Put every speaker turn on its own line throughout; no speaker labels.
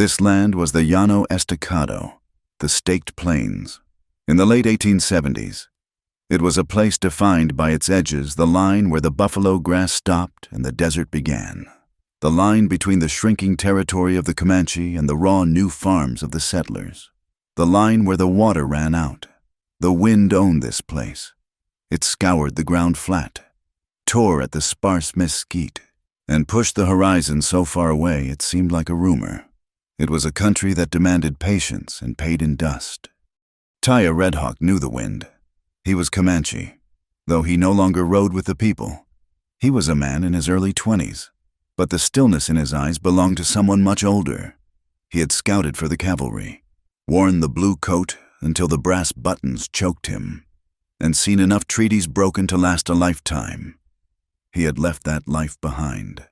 This land was the Llano Estacado, the Staked Plains. In the late 1870s, it was a place defined by its edges, the line where the buffalo grass stopped and the desert began, the line between the shrinking territory of the Comanche and the raw new farms of the settlers, the line where the water ran out. The wind owned this place. It scoured the ground flat, tore at the sparse mesquite, and pushed the horizon so far away it seemed like a rumor. It was a country that demanded patience and paid in dust. Taya Redhawk knew the wind. He was Comanche. Though he no longer rode with the people, he was a man in his early 20s, but the stillness in his eyes belonged to someone much older. He had scouted for the cavalry, worn the blue coat until the brass buttons choked him, and seen enough treaties broken to last a lifetime. He had left that life behind,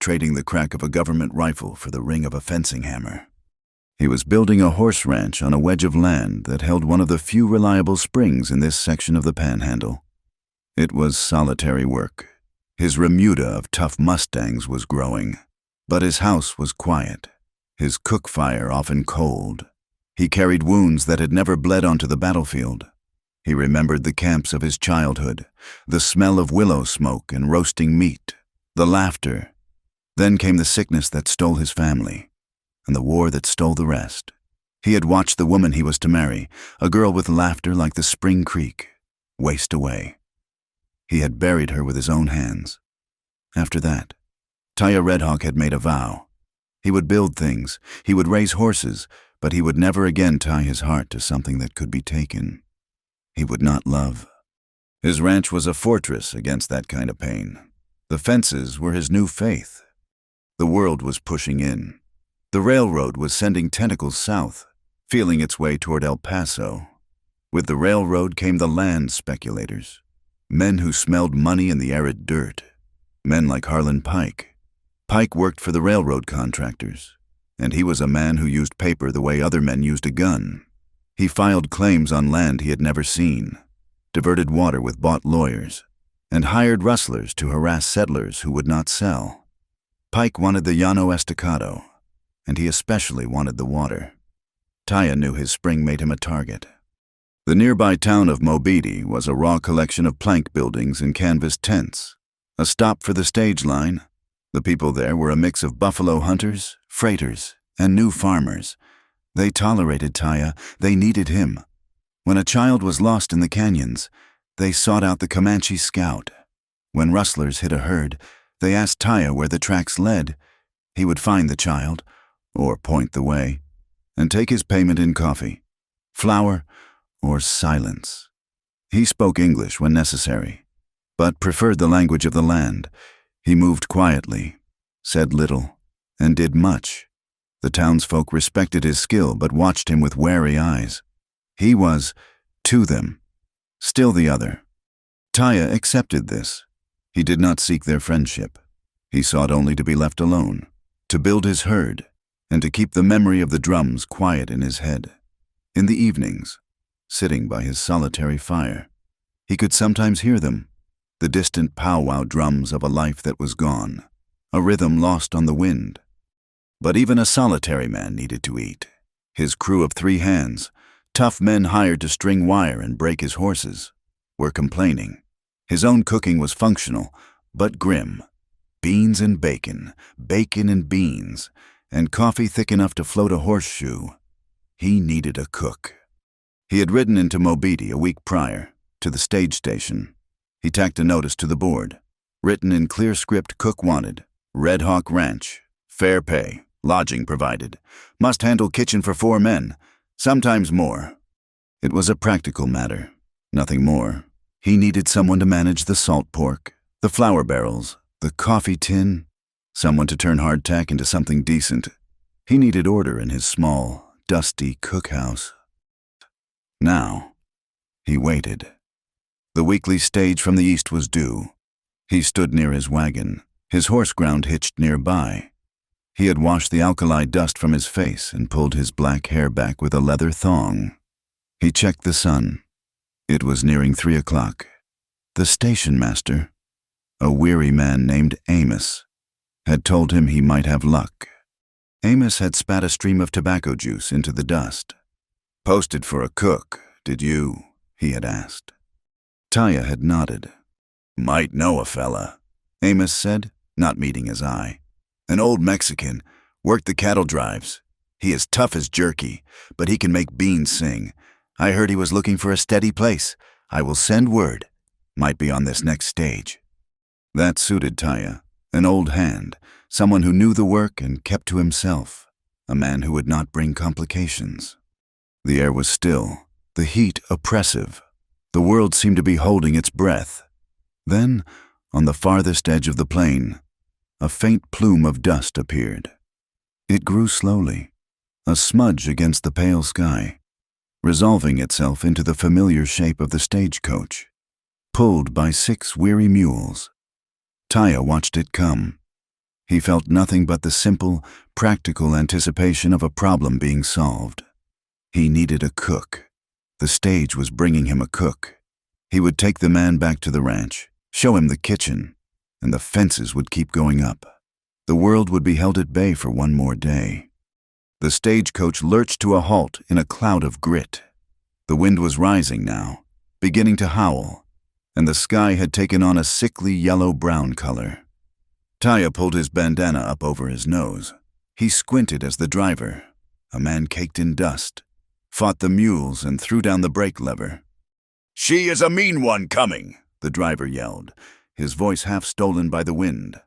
trading the crack of a government rifle for the ring of a fencing hammer. He was building a horse ranch on a wedge of land that held one of the few reliable springs in this section of the Panhandle. It was solitary work. His remuda of tough mustangs was growing, but his house was quiet, his cook fire often cold. He carried wounds that had never bled onto the battlefield. He remembered the camps of his childhood, the smell of willow smoke and roasting meat, the laughter. Then came the sickness that stole his family, and the war that stole the rest. He had watched the woman he was to marry, a girl with laughter like the spring creek, waste away. He had buried her with his own hands. After that, Taya Redhawk had made a vow. He would build things, he would raise horses, but he would never again tie his heart to something that could be taken. He would not love. His ranch was a fortress against that kind of pain. The fences were his new faith. The world was pushing in. The railroad was sending tentacles south, feeling its way toward El Paso. With the railroad came the land speculators, men who smelled money in the arid dirt, men like Harlan Pike. Pike worked for the railroad contractors, and he was a man who used paper the way other men used a gun. He filed claims on land he had never seen, diverted water with bought lawyers, and hired rustlers to harass settlers who would not sell. Pike wanted the Llano Estacado, and he especially wanted the water. Taya knew his spring made him a target. The nearby town of Mobeetie was a raw collection of plank buildings and canvas tents, a stop for the stage line. The people there were a mix of buffalo hunters, freighters, and new farmers. They tolerated Taya, they needed him. When a child was lost in the canyons, they sought out the Comanche scout. When rustlers hit a herd, they asked Taya where the tracks led. He would find the child, or point the way, and take his payment in coffee, flour, or silence. He spoke English when necessary, but preferred the language of the land. He moved quietly, said little, and did much. The townsfolk respected his skill but watched him with wary eyes. He was, to them, still the other. Taya accepted this. He did not seek their friendship. He sought only to be left alone, to build his herd, and to keep the memory of the drums quiet in his head. In the evenings, sitting by his solitary fire, he could sometimes hear them, the distant powwow drums of a life that was gone, a rhythm lost on the wind. But even a solitary man needed to eat. His crew of 3 hands, tough men hired to string wire and break his horses, were complaining. His own cooking was functional, but grim. Beans and bacon, bacon and beans, and coffee thick enough to float a horseshoe. He needed a cook. He had ridden into Mobeetie a week prior, to the stage station. He tacked a notice to the board, written in clear script: cook wanted, Red Hawk Ranch, fair pay, lodging provided, must handle kitchen for 4 men, sometimes more. It was a practical matter, nothing more. He needed someone to manage the salt pork, the flour barrels, the coffee tin, someone to turn hardtack into something decent. He needed order in his small, dusty cookhouse. Now, he waited. The weekly stage from the east was due. He stood near his wagon, his horse ground hitched nearby. He had washed the alkali dust from his face and pulled his black hair back with a leather thong. He checked the sun. It was nearing 3 o'clock. The station master, a weary man named Amos, had told him he might have luck. Amos had spat a stream of tobacco juice into the dust. "Posted for a cook, did you?" he had asked. Taya had nodded. "Might know a fella," Amos said, not meeting his eye. "An old Mexican, worked the cattle drives. He is tough as jerky, but he can make beans sing. I heard he was looking for a steady place. I will send word. Might be on this next stage." That suited Taya, an old hand, someone who knew the work and kept to himself, a man who would not bring complications. The air was still, the heat oppressive. The world seemed to be holding its breath. Then, on the farthest edge of the plain, a faint plume of dust appeared. It grew slowly, a smudge against the pale sky, resolving itself into the familiar shape of the stagecoach, pulled by 6 weary mules. Taya watched it come. He felt nothing but the simple, practical anticipation of a problem being solved. He needed a cook. The stage was bringing him a cook. He would take the man back to the ranch, show him the kitchen, and the fences would keep going up. The world would be held at bay for one more day. The stagecoach lurched to a halt in a cloud of grit. The wind was rising now, beginning to howl, and the sky had taken on a sickly yellow-brown color. Taya pulled his bandana up over his nose. He squinted as the driver, a man caked in dust, fought the mules and threw down the brake lever. "She is a mean one coming," the driver yelled, his voice half stolen by the wind.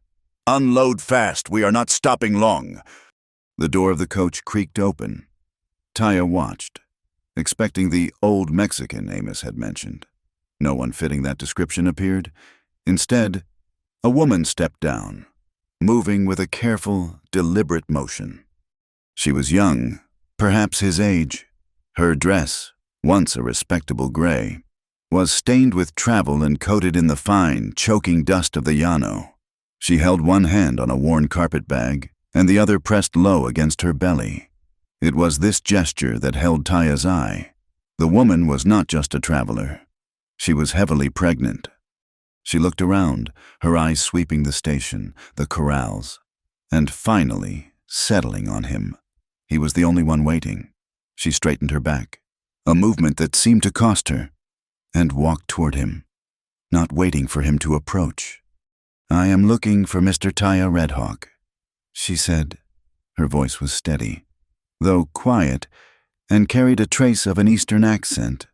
"Unload fast, we are not stopping long." The door of the coach creaked open. Taya watched, expecting the old Mexican Amos had mentioned. No one fitting that description appeared. Instead, a woman stepped down, moving with a careful, deliberate motion. She was young, perhaps his age. Her dress, once a respectable gray, was stained with travel and coated in the fine, choking dust of the llano. She held one hand on a worn carpet bag, and the other pressed low against her belly. It was this gesture that held Taya's eye. The woman was not just a traveler. She was heavily pregnant. She looked around, her eyes sweeping the station, the corrals, and finally settling on him. He was the only one waiting. She straightened her back, a movement that seemed to cost her, and walked toward him, not waiting for him to approach. "I am looking for Mr. Taya Redhawk," she said. Her voice was steady, though quiet, and carried a trace of an Eastern accent.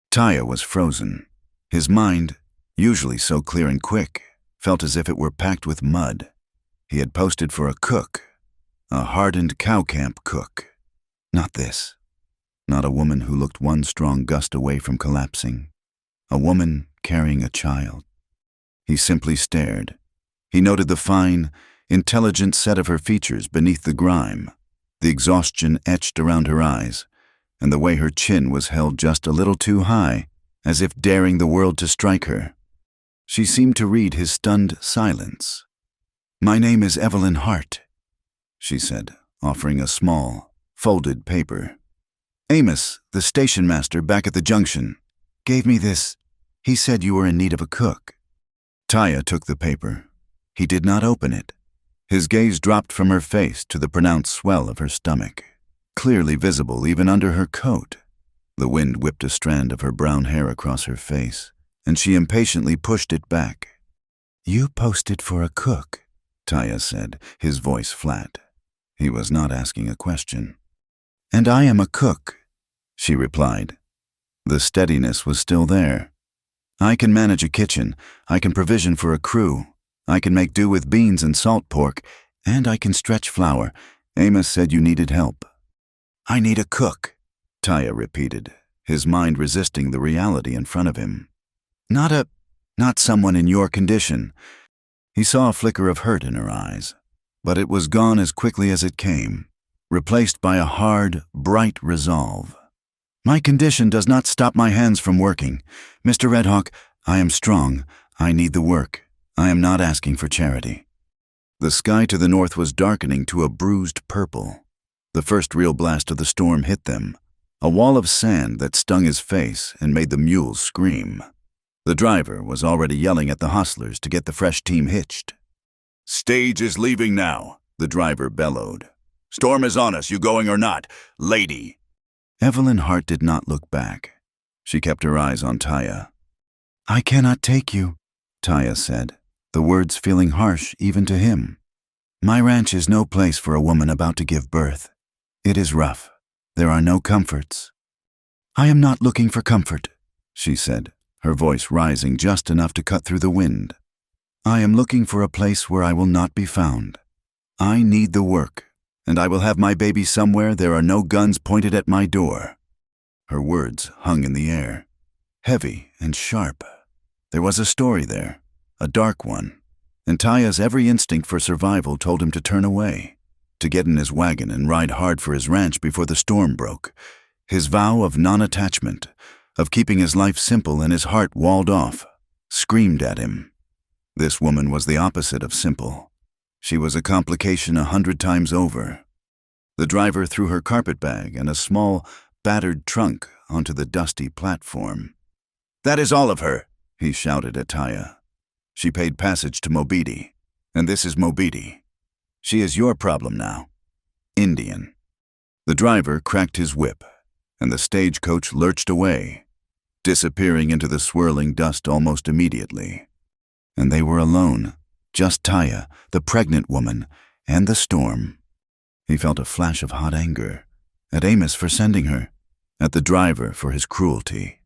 Taya was frozen. His mind, usually so clear and quick, felt as if it were packed with mud. He had posted for a cook, a hardened cow camp cook. Not this. Not a woman who looked one strong gust away from collapsing. A woman carrying a child. He simply stared. He noted the fine, intelligent set of her features beneath the grime, the exhaustion etched around her eyes, and the way her chin was held just a little too high, as if daring the world to strike her. She seemed to read his stunned silence. "My name is Evelyn Hart," she said, offering a small, folded paper. "Amos, the station master back at the junction, gave me this. He said you were in need of a cook." Taya took the paper. He did not open it. His gaze dropped from her face to the pronounced swell of her stomach, clearly visible even under her coat. The wind whipped a strand of her brown hair across her face, and she impatiently pushed it back. "You posted for a cook," Taya said, his voice flat. He was not asking a question. "And I am a cook," she replied. The steadiness was still there. "I can manage a kitchen, I can provision for a crew, I can make do with beans and salt pork, and I can stretch flour. Amos said you needed help." "I need a cook," Taya repeated, his mind resisting the reality in front of him. Not someone in your condition." He saw a flicker of hurt in her eyes, but it was gone as quickly as it came, replaced by a hard, bright resolve. "My condition does not stop my hands from working. Mr. Redhawk, I am strong. I need the work. I am not asking for charity." The sky to the north was darkening to a bruised purple. The first real blast of the storm hit them, a wall of sand that stung his face and made the mules scream. The driver was already yelling at the hustlers to get the fresh team hitched. "Stage is leaving now," the driver bellowed. Storm is on us, you going or not? Lady. Evelyn Hart did not look back. She kept her eyes on Taya. I cannot take you, Taya said, the words feeling harsh even to him. My ranch is no place for a woman about to give birth. It is rough. There are no comforts. I am not looking for comfort, she said, her voice rising just enough to cut through the wind. I am looking for a place where I will not be found. I need the work, and I will have my baby somewhere there are no guns pointed at my door. Her words hung in the air, heavy and sharp. There was a story there, a dark one, and Taya's every instinct for survival told him to turn away, to get in his wagon and ride hard for his ranch before the storm broke. His vow of non-attachment, of keeping his life simple and his heart walled off, screamed at him. This woman was the opposite of simple. She was a complication 100 times over. The driver threw her carpet bag and a small, battered trunk onto the dusty platform. That is all of her, he shouted at Taya. She paid passage to Mobidi, and this is Mobidi. She is your problem now. Indian. The driver cracked his whip, and the stagecoach lurched away, disappearing into the swirling dust almost immediately. And they were alone, just Taya, the pregnant woman, and the storm. He felt a flash of hot anger, at Amos for sending her, at the driver for his cruelty,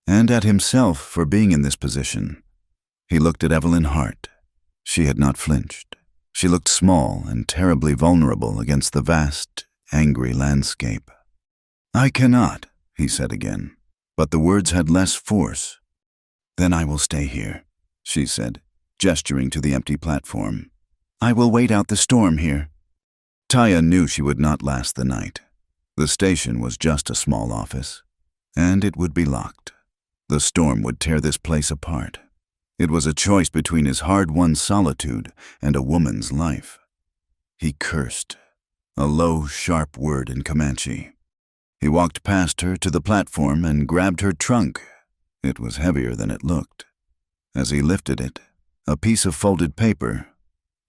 and at himself for being in this position. He looked at Evelyn Hart. She had not flinched. She looked small and terribly vulnerable against the vast, angry landscape. I cannot, he said again, but the words had less force. Then I will stay here, she said, gesturing to the empty platform. I will wait out the storm here. Taya knew she would not last the night. The station was just a small office, and it would be locked. The storm would tear this place apart. It was a choice between his hard-won solitude and a woman's life. He cursed, a low, sharp word in Comanche. He walked past her to the platform and grabbed her trunk. It was heavier than it looked. As he lifted it, a piece of folded paper,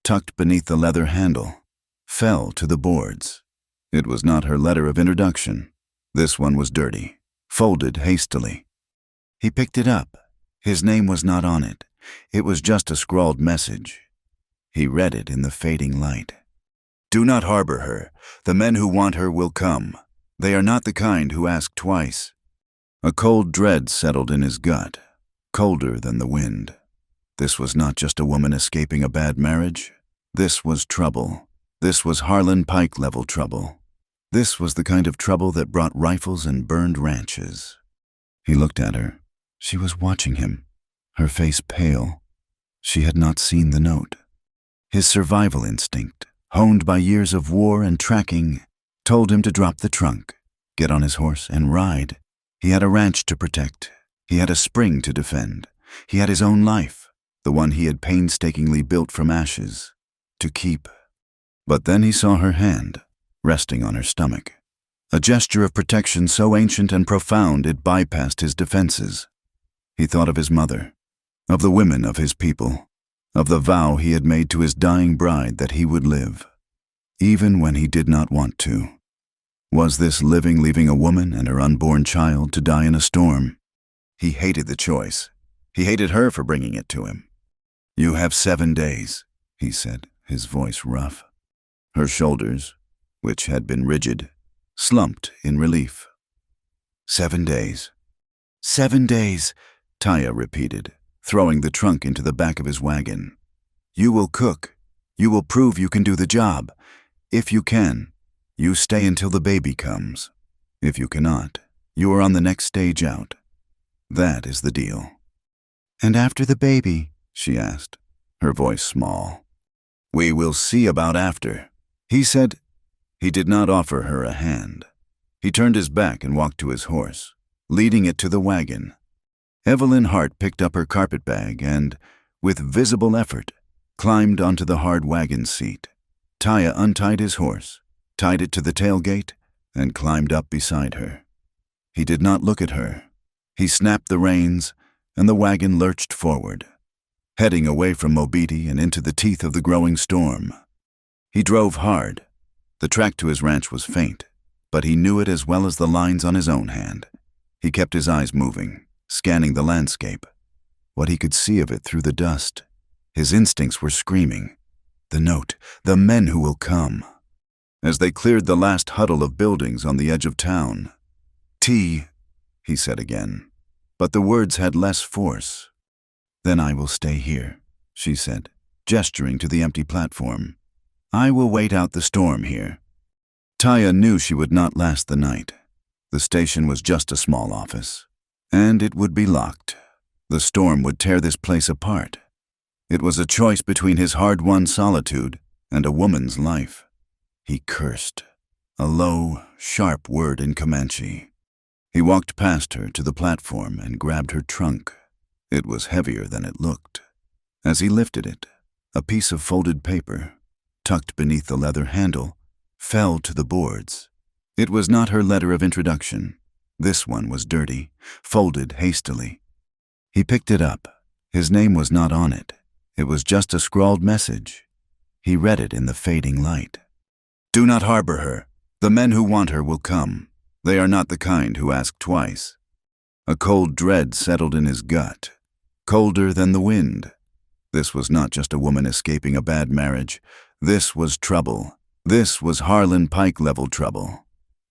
tucked beneath the leather handle, fell to the boards. It was not her letter of introduction. This one was dirty, folded hastily. He picked it up. His name was not on it. It was just a scrawled message. He read it in the fading light. Do not harbor her. The men who want her will come. They are not the kind who ask twice. A cold dread settled in his gut, colder than the wind. This was not just a woman escaping a bad marriage. This was trouble. This was Harlan Pike-level trouble. This was the kind of trouble that brought rifles and burned ranches. He looked at her. She was watching him, her face pale. She had not seen the note. His survival instinct, honed by years of war and tracking, told him to drop the trunk, get on his horse, and ride. He had a ranch to protect. He had a spring to defend. He had his own life, the one he had painstakingly built from ashes, to keep. But then he saw her hand, resting on her stomach, a gesture of protection so ancient and profound it bypassed his defenses. He thought of his mother, of the women of his people, of the vow he had made to his dying bride that he would live, even when he did not want to. Was this living leaving a woman and her unborn child to die in a storm? He hated the choice. He hated her for bringing it to him. You have 7 days, he said, his voice rough. Her shoulders, which had been rigid, slumped in relief. 7 days. 7 days, Taya repeated, throwing the trunk into the back of his wagon. You will cook. You will prove you can do the job. If you can, you stay until the baby comes. If you cannot, you are on the next stage out. That is the deal. And after the baby, she asked, her voice small. We will see about after, he said. He did not offer her a hand. He turned his back and walked to his horse, leading it to the wagon. Evelyn Hart picked up her carpet bag and, with visible effort, climbed onto the hard wagon seat. Taya untied his horse, tied it to the tailgate, and climbed up beside her. He did not look at her. He snapped the reins, and the wagon lurched forward, heading away from Mobidi and into the teeth of the growing storm. He drove hard, The track to his ranch was faint, but he knew it as well as the lines on his own hand. He kept his eyes moving, scanning the landscape. What he could see of it through the dust. His instincts were screaming. The note, the men who will come. As they cleared the last huddle of buildings on the edge of town. "T," he said again, but the words had less force. "Then I will stay here," she said, gesturing to the empty platform. "I will wait out the storm here." Taya knew she would not last the night. The station was just a small office, and it would be locked. The storm would tear this place apart. It was a choice between his hard-won solitude and a woman's life. He cursed, a low, sharp word in Comanche. He walked past her to the platform and grabbed her trunk. It was heavier than it looked. As he lifted it, a piece of folded paper, tucked beneath the leather handle, fell to the boards. It was not her letter of introduction. This one was dirty, folded hastily. He picked it up. His name was not on it. It was just a scrawled message. He read it in the fading light. "Do not harbor her. The men who want her will come. They are not the kind who ask twice." A cold dread settled in his gut, colder than the wind. This was not just a woman escaping a bad marriage. This was trouble. This was Harlan Pike-level trouble.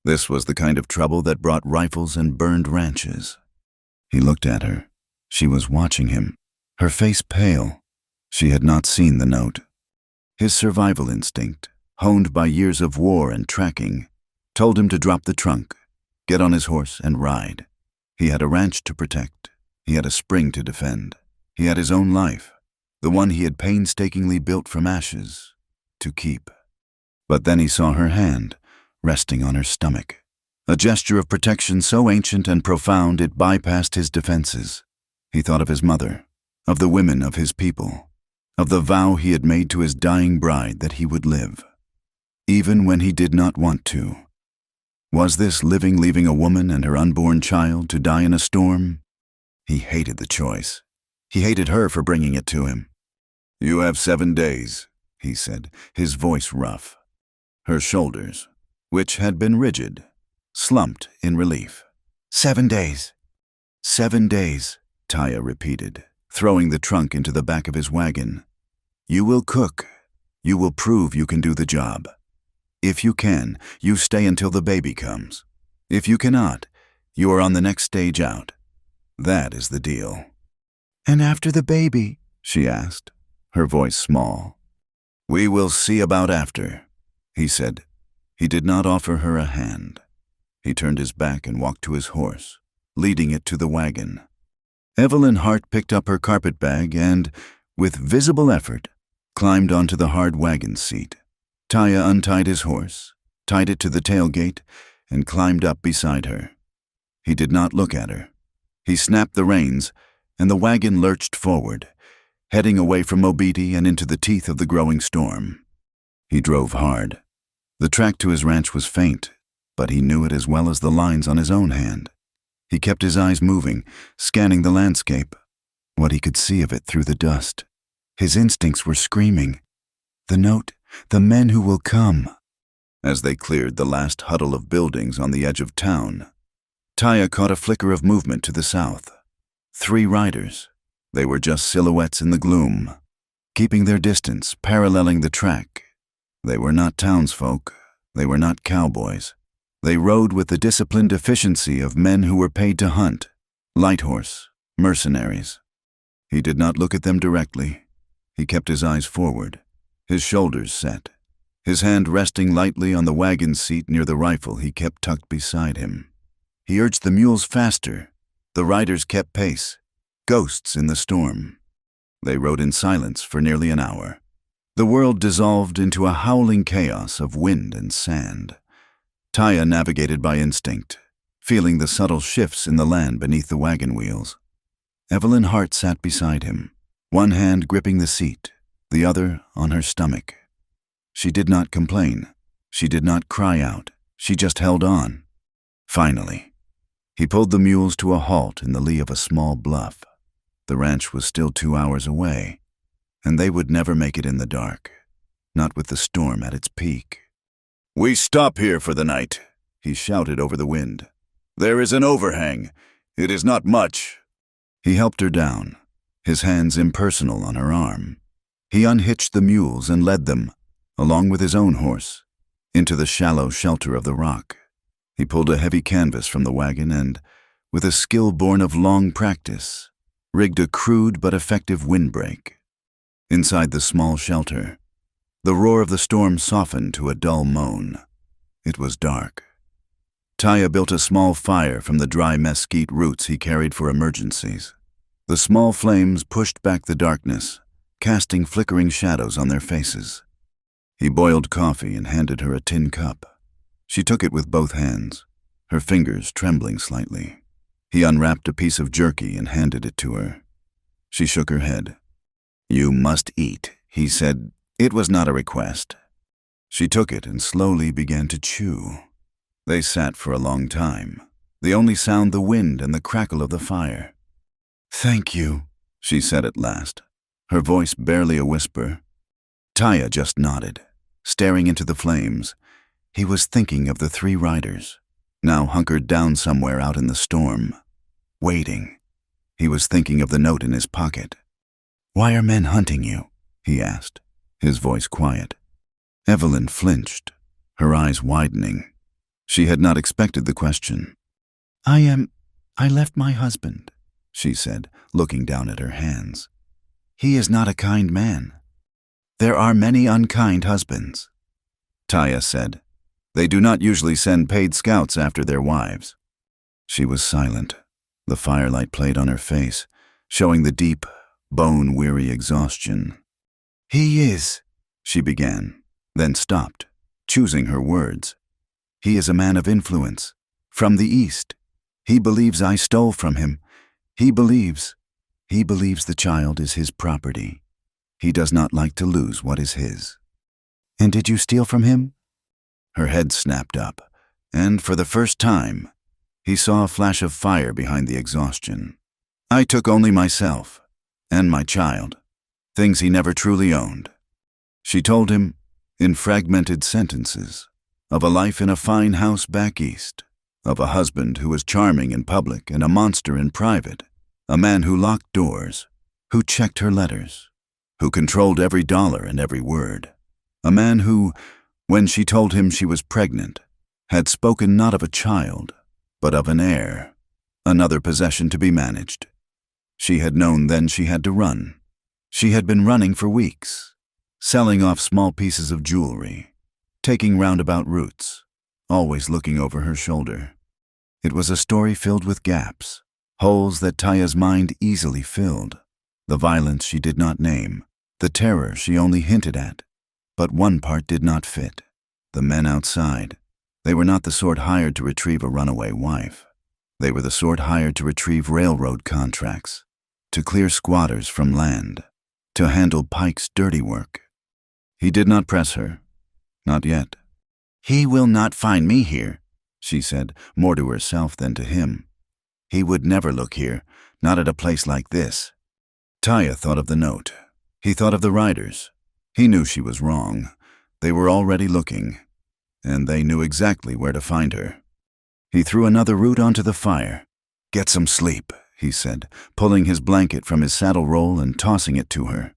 This was the kind of trouble that brought rifles and burned ranches. He looked at her. She was watching him, her face pale. She had not seen the note. His survival instinct, honed by years of war and tracking, told him to drop the trunk, get on his horse, and ride. He had a ranch to protect. He had a spring to defend. He had his own life, the one he had painstakingly built from ashes, to keep. But then he saw her hand, resting on her stomach, a gesture of protection so ancient and profound it bypassed his defenses. He thought of his mother, of the women of his people, of the vow he had made to his dying bride that he would live, even when he did not want to. Was this living leaving a woman and her unborn child to die in a storm? He hated the choice. He hated her for bringing it to him. "You have 7 days, he said, his voice rough. Her shoulders, which had been rigid, slumped in relief. 7 days. 7 days, Taya repeated, throwing the trunk into the back of his wagon. "You will cook. You will prove you can do the job. If you can, you stay until the baby comes. If you cannot, you are on the next stage out. That is the deal." "And after the baby?" she asked, her voice small. "We will see about after," he said. He did not offer her a hand. He turned his back and walked to his horse, leading it to the wagon. Evelyn Hart picked up her carpetbag and, with visible effort, climbed onto the hard wagon seat. Taya untied his horse, tied it to the tailgate, and climbed up beside her. He did not look at her. He snapped the reins, and the wagon lurched forward, heading away from Mobiti and into the teeth of the growing storm. He drove hard. The track to his ranch was faint, but he knew it as well as the lines on his own hand. He kept his eyes moving, scanning the landscape, what he could see of it through the dust. His instincts were screaming. The note, the men who will come. As they cleared the last huddle of buildings on the edge of town, Taya caught a flicker of movement to the south. 3 riders. They were just silhouettes in the gloom, keeping their distance, paralleling the track. They were not townsfolk. They were not cowboys. They rode with the disciplined efficiency of men who were paid to hunt, light horse, mercenaries. He did not look at them directly. He kept his eyes forward, his shoulders set, his hand resting lightly on the wagon seat near the rifle he kept tucked beside him. He urged the mules faster. The riders kept pace, ghosts in the storm. They rode in silence for nearly an hour. The world dissolved into a howling chaos of wind and sand. Taya navigated by instinct, feeling the subtle shifts in the land beneath the wagon wheels. Evelyn Hart sat beside him, one hand gripping the seat, the other on her stomach. She did not complain. She did not cry out. She just held on. Finally, he pulled the mules to a halt in the lee of a small bluff. The ranch was still 2 hours away, and they would never make it in the dark, not with the storm at its peak. "We stop here for the night," he shouted over the wind. "There is an overhang. It is not much." He helped her down, his hands impersonal on her arm. He unhitched the mules and led them, along with his own horse, into the shallow shelter of the rock. He pulled a heavy canvas from the wagon and, with a skill born of long practice, rigged a crude but effective windbreak. Inside the small shelter, the roar of the storm softened to a dull moan. It was dark. Taya built a small fire from the dry mesquite roots he carried for emergencies. The small flames pushed back the darkness, casting flickering shadows on their faces. He boiled coffee and handed her a tin cup. She took it with both hands, her fingers trembling slightly. He unwrapped a piece of jerky and handed it to her. She shook her head. "You must eat," he said. It was not a request. She took it and slowly began to chew. They sat for a long time, the only sound the wind and the crackle of the fire. "Thank you," she said at last, her voice barely a whisper. Taya just nodded, staring into the flames. He was thinking of the 3 riders, now hunkered down somewhere out in the storm, waiting. He was thinking of the note in his pocket. "Why are men hunting you?" he asked, his voice quiet. Evelyn flinched, her eyes widening. She had not expected the question. I left my husband," she said, looking down at her hands. "He is not a kind man. There are many unkind husbands." Taya said, "They do not usually send paid scouts after their wives." She was silent. The firelight played on her face, showing the deep, bone-weary exhaustion. "He is," she began, then stopped, choosing her words. "He is a man of influence, from the East. He believes I stole from him. He believes the child is his property. He does not like to lose what is his." "And did you steal from him?" Her head snapped up, and for the first time, he saw a flash of fire behind the exhaustion. "I took only myself, and my child, things he never truly owned." She told him, in fragmented sentences, of a life in a fine house back east, of a husband who was charming in public and a monster in private, a man who locked doors, who checked her letters, who controlled every dollar and every word, a man who, when she told him she was pregnant, had spoken not of a child, but of an heir, another possession to be managed. She had known then she had to run. She had been running for weeks, selling off small pieces of jewelry, taking roundabout routes, always looking over her shoulder. It was a story filled with gaps, holes that Taya's mind easily filled, the violence she did not name, the terror she only hinted at. But one part did not fit. The men outside. They were not the sort hired to retrieve a runaway wife. They were the sort hired to retrieve railroad contracts, to clear squatters from land, to handle Pike's dirty work. He did not press her. Not yet. "He will not find me here," she said, more to herself than to him. "He would never look here, not at a place like this." Taya thought of the note. He thought of the riders. He knew she was wrong. They were already looking, and they knew exactly where to find her. He threw another root onto the fire. "Get some sleep," he said, pulling his blanket from his saddle roll and tossing it to her.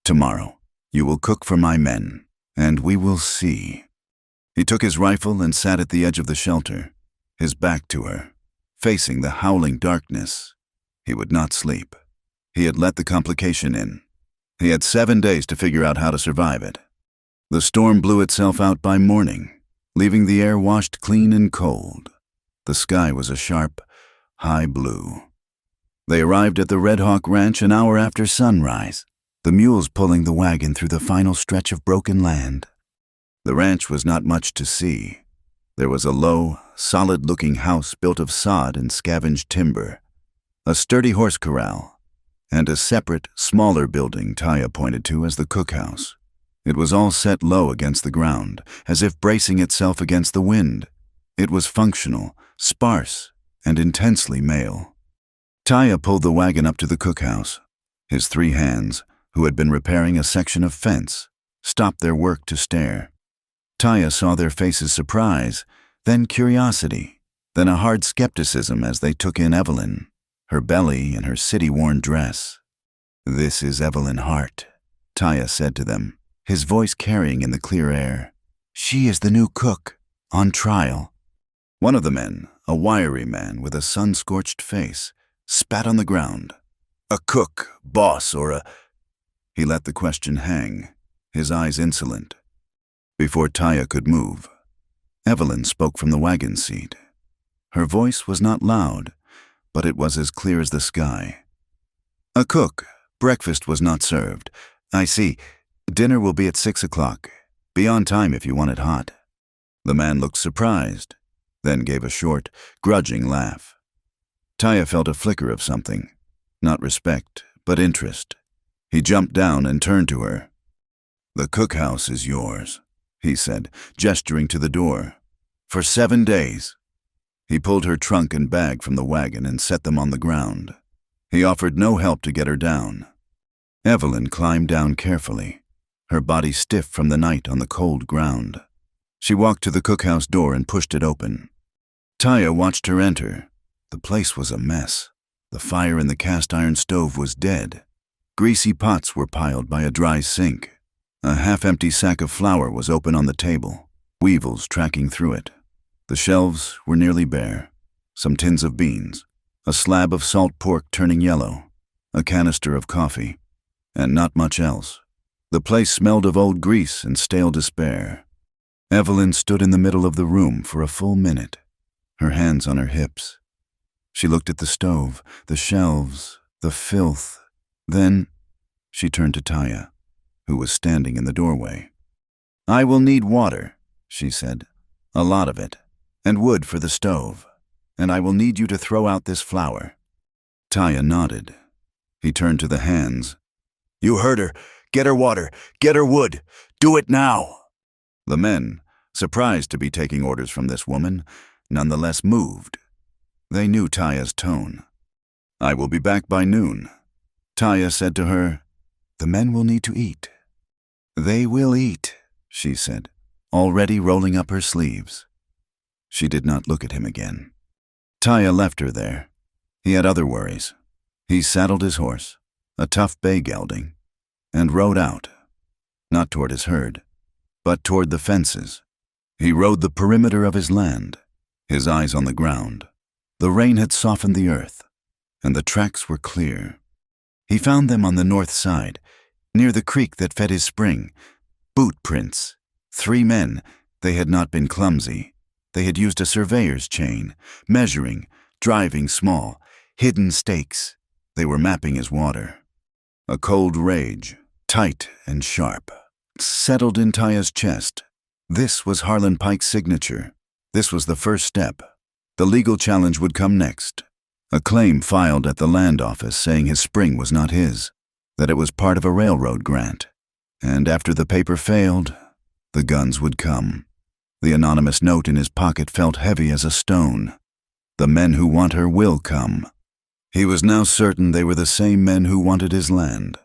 "Tomorrow, you will cook for my men, and we will see." He took his rifle and sat at the edge of the shelter, his back to her, facing the howling darkness. He would not sleep. He had let the complication in. He had 7 days to figure out how to survive it. The storm blew itself out by morning, leaving the air washed clean and cold. The sky was a sharp, high blue. They arrived at the Red Hawk Ranch an hour after sunrise, the mules pulling the wagon through the final stretch of broken land. The ranch was not much to see. There was a low, solid-looking house built of sod and scavenged timber, a sturdy horse corral, and a separate, smaller building Taya pointed to as the cookhouse. It was all set low against the ground, as if bracing itself against the wind. It was functional, sparse, and intensely male. Taya pulled the wagon up to the cookhouse. His 3 hands, who had been repairing a section of fence, stopped their work to stare. Taya saw their faces surprise, then curiosity, then a hard skepticism as they took in Evelyn, her belly in her city-worn dress. "This is Evelyn Hart," Taya said to them, his voice carrying in the clear air. "She is the new cook, on trial." One of the men, a wiry man with a sun-scorched face, spat on the ground. "A cook, boss, or a—" He let the question hang, his eyes insolent. Before Taya could move, Evelyn spoke from the wagon seat. Her voice was not loud, but it was as clear as the sky. "A cook. Breakfast was not served. I see. Dinner will be at 6 o'clock. Be on time if you want it hot." The man looked surprised, then gave a short, grudging laugh. Taya felt a flicker of something, not respect, but interest. He jumped down and turned to her. "The cookhouse is yours," he said, gesturing to the door. "For 7 days." He pulled her trunk and bag from the wagon and set them on the ground. He offered no help to get her down. Evelyn climbed down carefully, her body stiff from the night on the cold ground. She walked to the cookhouse door and pushed it open. Taya watched her enter. The place was a mess. The fire in the cast-iron stove was dead. Greasy pots were piled by a dry sink. A half-empty sack of flour was open on the table, weevils tracking through it. The shelves were nearly bare. Some tins of beans, a slab of salt pork turning yellow, a canister of coffee, and not much else. The place smelled of old grease and stale despair. Evelyn stood in the middle of the room for a full minute, her hands on her hips. She looked at the stove, the shelves, the filth. Then she turned to Taya, who was standing in the doorway. "I will need water," she said, "a lot of it, and wood for the stove, and I will need you to throw out this flour." Taya nodded. He turned to the hands. "You heard her. Get her water. Get her wood. Do it now." The men, surprised to be taking orders from this woman, nonetheless moved. They knew Taya's tone. "I will be back by noon." Taya said to her, "The men will need to eat." "They will eat," she said, already rolling up her sleeves. She did not look at him again. Taya left her there. He had other worries. He saddled his horse, a tough bay gelding, and rode out, not toward his herd, but toward the fences. He rode the perimeter of his land, his eyes on the ground. The rain had softened the earth, and the tracks were clear. He found them on the north side, near the creek that fed his spring. Boot prints. 3 men. They had not been clumsy. They had used a surveyor's chain, measuring, driving small, hidden stakes. They were mapping his water. A cold rage, tight and sharp, settled in Taya's chest. This was Harlan Pike's signature. This was the first step. The legal challenge would come next. A claim filed at the land office saying his spring was not his, that it was part of a railroad grant. And after the paper failed, the guns would come. The anonymous note in his pocket felt heavy as a stone. The men who want her will come. He was now certain they were the same men who wanted his land.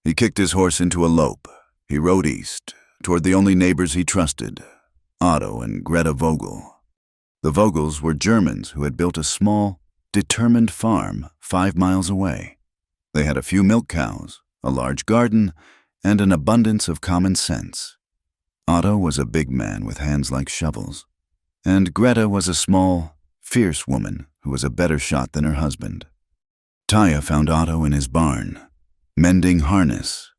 He kicked his horse into a lope. He rode east, toward the only neighbors he trusted, Otto and Greta Vogel. The Vogels were Germans who had built a small, determined farm 5 miles away. They had a few milk cows, a large garden, and an abundance of common sense. Otto was a big man with hands like shovels, and Greta was a small, fierce woman who was a better shot than her husband. Taya found Otto in his barn, mending harness.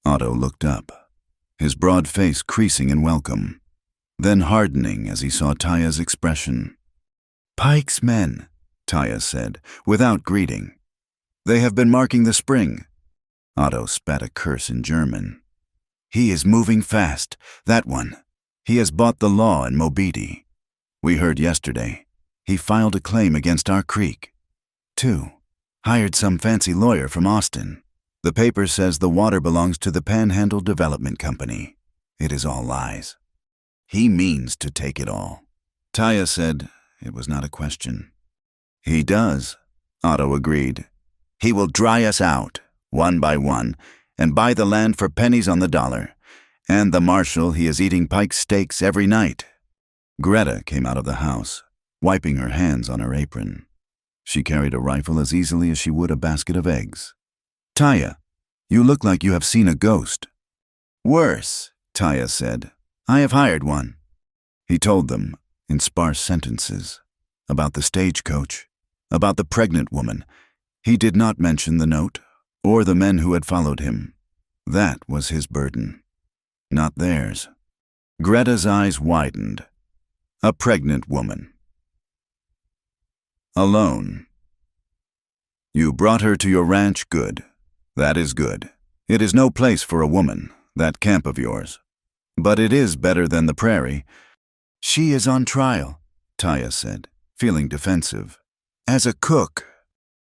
Otto looked up, his broad face creasing in welcome, then hardening as he saw Taya's expression. "Pike's men," Taya said, without greeting. "They have been marking the spring." Otto spat a curse in German. "He is moving fast, that one. He has bought the law in Mobidi. We heard yesterday. He filed a claim against our creek. 2. Hired some fancy lawyer from Austin. The paper says the water belongs to the Panhandle Development Company. It is all lies. He means to take it all." Taya said it was not a question. "He does," Otto agreed. "He will dry us out, one by one, and buy the land for pennies on the dollar. And the marshal, he is eating pike steaks every night. Greta came out of the house, wiping her hands on her apron. She carried a rifle as easily as she would a basket of eggs. Taya, you look like you have seen a ghost. Worse, Taya said. I have hired one. He told them, in sparse sentences, about the stagecoach, about the pregnant woman. He did not mention the note, or the men who had followed him. That was his burden, not theirs. Greta's eyes widened. A pregnant woman. Alone. You brought her to your ranch, good. That is good. It is no place for a woman, that camp of yours. But it is better than the prairie. She is on trial, Taya said, feeling defensive. As a cook.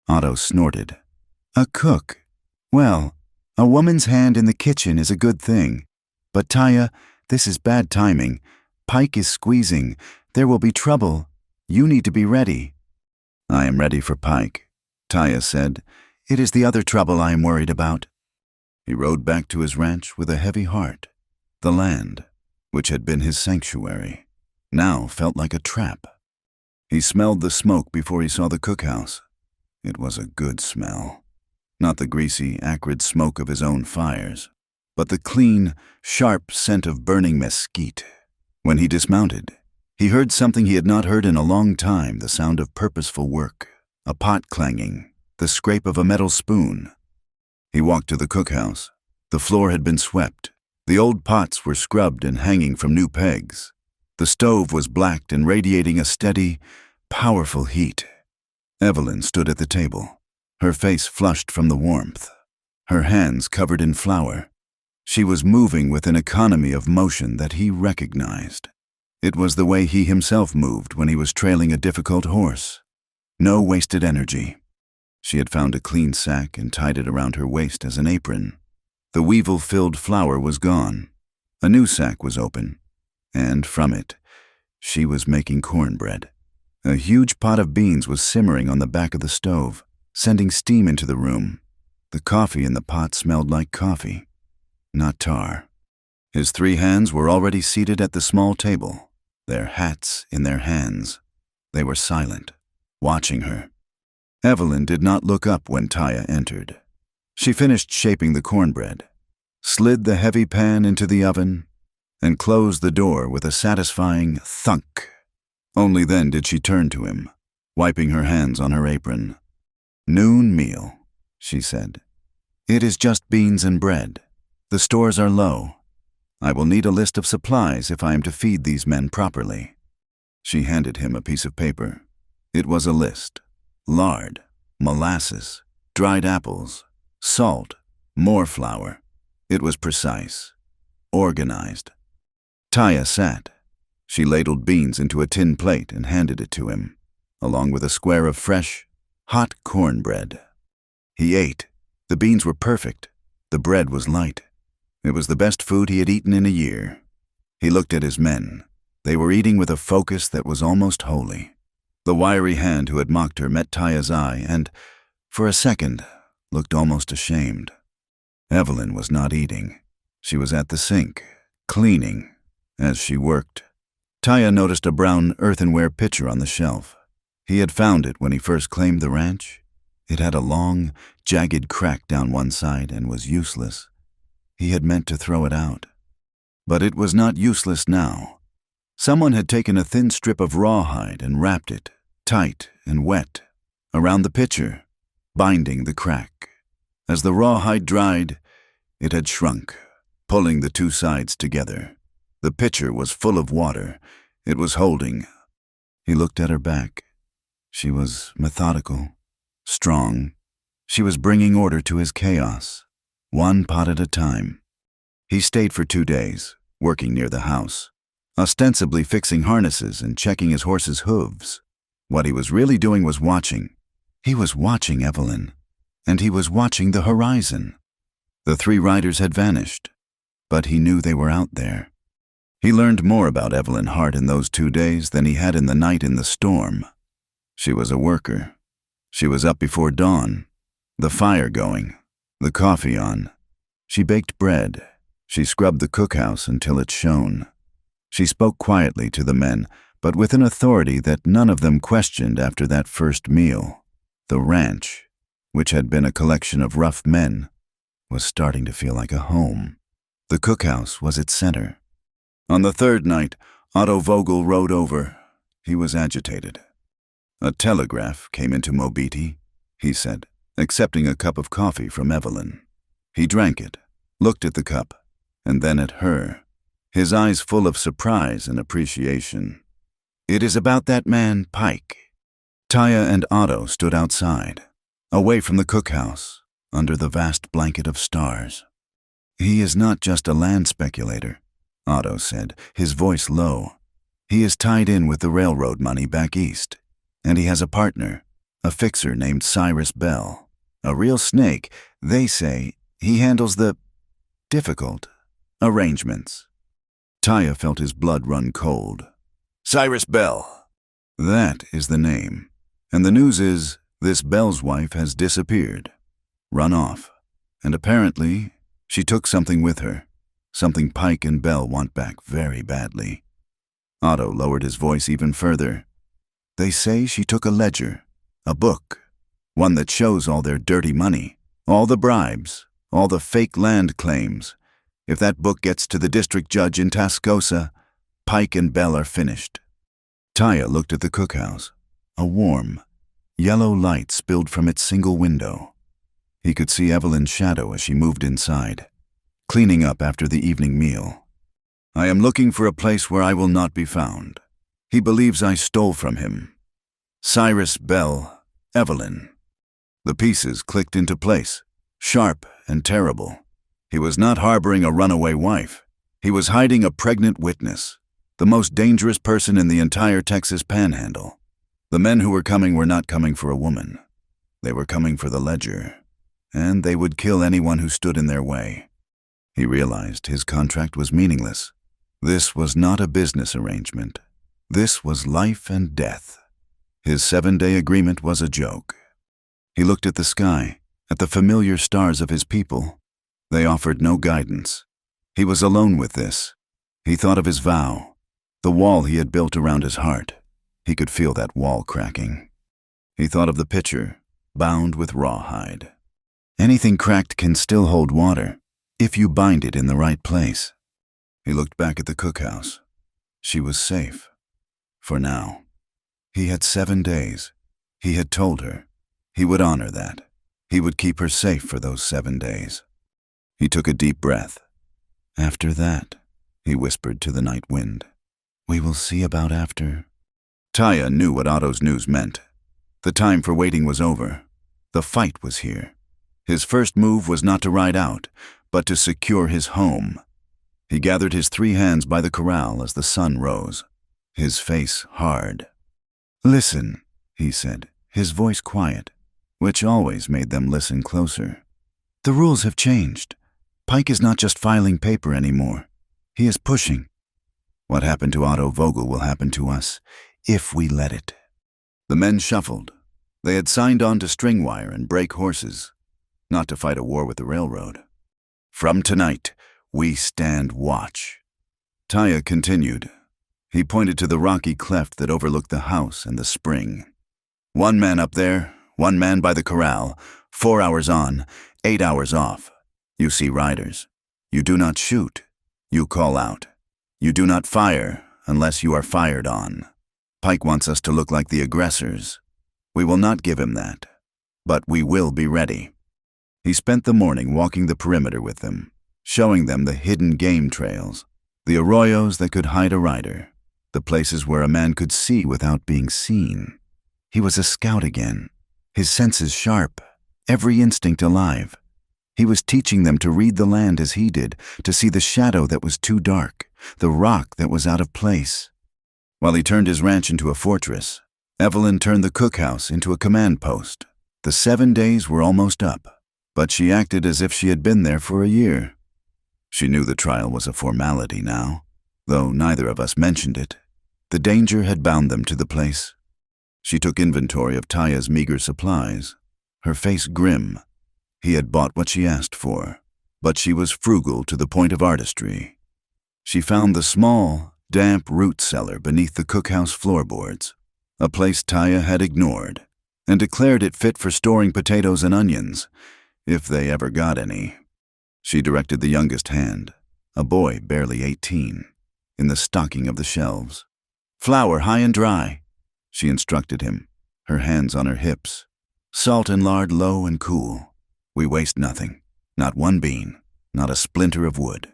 Otto snorted. A cook? Well, a woman's hand in the kitchen is a good thing. But Taya, this is bad timing. Pike is squeezing. There will be trouble. You need to be ready. I am ready for Pike, Taya said. It is the other trouble I am worried about. He rode back to his ranch with a heavy heart. The land, which had been his sanctuary, now felt like a trap. He smelled the smoke before he saw the cookhouse. It was a good smell. Not the greasy, acrid smoke of his own fires, but the clean, sharp scent of burning mesquite. When he dismounted, he heard something he had not heard in a long time, the sound of purposeful work, a pot clanging, the scrape of a metal spoon. He walked to the cookhouse. The floor had been swept. The old pots were scrubbed and hanging from new pegs. The stove was blacked and radiating a steady, powerful heat. Evelyn stood at the table, her face flushed from the warmth, her hands covered in flour. She was moving with an economy of motion that he recognized. It was the way he himself moved when he was trailing a difficult horse. No wasted energy. She had found a clean sack and tied it around her waist as an apron. The weevil-filled flour was gone. A new sack was open, and from it, she was making cornbread. A huge pot of beans was simmering on the back of the stove, sending steam into the room. The coffee in the pot smelled like coffee, not tar. His 3 hands were already seated at the small table, their hats in their hands. They were silent, watching her. Evelyn did not look up when Taya entered. She finished shaping the cornbread, slid the heavy pan into the oven, and closed the door with a satisfying thunk. Only then did she turn to him, wiping her hands on her apron. Noon meal, she said. It is just beans and bread. The stores are low. I will need a list of supplies if I am to feed these men properly. She handed him a piece of paper. It was a list. Lard, molasses, dried apples, salt, more flour. It was precise, organized. Taya sat. She ladled beans into a tin plate and handed it to him, along with a square of fresh, hot cornbread. He ate. The beans were perfect. The bread was light. It was the best food he had eaten in a year. He looked at his men. They were eating with a focus that was almost holy. The wiry hand who had mocked her met Taya's eye and, for a second, looked almost ashamed. Evelyn was not eating. She was at the sink, cleaning, as she worked. Taya noticed a brown earthenware pitcher on the shelf. He had found it when he first claimed the ranch. It had a long, jagged crack down one side and was useless. He had meant to throw it out. But it was not useless now. Someone had taken a thin strip of rawhide and wrapped it, tight and wet, around the pitcher, binding the crack. As the rawhide dried, it had shrunk, pulling the 2 sides together. The pitcher was full of water. It was holding. He looked at her back. She was methodical, strong. She was bringing order to his chaos, one pot at a time. He stayed for 2 days, working near the house, ostensibly fixing harnesses and checking his horse's hooves. What he was really doing was watching. He was watching Evelyn, and he was watching the horizon. The 3 riders had vanished, but he knew they were out there. He learned more about Evelyn Hart in those 2 days than he had in the night in the storm. She was a worker. She was up before dawn, the fire going, the coffee on. She baked bread. She scrubbed the cookhouse until it shone. She spoke quietly to the men, but with an authority that none of them questioned after that first meal. The ranch, which had been a collection of rough men, was starting to feel like a home. The cookhouse was its center. On the third night, Otto Vogel rode over. He was agitated. "A telegraph came into Mobiti," he said, accepting a cup of coffee from Evelyn. He drank it, looked at the cup, and then at her, his eyes full of surprise and appreciation. "It is about that man, Pike." Taya and Otto stood outside, away from the cookhouse, under the vast blanket of stars. "He is not just a land speculator," Otto said, his voice low. "He is tied in with the railroad money back east, and he has a partner, a fixer named Cyrus Bell. A real snake, they say. He handles the difficult arrangements." Taya felt his blood run cold. "Cyrus Bell." "That is the name. And the news is, this Bell's wife has disappeared, run off, and apparently she took something with her, something Pike and Bell want back very badly." Otto lowered his voice even further. "They say she took a ledger, a book, one that shows all their dirty money, all the bribes, all the fake land claims. If that book gets to the district judge in Tascosa, Pike and Bell are finished." Taya looked at the cookhouse. A warm, yellow light spilled from its single window. He could see Evelyn's shadow as she moved inside, cleaning up after the evening meal. "I am looking for a place where I will not be found. He believes I stole from him. Cyrus Bell, Evelyn." The pieces clicked into place, sharp and terrible. He was not harboring a runaway wife. He was hiding a pregnant witness, the most dangerous person in the entire Texas Panhandle. The men who were coming were not coming for a woman. They were coming for the ledger, and they would kill anyone who stood in their way. He realized his contract was meaningless. This was not a business arrangement. This was life and death. His 7-day agreement was a joke. He looked at the sky, at the familiar stars of his people. They offered no guidance. He was alone with this. He thought of his vow, the wall he had built around his heart. He could feel that wall cracking. He thought of the pitcher, bound with rawhide. Anything cracked can still hold water, if you bind it in the right place. He looked back at the cookhouse. She was safe. For now. He had 7 days. He had told her. He would honor that. He would keep her safe for those 7 days. He took a deep breath. "After that," he whispered to the night wind, "we will see about after." Taya knew what Otto's news meant. The time for waiting was over. The fight was here. His first move was not to ride out, but to secure his home. He gathered his 3 hands by the corral as the sun rose, his face hard. "Listen," he said, his voice quiet, which always made them listen closer. "The rules have changed. Pike is not just filing paper anymore. He is pushing. What happened to Otto Vogel will happen to us, if we let it." The men shuffled. They had signed on to string wire and break horses, not to fight a war with the railroad. "From tonight, we stand watch." Taya continued. He pointed to the rocky cleft that overlooked the house and the spring. "1 man up there, 1 man by the corral, 4 hours on, 8 hours off. You see riders. You do not shoot. You call out. You do not fire unless you are fired on. Pike wants us to look like the aggressors. We will not give him that, but we will be ready." He spent the morning walking the perimeter with them, showing them the hidden game trails, the arroyos that could hide a rider, the places where a man could see without being seen. He was a scout again, his senses sharp, every instinct alive. He was teaching them to read the land as he did, to see the shadow that was too dark, the rock that was out of place. While he turned his ranch into a fortress, Evelyn turned the cookhouse into a command post. The 7 days were almost up, but she acted as if she had been there for a year. She knew the trial was a formality now, though neither of us mentioned it. The danger had bound them to the place. She took inventory of Taya's meager supplies, her face grim. He had bought what she asked for. but she was frugal to the point of artistry. She found the small, damp root cellar beneath the cookhouse floorboards, a place Taya had ignored, and declared it fit for storing potatoes and onions, if they ever got any. She directed the youngest hand, a boy barely 18, in the stocking of the shelves. "Flour high and dry," she instructed him, her hands on her hips. "Salt and lard low and cool. We waste nothing, not one bean, not a splinter of wood."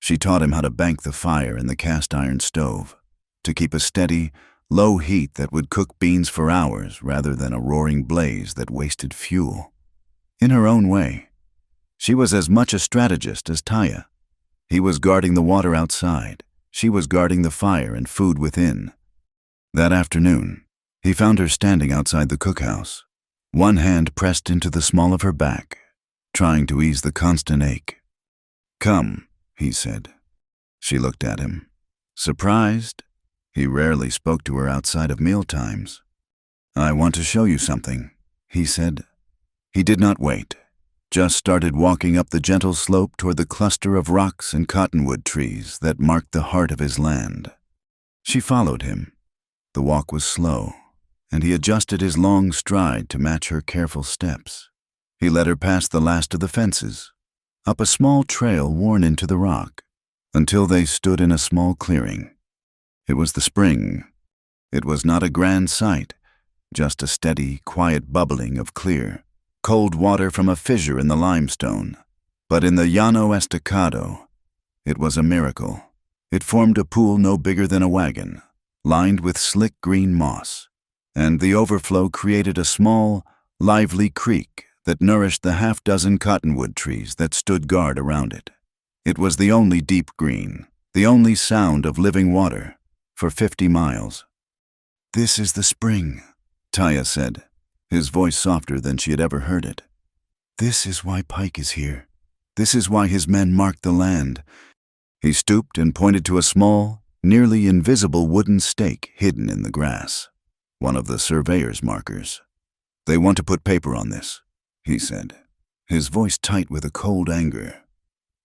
She taught him how to bank the fire in the cast-iron stove, to keep a steady, low heat that would cook beans for hours rather than a roaring blaze that wasted fuel. In her own way, she was as much a strategist as Taya. He was guarding the water outside. She was guarding the fire and food within. That afternoon, he found her standing outside the cookhouse, one hand pressed into the small of her back, trying to ease the constant ache. "Come," he said. She looked at him, surprised. He rarely spoke to her outside of mealtimes. "I want to show you something," he said. He did not wait, just started walking up the gentle slope toward the cluster of rocks and cottonwood trees that marked the heart of his land. She followed him. The walk was slow, and he adjusted his long stride to match her careful steps. He led her past the last of the fences, up a small trail worn into the rock, until they stood in a small clearing. It was the spring. It was not a grand sight, just a steady, quiet bubbling of clear, cold water from a fissure in the limestone. But in the Llano Estacado, it was a miracle. It formed a pool no bigger than a wagon, lined with slick green moss, and the overflow created a small, lively creek that nourished the half-dozen cottonwood trees that stood guard around it. It was the only deep green, the only sound of living water, for 50 miles. "This is the spring," Taya said, his voice softer than she had ever heard it. "This is why Pike is here. This is why his men marked the land." He stooped and pointed to a small, nearly invisible wooden stake hidden in the grass, one of the surveyor's markers. "They want to put paper on this," he said, his voice tight with a cold anger.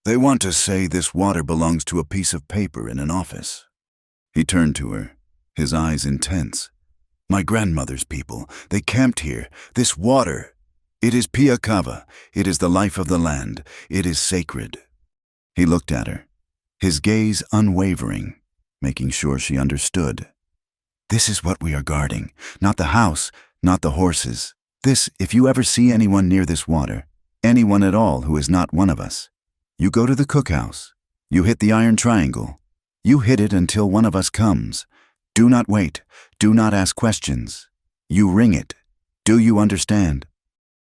"They want to say this water belongs to a piece of paper in an office." He turned to her, his eyes intense. "My grandmother's people, they camped here. This water, it is Pia Cava. It is the life of the land. It is sacred." He looked at her, his gaze unwavering, making sure she understood. "This is what we are guarding, not the house, not the horses. This, if you ever see anyone near this water, anyone at all who is not one of us, you go to the cookhouse, you hit the iron triangle. You hit it until one of us comes. Do not wait. Do not ask questions. You ring it. Do you understand?"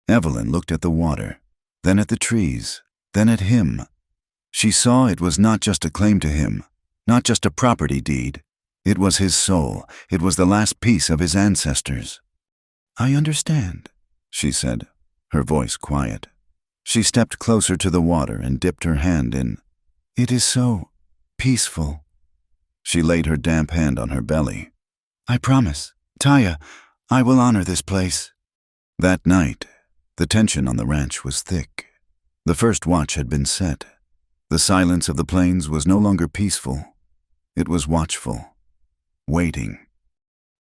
Evelyn looked at the water, then at the trees, then at him. She saw it was not just a claim to him, not just a property deed. It was his soul. It was the last piece of his ancestors. "I understand," she said, her voice quiet. She stepped closer to the water and dipped her hand in. "It is so peaceful." She laid her damp hand on her belly. "I promise, Taya, I will honor this place." That night, the tension on the ranch was thick. The first watch had been set. The silence of the plains was no longer peaceful. It was watchful, waiting.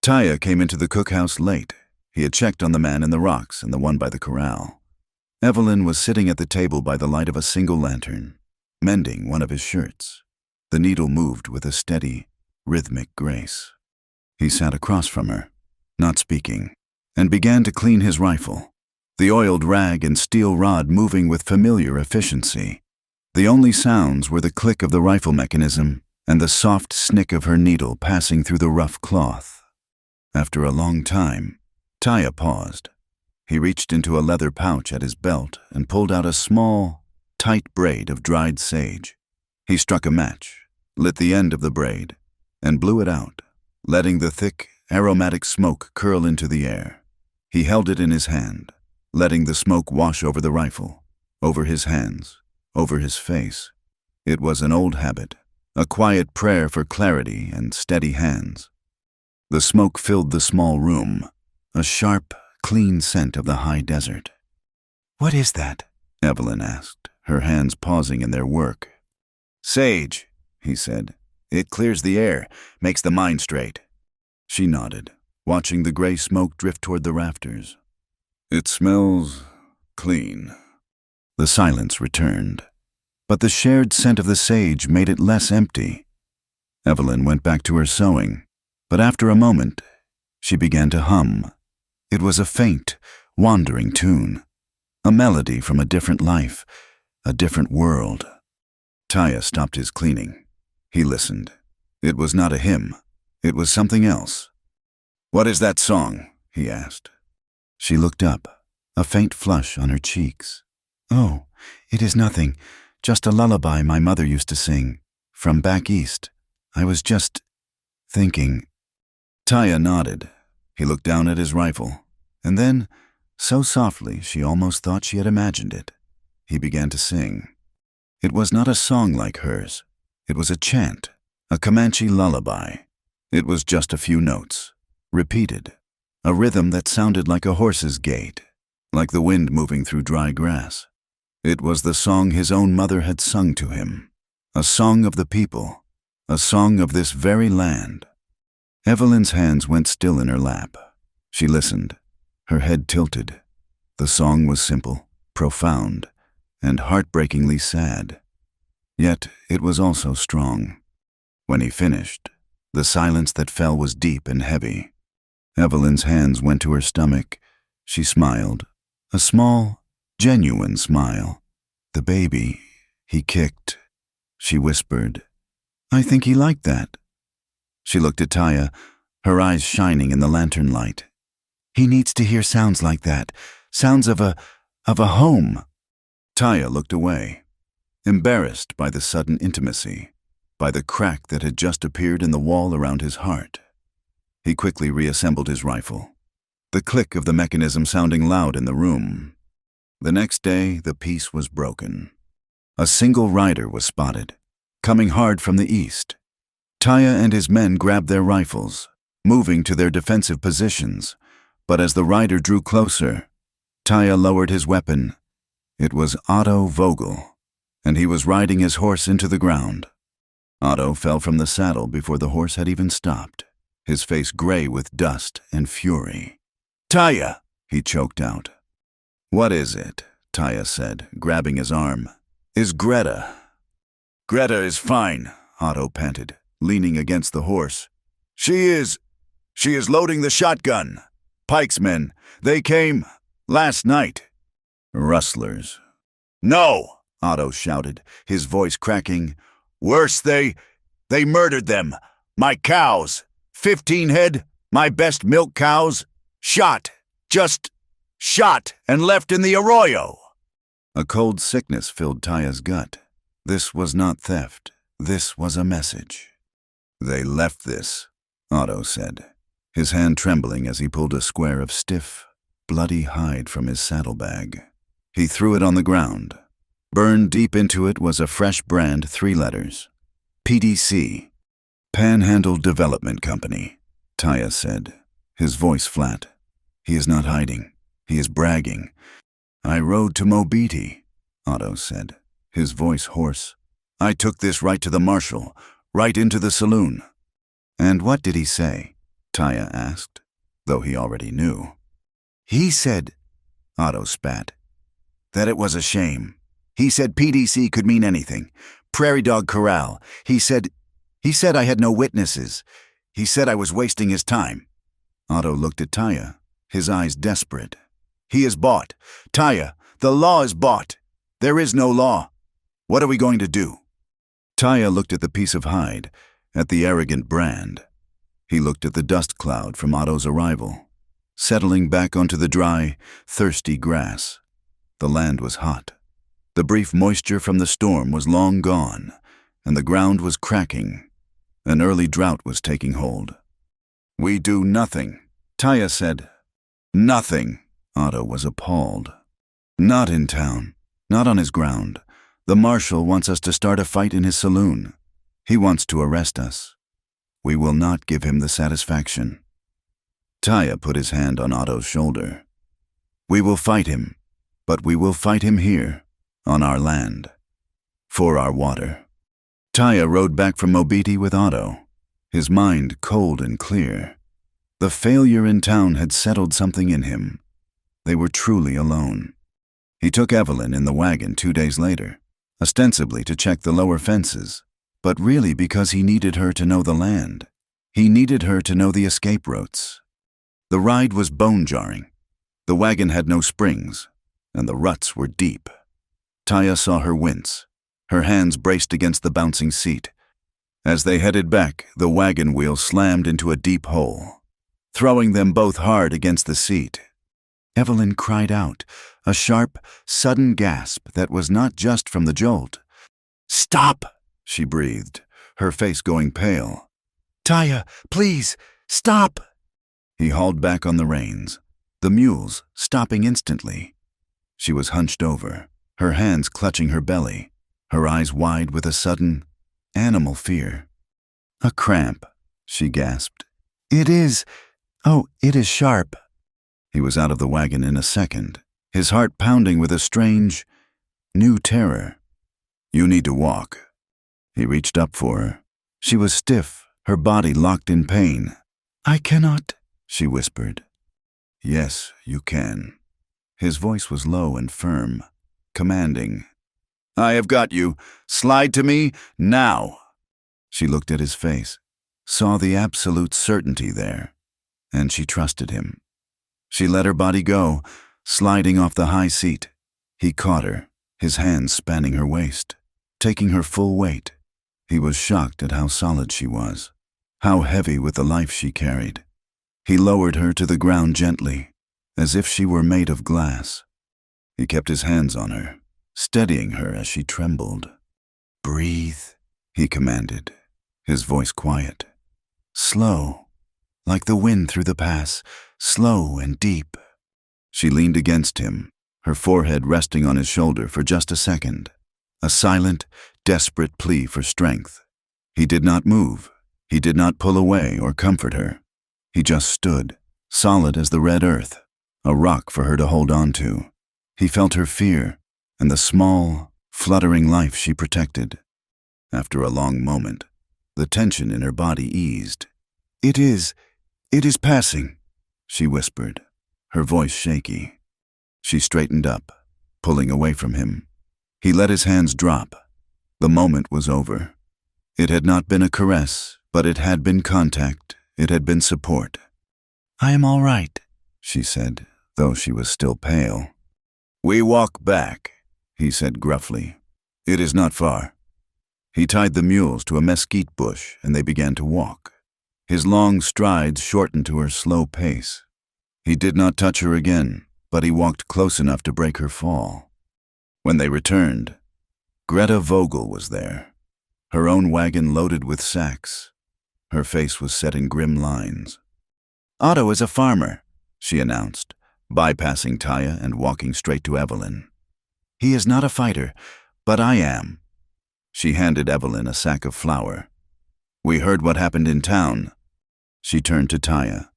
Taya came into the cookhouse late. He had checked on the man in the rocks and the one by the corral. Evelyn was sitting at the table by the light of a single lantern, mending one of his shirts. The needle moved with a steady, rhythmic grace. He sat across from her, not speaking, and began to clean his rifle, the oiled rag and steel rod moving with familiar efficiency. The only sounds were the click of the rifle mechanism and the soft snick of her needle passing through the rough cloth. After a long time, Taya paused. He reached into a leather pouch at his belt and pulled out a small, tight braid of dried sage. He struck a match, lit the end of the braid, and blew it out, letting the thick, aromatic smoke curl into the air. He held it in his hand, letting the smoke wash over the rifle, over his hands, over his face. It was an old habit, a quiet prayer for clarity and steady hands. The smoke filled the small room, a sharp, clean scent of the high desert. "What is that?" Evelyn asked, her hands pausing in their work. "Sage," he said. "It clears the air, makes the mind straight." She nodded, watching the gray smoke drift toward the rafters. "It smells clean." The silence returned, but the shared scent of the sage made it less empty. Evelyn went back to her sewing, but after a moment, she began to hum. It was a faint, wandering tune, a melody from a different life, a different world. Taya stopped his cleaning. He listened. It was not a hymn. It was something else. "What is that song?" he asked. She looked up, a faint flush on her cheeks. "Oh, it is nothing. Just a lullaby my mother used to sing. From back east. I was just thinking." Taya nodded. He looked down at his rifle, and then, so softly she almost thought she had imagined it, he began to sing. It was not a song like hers. It was a chant, a Comanche lullaby. It was just a few notes, repeated, a rhythm that sounded like a horse's gait, like the wind moving through dry grass. It was the song his own mother had sung to him, a song of the people, a song of this very land. Evelyn's hands went still in her lap. She listened, her head tilted. The song was simple, profound, and heartbreakingly sad. Yet it was also strong. When he finished, the silence that fell was deep and heavy. Evelyn's hands went to her stomach. She smiled, a small, genuine smile. "The baby, he kicked," she whispered. "I think he liked that." She looked at Taya, her eyes shining in the lantern light. "He needs to hear sounds like that, sounds of a home." Taya looked away, embarrassed by the sudden intimacy, by the crack that had just appeared in the wall around his heart. He quickly reassembled his rifle, the click of the mechanism sounding loud in the room. The next day, the peace was broken. A single rider was spotted, coming hard from the east. Taya and his men grabbed their rifles, moving to their defensive positions, but as the rider drew closer, Taya lowered his weapon. It was Otto Vogel, and he was riding his horse into the ground. Otto fell from the saddle before the horse had even stopped, his face gray with dust and fury. "Taya!" he choked out. "What is it?" Taya said, grabbing his arm. "Is Greta?" "Greta is fine," Otto panted, leaning against the horse. She is loading the shotgun. Pike's men, they came last night." "Rustlers." "No," Otto shouted, his voice cracking. "Worse, they murdered them. My cows, 15 head, my best milk cows, just shot and left in the arroyo." A cold sickness filled Taya's gut. This was not theft. This was a message. "They left this," Otto said, his hand trembling as he pulled a square of stiff, bloody hide from his saddlebag. He threw it on the ground. Burned deep into it was a fresh brand, 3 letters. PDC. Panhandle Development Company, Taya said, his voice flat. "He is not hiding. He is bragging." "I rode to Mobiti," Otto said, his voice hoarse. "I took this right to the marshal, right into the saloon." "And what did he say?" Taya asked, though he already knew. "He said," Otto spat, "that it was a shame. He said PDC could mean anything. Prairie Dog Corral. He said I had no witnesses. He said I was wasting his time." Otto looked at Taya, his eyes desperate. "He is bought. Taya, the law is bought. There is no law. What are we going to do?" Taya looked at the piece of hide, at the arrogant brand. He looked at the dust cloud from Otto's arrival, settling back onto the dry, thirsty grass. The land was hot. The brief moisture from the storm was long gone, and the ground was cracking. An early drought was taking hold. "We do nothing," Taya said. "Nothing." Otto was appalled. "Not in town. Not on his ground. The marshal wants us to start a fight in his saloon. He wants to arrest us. We will not give him the satisfaction." Taya put his hand on Otto's shoulder. "We will fight him, but we will fight him here. On our land. For our water. Taya rode back from Mobiti with Otto, his mind cold and clear. The failure in town had settled something in him. They were truly alone. He took Evelyn in the wagon 2 days later, ostensibly to check the lower fences, but really because he needed her to know the land. He needed her to know the escape routes. The ride was bone-jarring. The wagon had no springs, and the ruts were deep. Taya saw her wince. Her hands braced against the bouncing seat. As they headed back, the wagon wheel slammed into a deep hole, throwing them both hard against the seat. Evelyn cried out, a sharp, sudden gasp that was not just from the jolt. "Stop!" she breathed, her face going pale. "Taya, please, stop!" He hauled back on the reins, the mules stopping instantly. She was hunched over, her hands clutching her belly, her eyes wide with a sudden, animal fear. "A cramp," she gasped. It is sharp." He was out of the wagon in a second, his heart pounding with a strange, new terror. "You need to walk." He reached up for her. She was stiff, her body locked in pain. "I cannot," she whispered. "Yes, you can." His voice was low and firm, commanding. "I have got you. Slide to me, now." She looked at his face, saw the absolute certainty there, and she trusted him. She let her body go, sliding off the high seat. He caught her, his hands spanning her waist, taking her full weight. He was shocked at how solid she was, how heavy with the life she carried. He lowered her to the ground gently, as if she were made of glass. He kept his hands on her, steadying her as she trembled. "Breathe," he commanded, his voice quiet. "Slow, like the wind through the pass, slow and deep." She leaned against him, her forehead resting on his shoulder for just a second, a silent, desperate plea for strength. He did not move. He did not pull away or comfort her. He just stood, solid as the red earth, a rock for her to hold on to. He felt her fear and the small, fluttering life she protected. After a long moment, the tension in her body eased. It is passing," she whispered, her voice shaky. She straightened up, pulling away from him. He let his hands drop. The moment was over. It had not been a caress, but it had been contact. It had been support. "I am all right," she said, though she was still pale. "We walk back," he said gruffly. "It is not far." He tied the mules to a mesquite bush, and they began to walk. His long strides shortened to her slow pace. He did not touch her again, but he walked close enough to break her fall. When they returned, Greta Vogel was there, her own wagon loaded with sacks. Her face was set in grim lines. "Otto is a farmer," she announced, bypassing Taya and walking straight to Evelyn. "He is not a fighter, but I am." She handed Evelyn a sack of flour. "We heard what happened in town." She turned to Taya.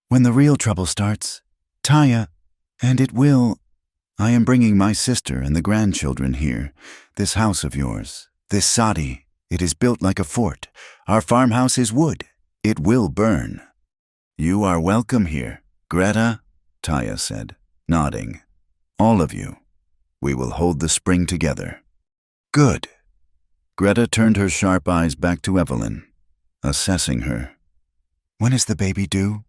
"When the real trouble starts, Taya, and it will, I am bringing my sister and the grandchildren here, this house of yours, this sadi. It is built like a fort. Our farmhouse is wood. It will burn." "You are welcome here, Greta," Taya said, nodding. "All of you. We will hold the spring together." "Good." Greta turned her sharp eyes back to Evelyn, assessing her. "When is the baby due?"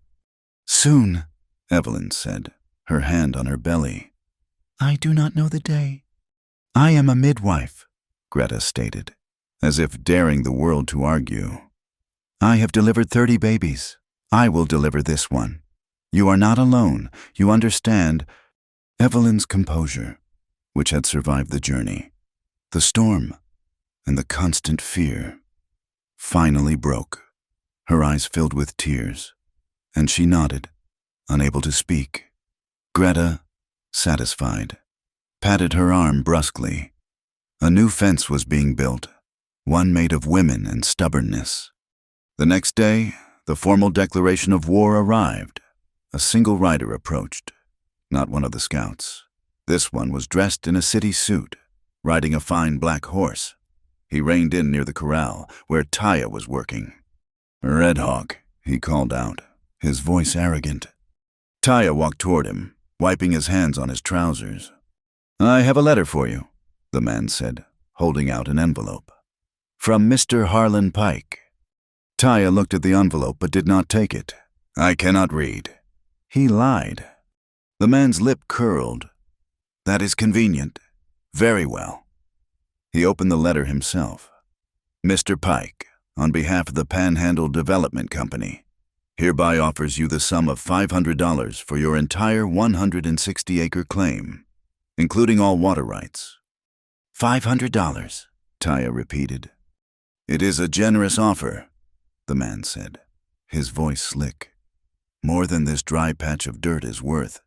"Soon," Evelyn said, her hand on her belly. "I do not know the day." "I am a midwife," Greta stated, as if daring the world to argue. "I have delivered 30 babies. I will deliver this one. You are not alone. You understand." Evelyn's composure, which had survived the journey, the storm, and the constant fear, finally broke. Her eyes filled with tears, and she nodded, unable to speak. Greta, satisfied, patted her arm brusquely. A new fence was being built, one made of women and stubbornness. The next day, the formal declaration of war arrived. A single rider approached, not one of the scouts. This one was dressed in a city suit, riding a fine black horse. He reined in near the corral, where Taya was working. "Red Hawk," he called out, his voice arrogant. Taya walked toward him, wiping his hands on his trousers. "I have a letter for you," the man said, holding out an envelope. "From Mr. Harlan Pike." Taya looked at the envelope but did not take it. "I cannot read." He lied. The man's lip curled. "That is convenient. Very well." He opened the letter himself. "Mr. Pike, on behalf of the Panhandle Development Company, hereby offers you the sum of $500 for your entire 160-acre claim, including all water rights." "$500, Taya repeated. "It is a generous offer," the man said, his voice slick. "More than this dry patch of dirt is worth.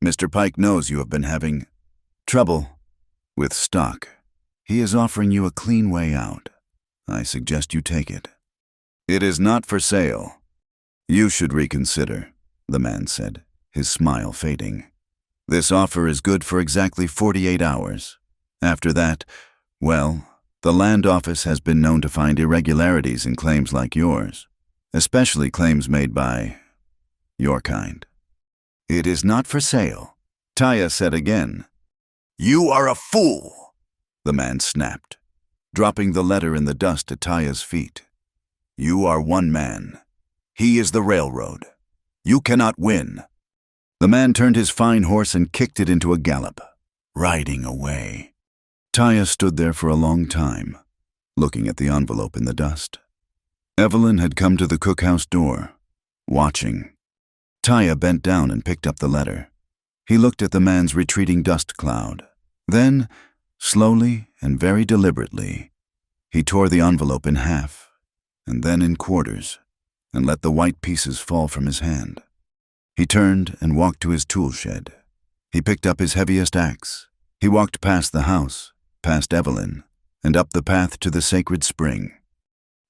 Mr. Pike knows you have been having trouble with stock. He is offering you a clean way out. I suggest you take it." "It is not for sale." "You should reconsider," the man said, his smile fading. "This offer is good for exactly 48 hours. After that, well, the land office has been known to find irregularities in claims like yours, especially claims made by your kind." "It is not for sale," Taya said again. "You are a fool," the man snapped, dropping the letter in the dust at Taya's feet. "You are one man. He is the railroad. You cannot win." The man turned his fine horse and kicked it into a gallop, riding away. Taya stood there for a long time, looking at the envelope in the dust. Evelyn had come to the cookhouse door, watching. Taya bent down and picked up the letter. He looked at the man's retreating dust cloud. Then, slowly and very deliberately, he tore the envelope in half, and then in quarters, and let the white pieces fall from his hand. He turned and walked to his tool shed. He picked up his heaviest axe. He walked past the house, past Evelyn, and up the path to the sacred spring.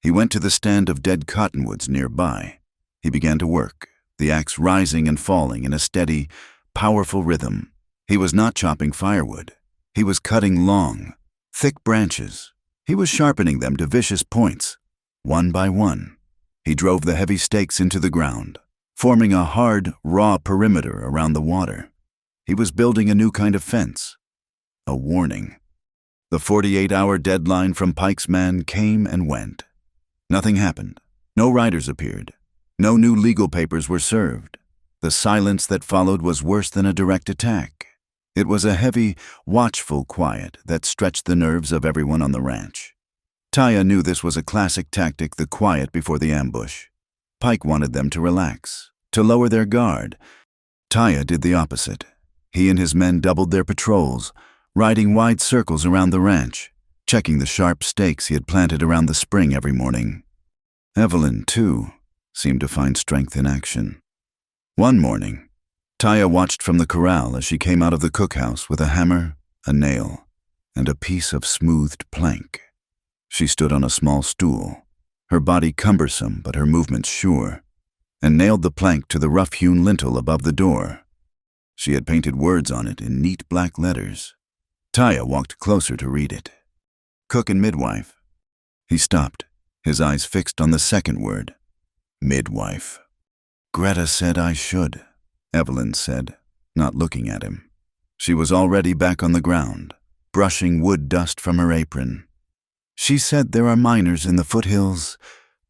He went to the stand of dead cottonwoods nearby. He began to work, the axe rising and falling in a steady, powerful rhythm. He was not chopping firewood. He was cutting long, thick branches. He was sharpening them to vicious points, one by one. He drove the heavy stakes into the ground, forming a hard, raw perimeter around the water. He was building a new kind of fence, a warning. The 48-hour deadline from Pike's man came and went. Nothing happened. No riders appeared. No new legal papers were served. The silence that followed was worse than a direct attack. It was a heavy, watchful quiet that stretched the nerves of everyone on the ranch. Taya knew this was a classic tactic, the quiet before the ambush. Pike wanted them to relax, to lower their guard. Taya did the opposite. He and his men doubled their patrols, riding wide circles around the ranch, checking the sharp stakes he had planted around the spring every morning. Evelyn, too, seemed to find strength in action. One morning, Taya watched from the corral as she came out of the cookhouse with a hammer, a nail, and a piece of smoothed plank. She stood on a small stool, her body cumbersome but her movements sure, and nailed the plank to the rough-hewn lintel above the door. She had painted words on it in neat black letters. Taya walked closer to read it. "Cook and midwife." He stopped, his eyes fixed on the second word, midwife. "Greta said I should," Evelyn said, not looking at him. She was already back on the ground, brushing wood dust from her apron. "She said there are miners in the foothills,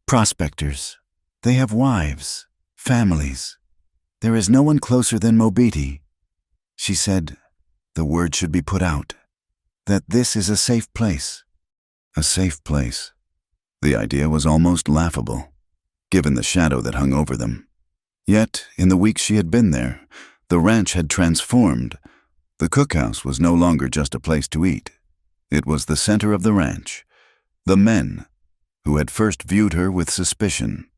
prospectors. They have wives, families. There is no one closer than Mobiti. She said the word should be put out, that this is a safe place." A safe place. The idea was almost laughable, given the shadow that hung over them. Yet, in the weeks she had been there, the ranch had transformed. The cookhouse was no longer just a place to eat. It was the center of the ranch. The men, who had first viewed her with suspicion,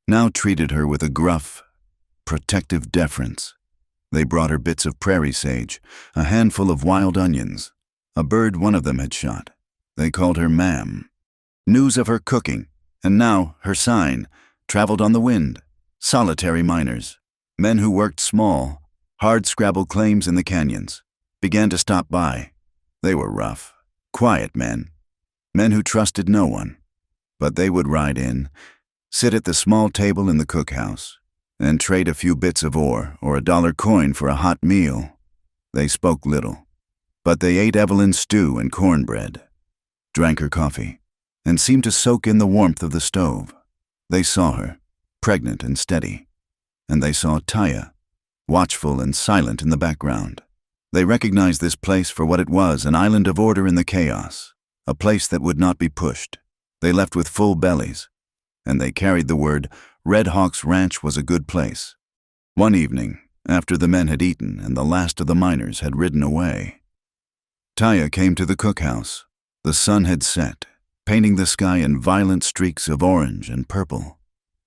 now treated her with a gruff, protective deference. They brought her bits of prairie sage, a handful of wild onions, a bird one of them had shot. They called her ma'am. News of her cooking, and now her sign, traveled on the wind. Solitary miners, men who worked small, hard-scrabble claims in the canyons, began to stop by. They were rough. Quiet men, men who trusted no one. But they would ride in, sit at the small table in the cookhouse, and trade a few bits of ore or $1 coin for a hot meal. They spoke little, but they ate Evelyn's stew and cornbread, drank her coffee, and seemed to soak in the warmth of the stove. They saw her, pregnant and steady, and they saw Taya, watchful and silent in the background. They recognized this place for what it was, an island of order in the chaos, a place that would not be pushed. They left with full bellies, and they carried the word Red Hawk's ranch was a good place. One evening, after the men had eaten and the last of the miners had ridden away, Taya came to the cookhouse. The sun had set, painting the sky in violent streaks of orange and purple.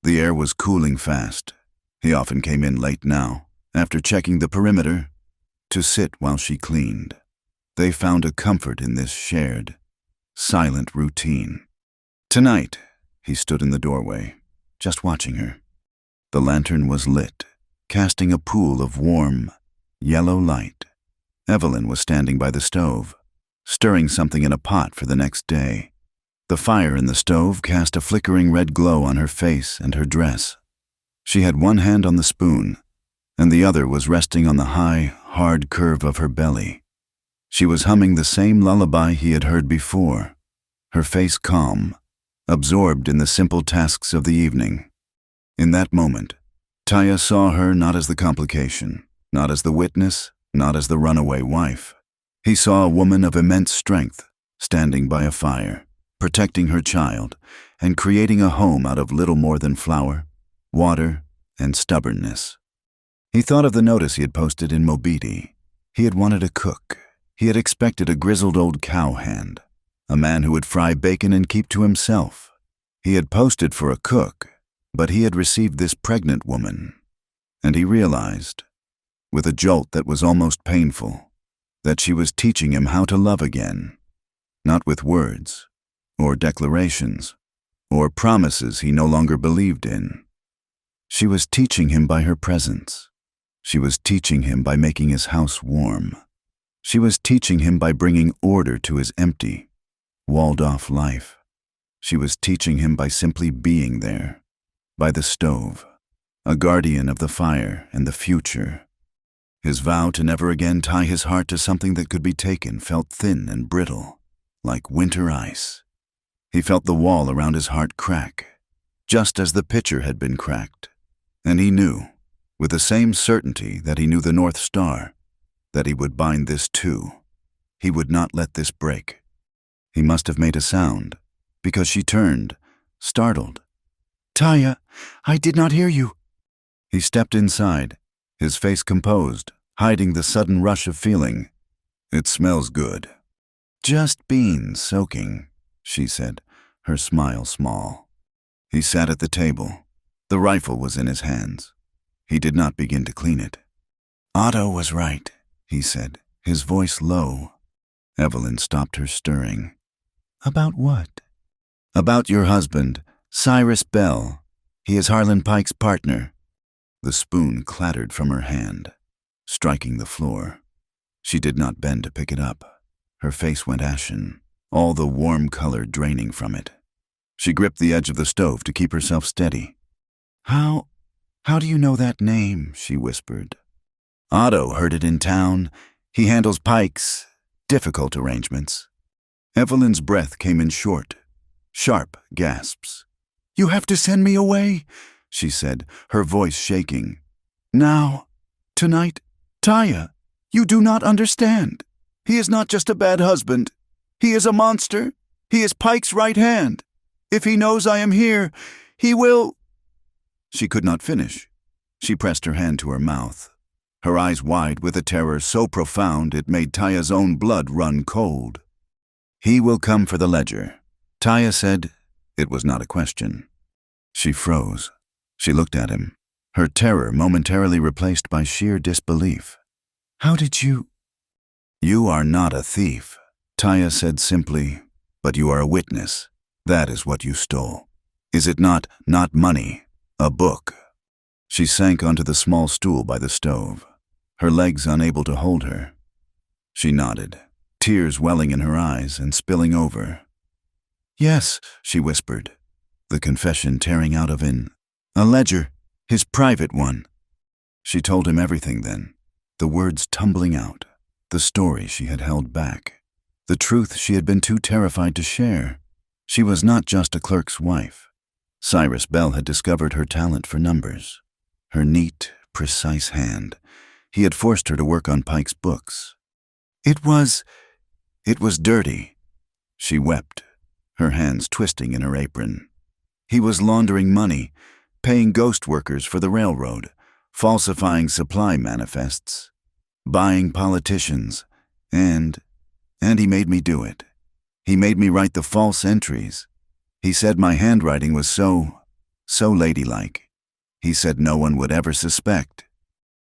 The air was cooling fast. He often came in late now, after checking the perimeter, to sit while she cleaned. They found a comfort in this shared, silent routine. Tonight, he stood in the doorway, just watching her. The lantern was lit, casting a pool of warm, yellow light. Evelyn was standing by the stove, stirring something in a pot for the next day. The fire in the stove cast a flickering red glow on her face and her dress. She had one hand on the spoon, and the other was resting on the high, hard curve of her belly. She was humming the same lullaby he had heard before, her face calm, absorbed in the simple tasks of the evening. In that moment, Taya saw her not as the complication, not as the witness, not as the runaway wife. He saw a woman of immense strength, standing by a fire, protecting her child, and creating a home out of little more than flour, water, and stubbornness. He thought of the notice he had posted in Mobiti. He had wanted a cook. He had expected a grizzled old cowhand, a man who would fry bacon and keep to himself. He had posted for a cook, but he had received this pregnant woman, and he realized, with a jolt that was almost painful, that she was teaching him how to love again, not with words, or declarations, or promises he no longer believed in. She was teaching him by her presence. She was teaching him by making his house warm. She was teaching him by bringing order to his empty, walled-off life. She was teaching him by simply being there, by the stove, a guardian of the fire and the future. His vow to never again tie his heart to something that could be taken felt thin and brittle, like winter ice. He felt the wall around his heart crack, just as the pitcher had been cracked. And he knew, with the same certainty that he knew the North Star, that he would bind this too. He would not let this break. He must have made a sound, because she turned, startled. "Taya, I did not hear you." He stepped inside, his face composed, hiding the sudden rush of feeling. "It smells good." "Just beans soaking," she said, her smile small. He sat at the table. The rifle was in his hands. He did not begin to clean it. "Otto was right," he said, his voice low. Evelyn stopped her stirring. "About what?" "About your husband, Cyrus Bell. He is Harlan Pike's partner." The spoon clattered from her hand, striking the floor. She did not bend to pick it up. Her face went ashen, all the warm color draining from it. She gripped the edge of the stove to keep herself steady. How do you know that name?" she whispered. "Otto heard it in town. He handles Pike's difficult arrangements." Evelyn's breath came in short, sharp gasps. "You have to send me away," she said, her voice shaking. "Now, tonight, Taya, you do not understand. He is not just a bad husband. He is a monster. He is Pike's right hand. If he knows I am here, he will—" She could not finish. She pressed her hand to her mouth, her eyes wide with a terror so profound it made Taya's own blood run cold. "He will come for the ledger," Taya said. It was not a question. She froze. She looked at him, her terror momentarily replaced by sheer disbelief. "How did you—" "You are not a thief," Taya said simply, "but you are a witness. That is what you stole. Is it not money, a book?" She sank onto the small stool by the stove, her legs unable to hold her. She nodded, tears welling in her eyes and spilling over. "Yes," she whispered, the confession tearing out of a ledger, his private one. She told him everything then, the words tumbling out, the story she had held back, the truth she had been too terrified to share. She was not just a clerk's wife. Cyrus Bell had discovered her talent for numbers, her neat, precise hand. He had forced her to work on Pike's books. It was dirty. She wept, her hands twisting in her apron. He was laundering money, paying ghost workers for the railroad, falsifying supply manifests, buying politicians, and he made me do it. He made me write the false entries. He said my handwriting was so ladylike. He said no one would ever suspect.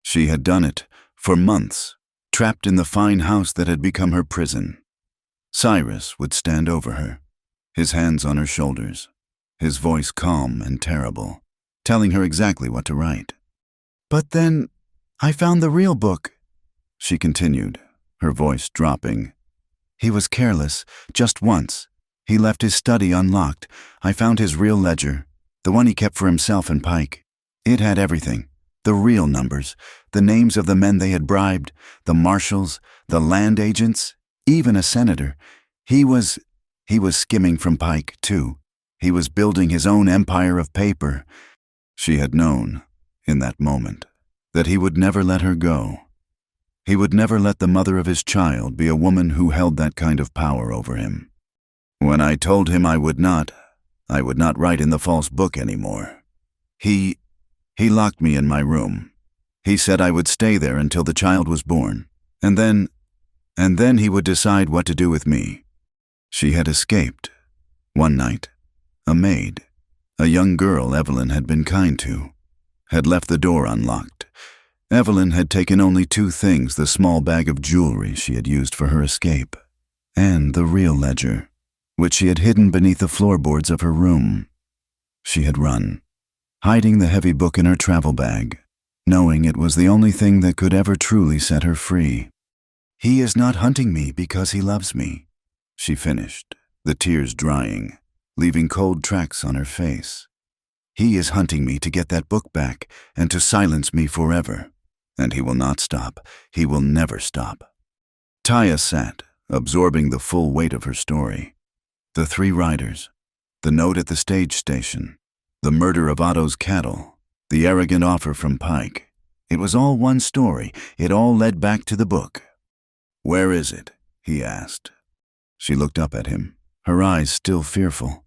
She had done it for months, trapped in the fine house that had become her prison. Cyrus would stand over her, his hands on her shoulders, his voice calm and terrible, telling her exactly what to write. "But then I found the real book," she continued, her voice dropping. "He was careless, just once. He left his study unlocked. I found his real ledger, the one he kept for himself and Pike. It had everything, the real numbers, the names of the men they had bribed, the marshals, the land agents, even a senator. He was skimming from Pike, too. He was building his own empire of paper." She had known, in that moment, that he would never let her go. He would never let the mother of his child be a woman who held that kind of power over him. "When I told him I would not write in the false book anymore, he locked me in my room. He said I would stay there until the child was born, and then he would decide what to do with me." She had escaped. One night, a maid, a young girl Evelyn had been kind to, had left the door unlocked. Evelyn had taken only two things: the small bag of jewelry she had used for her escape, and the real ledger, which she had hidden beneath the floorboards of her room. She had run, hiding the heavy book in her travel bag, knowing it was the only thing that could ever truly set her free. "He is not hunting me because he loves me," she finished, the tears drying, leaving cold tracks on her face. "He is hunting me to get that book back and to silence me forever. And he will not stop. He will never stop." Taya sat, absorbing the full weight of her story. The 3 riders, the note at the stage station, the murder of Otto's cattle, the arrogant offer from Pike. It was all one story. It all led back to the book. "Where is it?" he asked. She looked up at him, her eyes still fearful.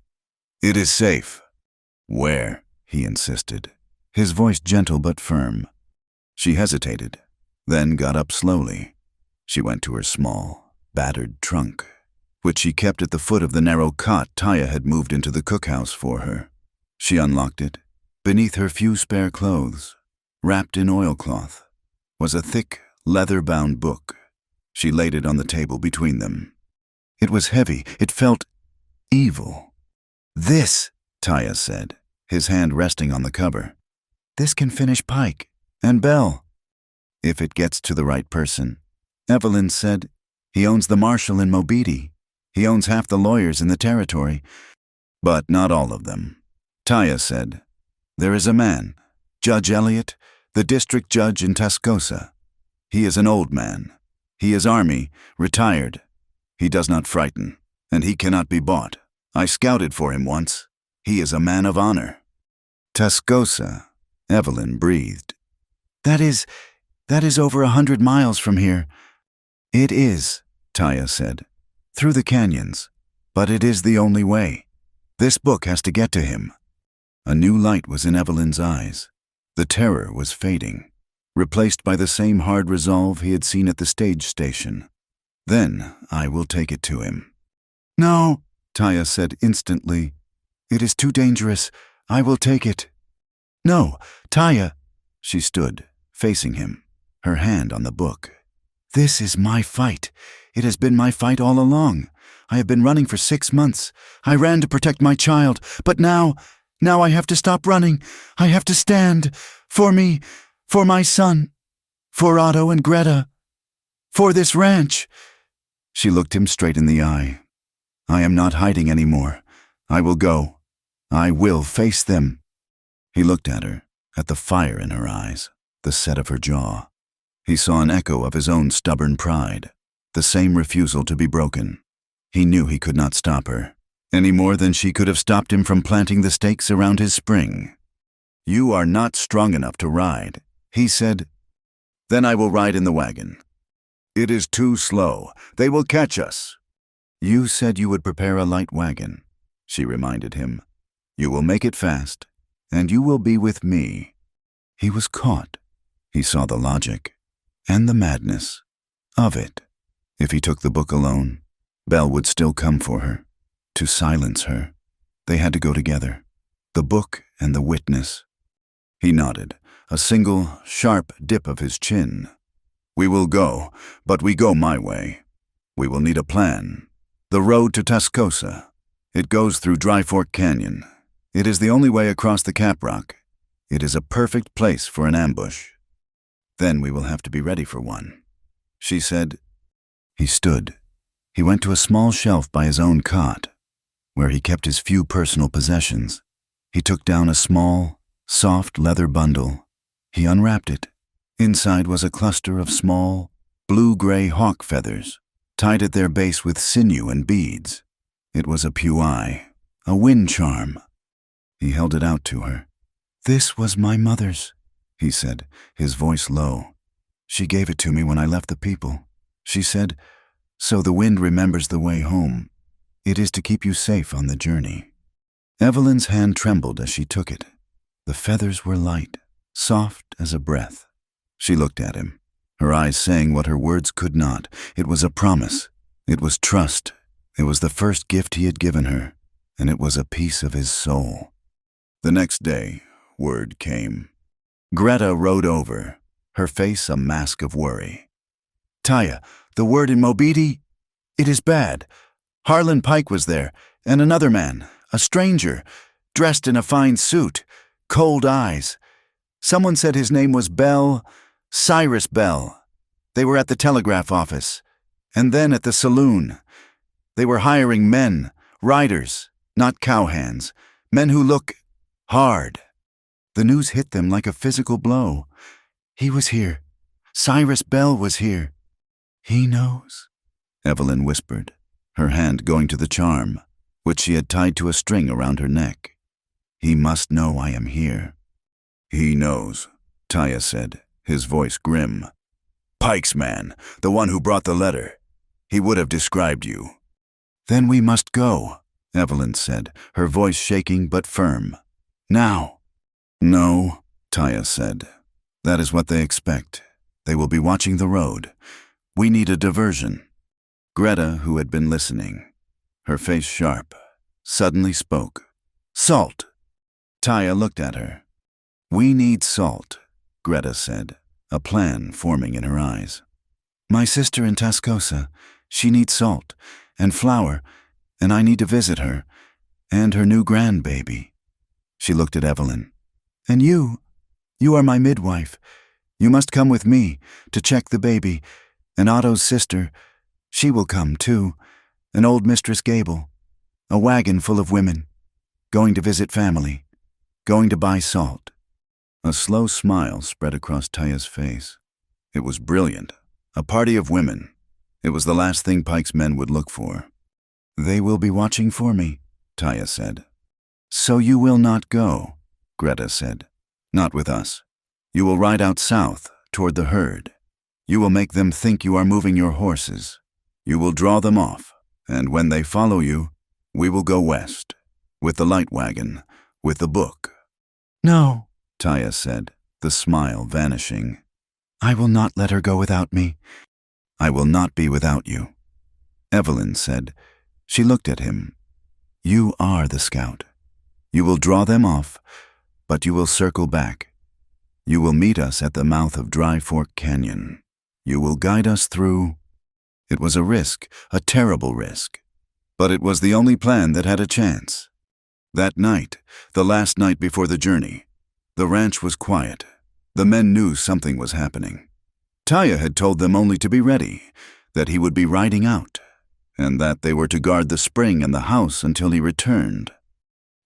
"It is safe." "Where?" he insisted, his voice gentle but firm. She hesitated, then got up slowly. She went to her small, battered trunk, which she kept at the foot of the narrow cot Taya had moved into the cookhouse for her. She unlocked it. Beneath her few spare clothes, wrapped in oilcloth, was a thick, leather-bound book. She laid it on the table between them. It was heavy. It felt evil. "This," Taya said, his hand resting on the cover. "This can finish Pike and Bell, if it gets to the right person." Evelyn said, "He owns the marshal in Mobidi. He owns half the lawyers in the territory." "But not all of them." Taya said, "There is a man, Judge Elliott, the district judge in Tascosa. He is an old man. He is army, retired. He does not frighten, and he cannot be bought. I scouted for him once. He is a man of honor." "Tascosa," Evelyn breathed. That is over 100 miles from here." "It is," Taya said, "through the canyons. But it is the only way. This book has to get to him." A new light was in Evelyn's eyes. The terror was fading, replaced by the same hard resolve he had seen at the stage station. "Then I will take it to him." "No," Taya said instantly. "It is too dangerous. I will take it." "No, Taya." She stood, facing him, her hand on the book. "This is my fight. It has been my fight all along. I have been running for 6 months. I ran to protect my child, but now I have to stop running. I have to stand. For me, for my son, for Otto and Greta, for this ranch. She looked him straight in the eye. "I am not hiding anymore. I will go. I will face them." He looked at her, at the fire in her eyes, the set of her jaw. He saw an echo of his own stubborn pride, the same refusal to be broken. He knew he could not stop her, any more than she could have stopped him from planting the stakes around his spring. "You are not strong enough to ride," he said. "Then I will ride in the wagon." "It is too slow. They will catch us." "You said you would prepare a light wagon," she reminded him. "You will make it fast, and you will be with me." He was caught. He saw the logic and the madness of it. If he took the book alone, Belle would still come for her, to silence her. They had to go together, the book and the witness. He nodded, a single, sharp dip of his chin. "We will go, but we go my way. We will need a plan. The road to Tascosa. It goes through Dry Fork Canyon. It is the only way across the Caprock. It is a perfect place for an ambush. Then we will have to be ready for one," she said. He stood. He went to a small shelf by his own cot, where he kept his few personal possessions. He took down a small, soft leather bundle. He unwrapped it. Inside was a cluster of small, blue-gray hawk feathers, tied at their base with sinew and beads. It was a puai, a wind charm. He held it out to her. "This was my mother's," he said, his voice low. "She gave it to me when I left the people. She said, 'So the wind remembers the way home. It is to keep you safe on the journey.'" Evelyn's hand trembled as she took it. The feathers were light, soft as a breath. She looked at him, her eyes saying what her words could not. It was a promise. It was trust. It was the first gift he had given her, and it was a piece of his soul. The next day, word came. Greta rode over, her face a mask of worry. "Taya, the word in Mobidi? It is bad. Harlan Pike was there, and another man, a stranger, dressed in a fine suit, cold eyes. Someone said his name was Cyrus Bell. They were at the telegraph office, and then at the saloon. They were hiring men, riders, not cowhands, men who look hard." The news hit them like a physical blow. "He was here. Cyrus Bell was here." "He knows," Evelyn whispered, her hand going to the charm, which she had tied to a string around her neck. "He must know I am here." "He knows," Taya said, his voice grim. "Pike's man, the one who brought the letter. He would have described you." "Then we must go," Evelyn said, her voice shaking but firm. "Now." "No," Taya said. "That is what they expect. They will be watching the road. We need a diversion." Greta, who had been listening, her face sharp, suddenly spoke. "Salt." Taya looked at her. "We need salt," Greta said, a plan forming in her eyes. "My sister in Tascosa, she needs salt and flour, and I need to visit her, and her new grandbaby." She looked at Evelyn. "And you are my midwife. You must come with me to check the baby, and Otto's sister, she will come too, and old Mistress Gable, a wagon full of women, going to visit family, going to buy salt." A slow smile spread across Taya's face. It was brilliant. A party of women. It was the last thing Pike's men would look for. "They will be watching for me," Taya said. "So you will not go," Greta said. "Not with us. You will ride out south, toward the herd. You will make them think you are moving your horses. You will draw them off, and when they follow you, we will go west, with the light wagon, with the book." "No," Taya said, the smile vanishing. "I will not let her go without me." "I will not be without you," Evelyn said. She looked at him. "You are the scout. You will draw them off, but you will circle back. You will meet us at the mouth of Dry Fork Canyon. You will guide us through." It was a risk, a terrible risk, but it was the only plan that had a chance. That night, the last night before the journey, the ranch was quiet. The men knew something was happening. Taya had told them only to be ready. that he would be riding out, and that they were to guard the spring and the house until he returned.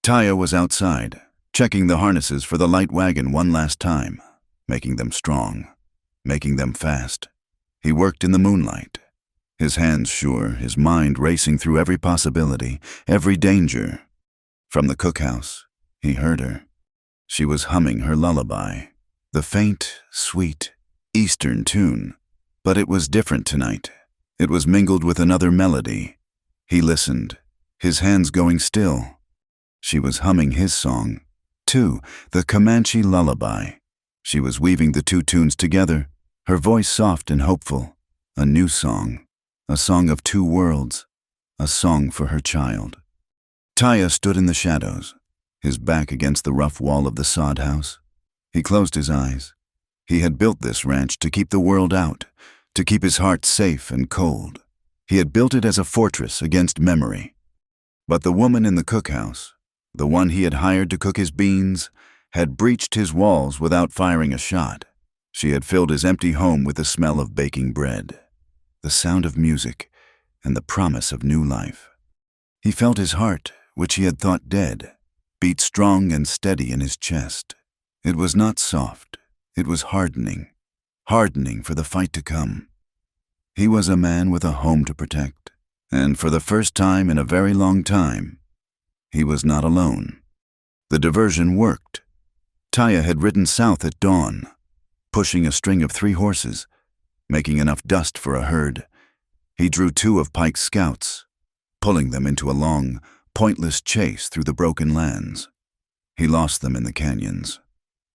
Taya was outside, checking the harnesses for the light wagon one last time, making them strong, making them fast. He worked in the moonlight, his hands sure, his mind racing through every possibility, every danger. From the cookhouse, he heard her. She was humming her lullaby, the faint, sweet, Eastern tune. But it was different tonight. It was mingled with another melody. He listened, his hands going still. She was humming his song, too, the Comanche lullaby. She was weaving the two tunes together, her voice soft and hopeful. A new song, a song of two worlds, a song for her child. Taya stood in the shadows, his back against the rough wall of the sod house. He closed his eyes. He had built this ranch to keep the world out, to keep his heart safe and cold. He had built it as a fortress against memory. But the woman in the cookhouse, the one he had hired to cook his beans, had breached his walls without firing a shot. She had filled his empty home with the smell of baking bread, the sound of music, and the promise of new life. He felt his heart, which he had thought dead, beat strong and steady in his chest. It was not soft, it was hardening for the fight to come. He was a man with a home to protect, and for the first time in a very long time, he was not alone. The diversion worked. Taya had ridden south at dawn, pushing a string of 3 horses, making enough dust for a herd. He drew 2 of Pike's scouts, pulling them into a long, pointless chase through the broken lands. He lost them in the canyons,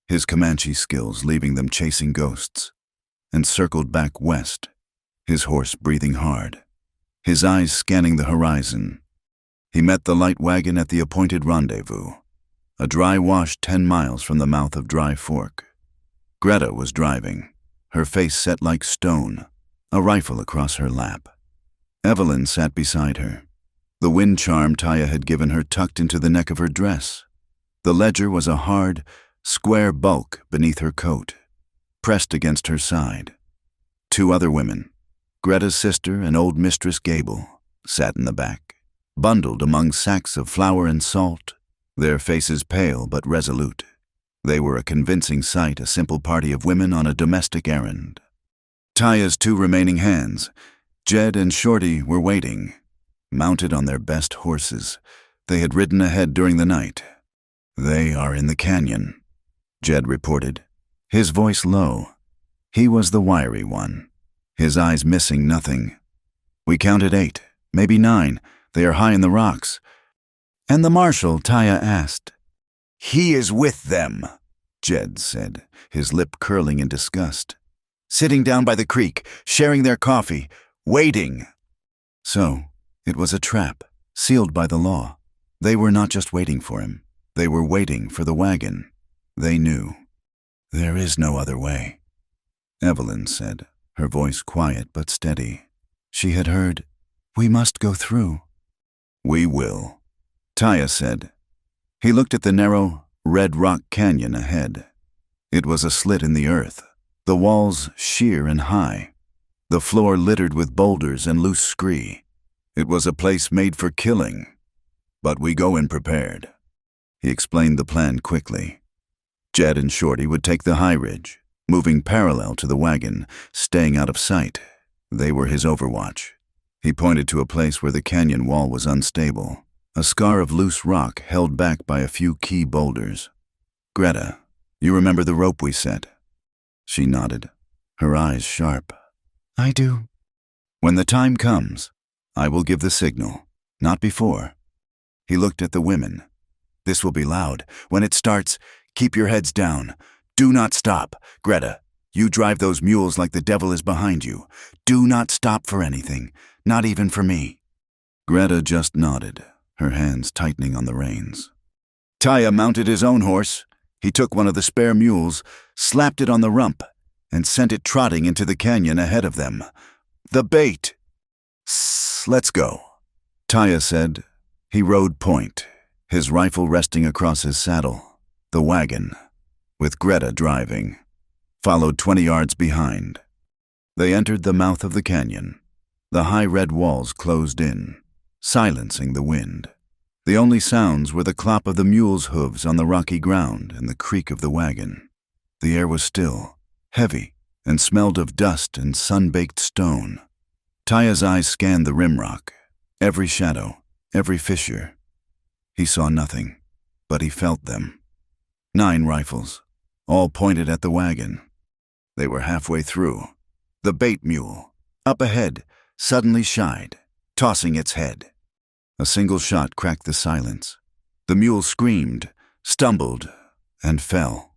his Comanche skills leaving them chasing ghosts, and circled back west, his horse breathing hard, his eyes scanning the horizon. He met the light wagon at the appointed rendezvous, a dry wash 10 miles from the mouth of Dry Fork. Greta was driving, her face set like stone, a rifle across her lap. Evelyn sat beside her, the wind charm Taya had given her tucked into the neck of her dress. The ledger was a hard, square bulk beneath her coat, pressed against her side. 2 other women, Greta's sister and old Mistress Gable, sat in the back, bundled among sacks of flour and salt, their faces pale but resolute. They were a convincing sight, a simple party of women on a domestic errand. Taya's 2 remaining hands, Jed and Shorty, were waiting, mounted on their best horses. They had ridden ahead during the night. "They are in the canyon," Jed reported, his voice low. He was the wiry one, his eyes missing nothing. "We counted 8, maybe 9. They are high in the rocks." "And the marshal?" Taya asked. "He is with them," Jed said, his lip curling in disgust. "Sitting down by the creek, sharing their coffee, waiting." So, it was a trap, sealed by the law. They were not just waiting for him. They were waiting for the wagon. They knew. "There is no other way," Evelyn said, her voice quiet but steady. She had heard, "We must go through." "We will," Taya said. He looked at the narrow, red rock canyon ahead. It was a slit in the earth, the walls sheer and high, the floor littered with boulders and loose scree. It was a place made for killing. "But we go in prepared." He explained the plan quickly. Jed and Shorty would take the high ridge, moving parallel to the wagon, staying out of sight. They were his overwatch. He pointed to a place where the canyon wall was unstable, a scar of loose rock held back by a few key boulders. "Greta, you remember the rope we set?" She nodded, her eyes sharp. "I do." "When the time comes, I will give the signal, not before." He looked at the women. "This will be loud. When it starts, keep your heads down. Do not stop. Greta, you drive those mules like the devil is behind you. Do not stop for anything, not even for me." Greta just nodded, her hands tightening on the reins. Taya mounted his own horse. He took one of the spare mules, slapped it on the rump, and sent it trotting into the canyon ahead of them. "The bait!" "Let's go," Taya said. He rode point, his rifle resting across his saddle. The wagon, with Greta driving, followed 20 yards behind. They entered the mouth of the canyon. The high red walls closed in, silencing the wind. The only sounds were the clop of the mule's hooves on the rocky ground and the creak of the wagon. The air was still, heavy, and smelled of dust and sun-baked stone. Taya's eyes scanned the rimrock, every shadow, every fissure. He saw nothing, but he felt them. 9 rifles, all pointed at the wagon. They were halfway through. The bait mule, up ahead, suddenly shied, tossing its head. A single shot cracked the silence. The mule screamed, stumbled, and fell.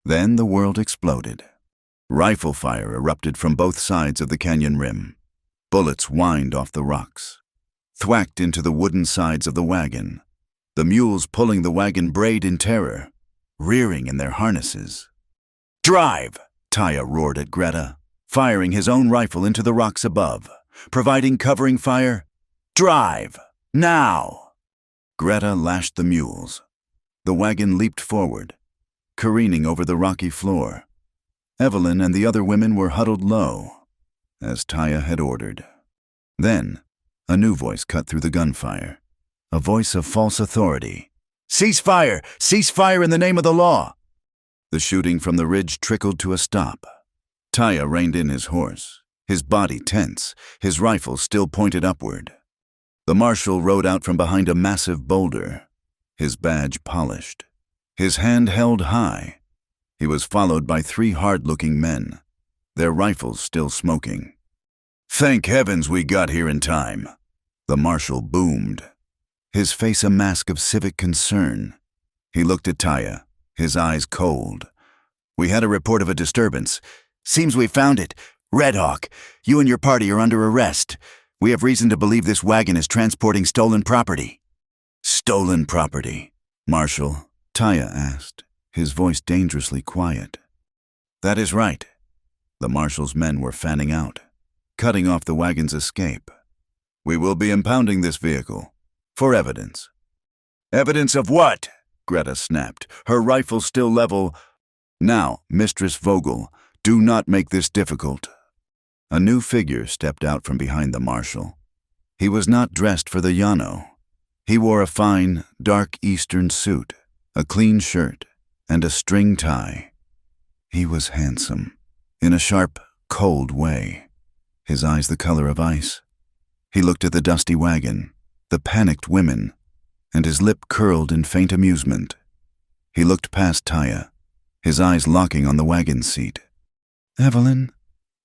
Then the world exploded. Rifle fire erupted from both sides of the canyon rim. Bullets whined off the rocks, thwacked into the wooden sides of the wagon. The mules pulling the wagon brayed in terror, rearing in their harnesses. "Drive!" Taya roared at Greta, firing his own rifle into the rocks above, providing covering fire. "Drive! Now!" Greta lashed the mules. The wagon leaped forward, careening over the rocky floor. Evelyn and the other women were huddled low, as Taya had ordered. Then, a new voice cut through the gunfire, a voice of false authority. "Cease fire! Cease fire in the name of the law!" The shooting from the ridge trickled to a stop. Taya reined in his horse, his body tense, his rifle still pointed upward. The marshal rode out from behind a massive boulder, his badge polished, his hand held high. He was followed by 3 hard-looking men, their rifles still smoking. "Thank heavens we got here in time," the marshal boomed, his face a mask of civic concern. He looked at Taya, his eyes cold. "We had a report of a disturbance. Seems we found it. Red Hawk, you and your party are under arrest. We have reason to believe this wagon is transporting stolen property." "Stolen property, Marshal?" Taya asked, his voice dangerously quiet. "That is right." The marshal's men were fanning out, cutting off the wagon's escape. "We will be impounding this vehicle, for evidence." "Evidence of what?" Greta snapped, her rifle still level. "Now, Mistress Vogel, do not make this difficult." A new figure stepped out from behind the marshal. He was not dressed for the llano. He wore a fine, dark Eastern suit, a clean shirt, and a string tie. He was handsome, in a sharp, cold way, his eyes the color of ice. He looked at the dusty wagon, the panicked women, and his lip curled in faint amusement. He looked past Taya, his eyes locking on the wagon seat. "Evelyn?"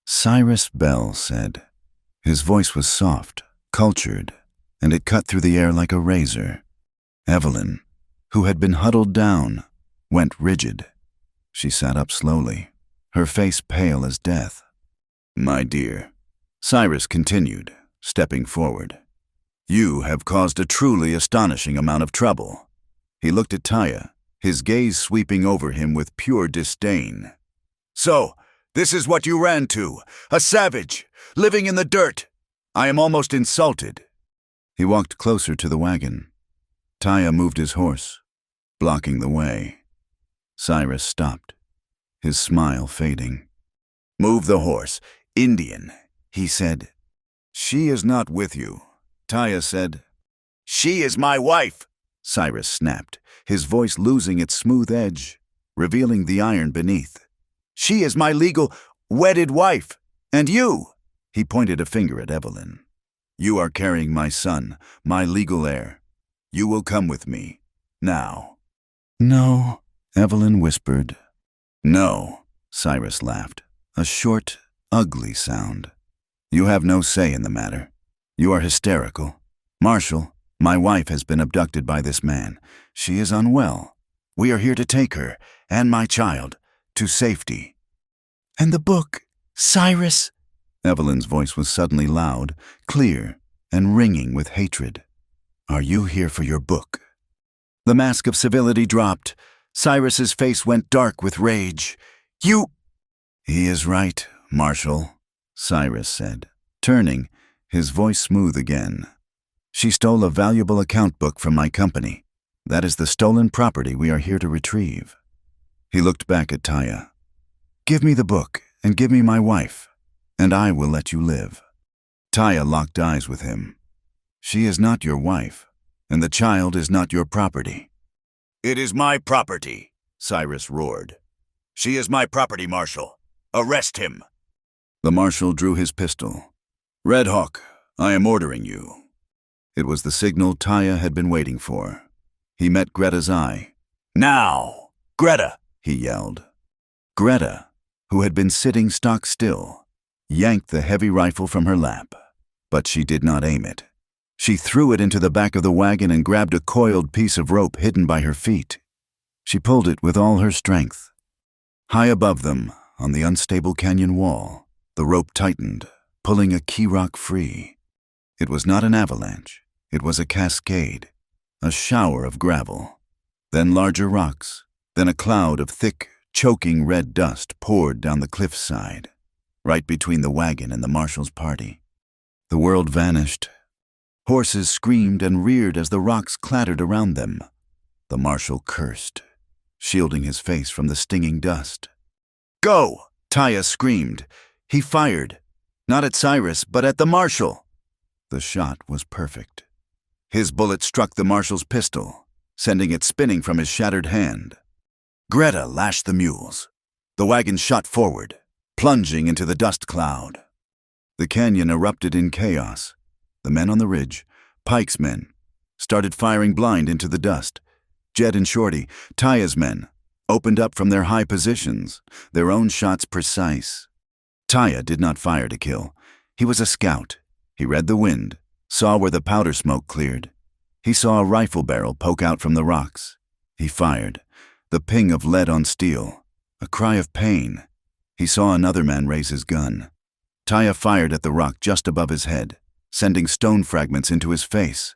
Cyrus Bell said. His voice was soft, cultured, and it cut through the air like a razor. Evelyn, who had been huddled down, went rigid. She sat up slowly, her face pale as death. "My dear," Cyrus continued, stepping forward, "you have caused a truly astonishing amount of trouble." He looked at Taya, his gaze sweeping over him with pure disdain. "So, this is what you ran to, a savage, living in the dirt. I am almost insulted." He walked closer to the wagon. Taya moved his horse, blocking the way. Cyrus stopped, his smile fading. "Move the horse, Indian," he said. "She is not with you," Taya said. "She is my wife," Cyrus snapped, his voice losing its smooth edge, revealing the iron beneath. "She is my legal, wedded wife. And you," he pointed a finger at Evelyn. "You are carrying my son, my legal heir. You will come with me, now." "No," Evelyn whispered. "No," Cyrus laughed, a short, ugly sound. "You have no say in the matter. You are hysterical. Marshal, my wife has been abducted by this man. She is unwell. We are here to take her, and my child, to safety." "And the book, Cyrus?" Evelyn's voice was suddenly loud, clear, and ringing with hatred. "Are you here for your book?" The mask of civility dropped. Cyrus's face went dark with rage. "You—" "He is right, Marshal," Cyrus said, turning, his voice smooth again. "She stole a valuable account book from my company. That is the stolen property we are here to retrieve." He looked back at Taya. "Give me the book and give me my wife, and I will let you live." Taya locked eyes with him. She is not your wife, and the child is not your property.
It is my property, Cyrus roared. She is my property, Marshal. Arrest him.
The marshal drew his pistol. Red Hawk, I am ordering you. It was the signal Taya had been waiting for. He met Greta's eye.
Now, Greta,
he yelled. Greta, who had been sitting stock still, yanked the heavy rifle from her lap, but she did not aim it. She threw it into the back of the wagon and grabbed a coiled piece of rope hidden by her feet. She pulled it with all her strength. High above them, on the unstable canyon wall, the rope tightened, pulling a key rock free. It was not an avalanche. It was a cascade, a shower of gravel. Then larger rocks, then a cloud of thick, choking red dust poured down the cliffside, right between the wagon and the marshal's party. The world vanished. Horses screamed and reared as the rocks clattered around them. The marshal cursed, shielding his face from the stinging dust. Go! Taya screamed. He fired, not at Cyrus, but at the marshal. The shot was perfect. His bullet struck the marshal's pistol, sending it spinning from his shattered hand. Greta lashed the mules. The wagon shot forward, plunging into the dust cloud. The canyon erupted in chaos. The men on the ridge, Pike's men, started firing blind into the dust. Jed and Shorty, Taya's men, opened up from their high positions, their own shots precise. Taya did not fire to kill. He was a scout. He read the wind, saw where the powder smoke cleared. He saw a rifle barrel poke out from the rocks. He fired. The ping of lead on steel. A cry of pain. He saw another man raise his gun. Taya fired at the rock just above his head, sending stone fragments into his face.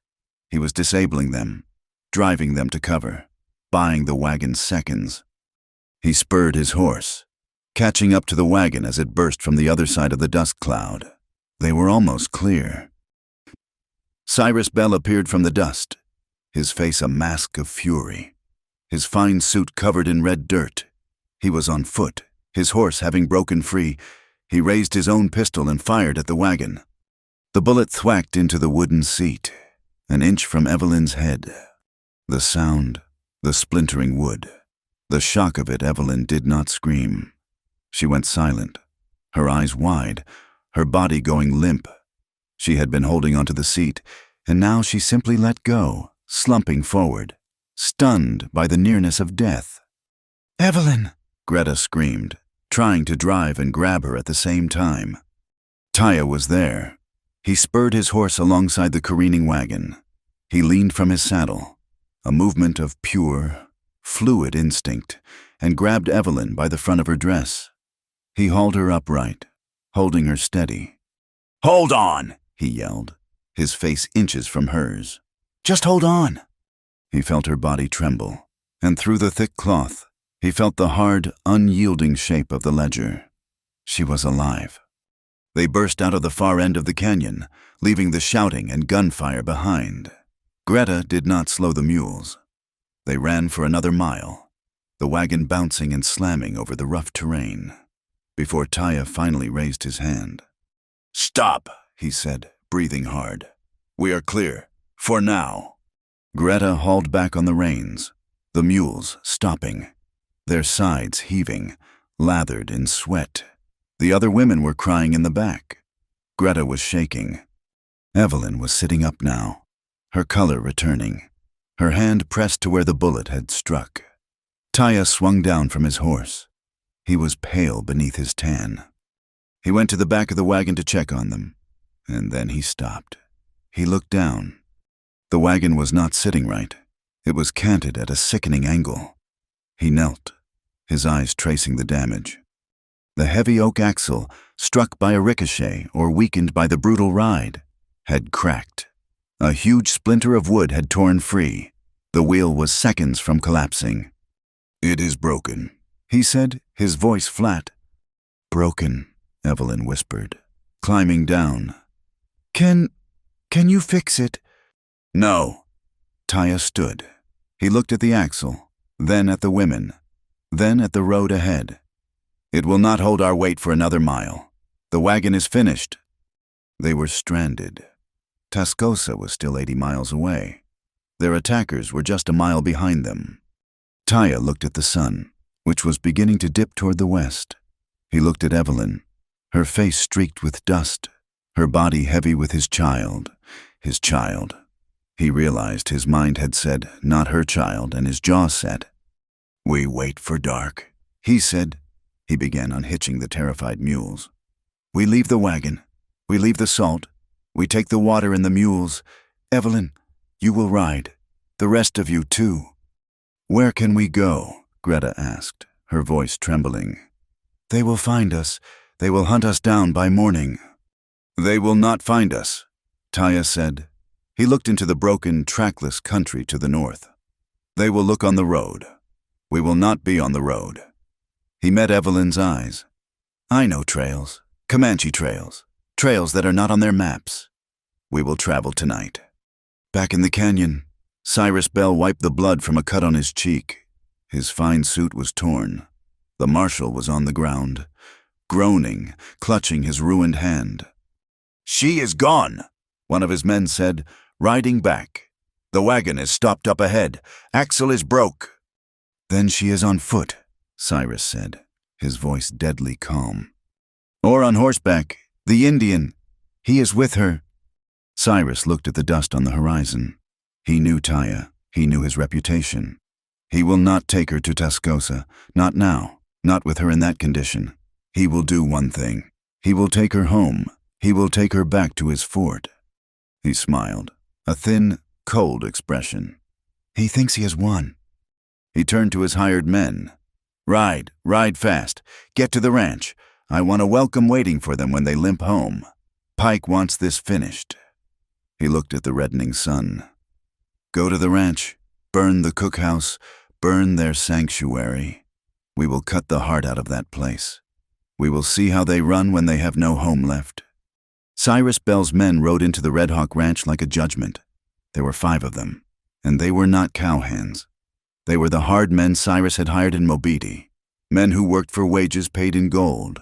He was disabling them, driving them to cover, buying the wagon seconds. He spurred his horse, catching up to the wagon as it burst from the other side of the dust cloud. They were almost clear. Cyrus Bell appeared from the dust, his face a mask of fury, his fine suit covered in red dirt. He was on foot, his horse having broken free. He raised his own pistol and fired at the wagon. The bullet thwacked into the wooden seat, an inch from Evelyn's head. The sound, the splintering wood, the shock of it. Evelyn did not scream. She went silent, her eyes wide, her body going limp. She had been holding onto the seat, and now she simply let go, slumping forward, stunned by the nearness of death. "Evelyn!" Greta screamed, trying to drive and grab her at the same time. Taya was there. He spurred his horse alongside the careening wagon. He leaned from his saddle, a movement of pure, fluid instinct, and grabbed Evelyn by the front of her dress. He hauled her upright, holding her steady.
Hold on,
he yelled, his face inches from hers. Just hold on. He felt her body tremble, and through the thick cloth, he felt the hard, unyielding shape of the ledger. She was alive. They burst out of the far end of the canyon, leaving the shouting and gunfire behind. Greta did not slow the mules. They ran for another mile, the wagon bouncing and slamming over the rough terrain, before Taya finally raised his hand.
Stop,
he said, breathing hard. We are clear, for now. Greta hauled back on the reins, the mules stopping, their sides heaving, lathered in sweat. The other women were crying in the back. Greta was shaking. Evelyn was sitting up now, her color returning, her hand pressed to where the bullet had struck. Taya swung down from his horse. He was pale beneath his tan. He went to the back of the wagon to check on them, and then he stopped. He looked down. The wagon was not sitting right. It was canted at a sickening angle. He knelt, his eyes tracing the damage. The heavy oak axle, struck by a ricochet or weakened by the brutal ride, had cracked. A huge splinter of wood had torn free. The wheel was seconds from collapsing. It is broken, he said, his voice flat. Broken, Evelyn whispered, climbing down. Can you fix it? No. Taya stood. He looked at the axle, then at the women, then at the road ahead. It will not hold our weight for another mile. The wagon is finished. They were stranded. Tascosa was still 80 miles away. Their attackers were just a mile behind them. Taya looked at the sun, which was beginning to dip toward the west. He looked at Evelyn, her face streaked with dust, her body heavy with his child. His child. He realized his mind had said, not her child, and his jaw set. "We wait for dark," he said. He began unhitching the terrified mules. "We leave the wagon. We leave the salt. We take the water and the mules. Evelyn, you will ride. The rest of you, too." "Where can we go?" Greta asked, her voice trembling. "They will find us. They will hunt us down by morning." "They will not find us," Taya said. He looked into the broken, trackless country to the north. "They will look on the road. We will not be on the road." He met Evelyn's eyes. "I know trails, Comanche trails, trails that are not on their maps. We will travel tonight." Back in the canyon, Cyrus Bell wiped the blood from a cut on his cheek. His fine suit was torn. The marshal was on the ground, groaning, clutching his ruined hand. "She is gone," one of his men said, riding back. "The wagon is stopped up ahead. Axle is broke." "Then she is on foot," Cyrus said, his voice deadly calm. "Or on horseback. The Indian. He is with her." Cyrus looked at the dust on the horizon. He knew Taya. He knew his reputation. He will not take her to Tascosa. Not now. Not with her in that condition. He will do one thing. He will take her home. He will take her back to his fort. He smiled, a thin, cold expression. He thinks he has won. He turned to his hired men. "Ride fast. Get to the ranch. I want a welcome waiting for them when they limp home. Pike wants this finished." He looked at the reddening sun. "Go to the ranch. Burn the cookhouse. Burn their sanctuary. We will cut the heart out of that place. We will see how they run when they have no home left." Cyrus Bell's men rode into the Red Hawk Ranch like a judgment. There were 5 of them, and they were not cowhands. They were the hard men Cyrus had hired in Mobiti, men who worked for wages paid in gold,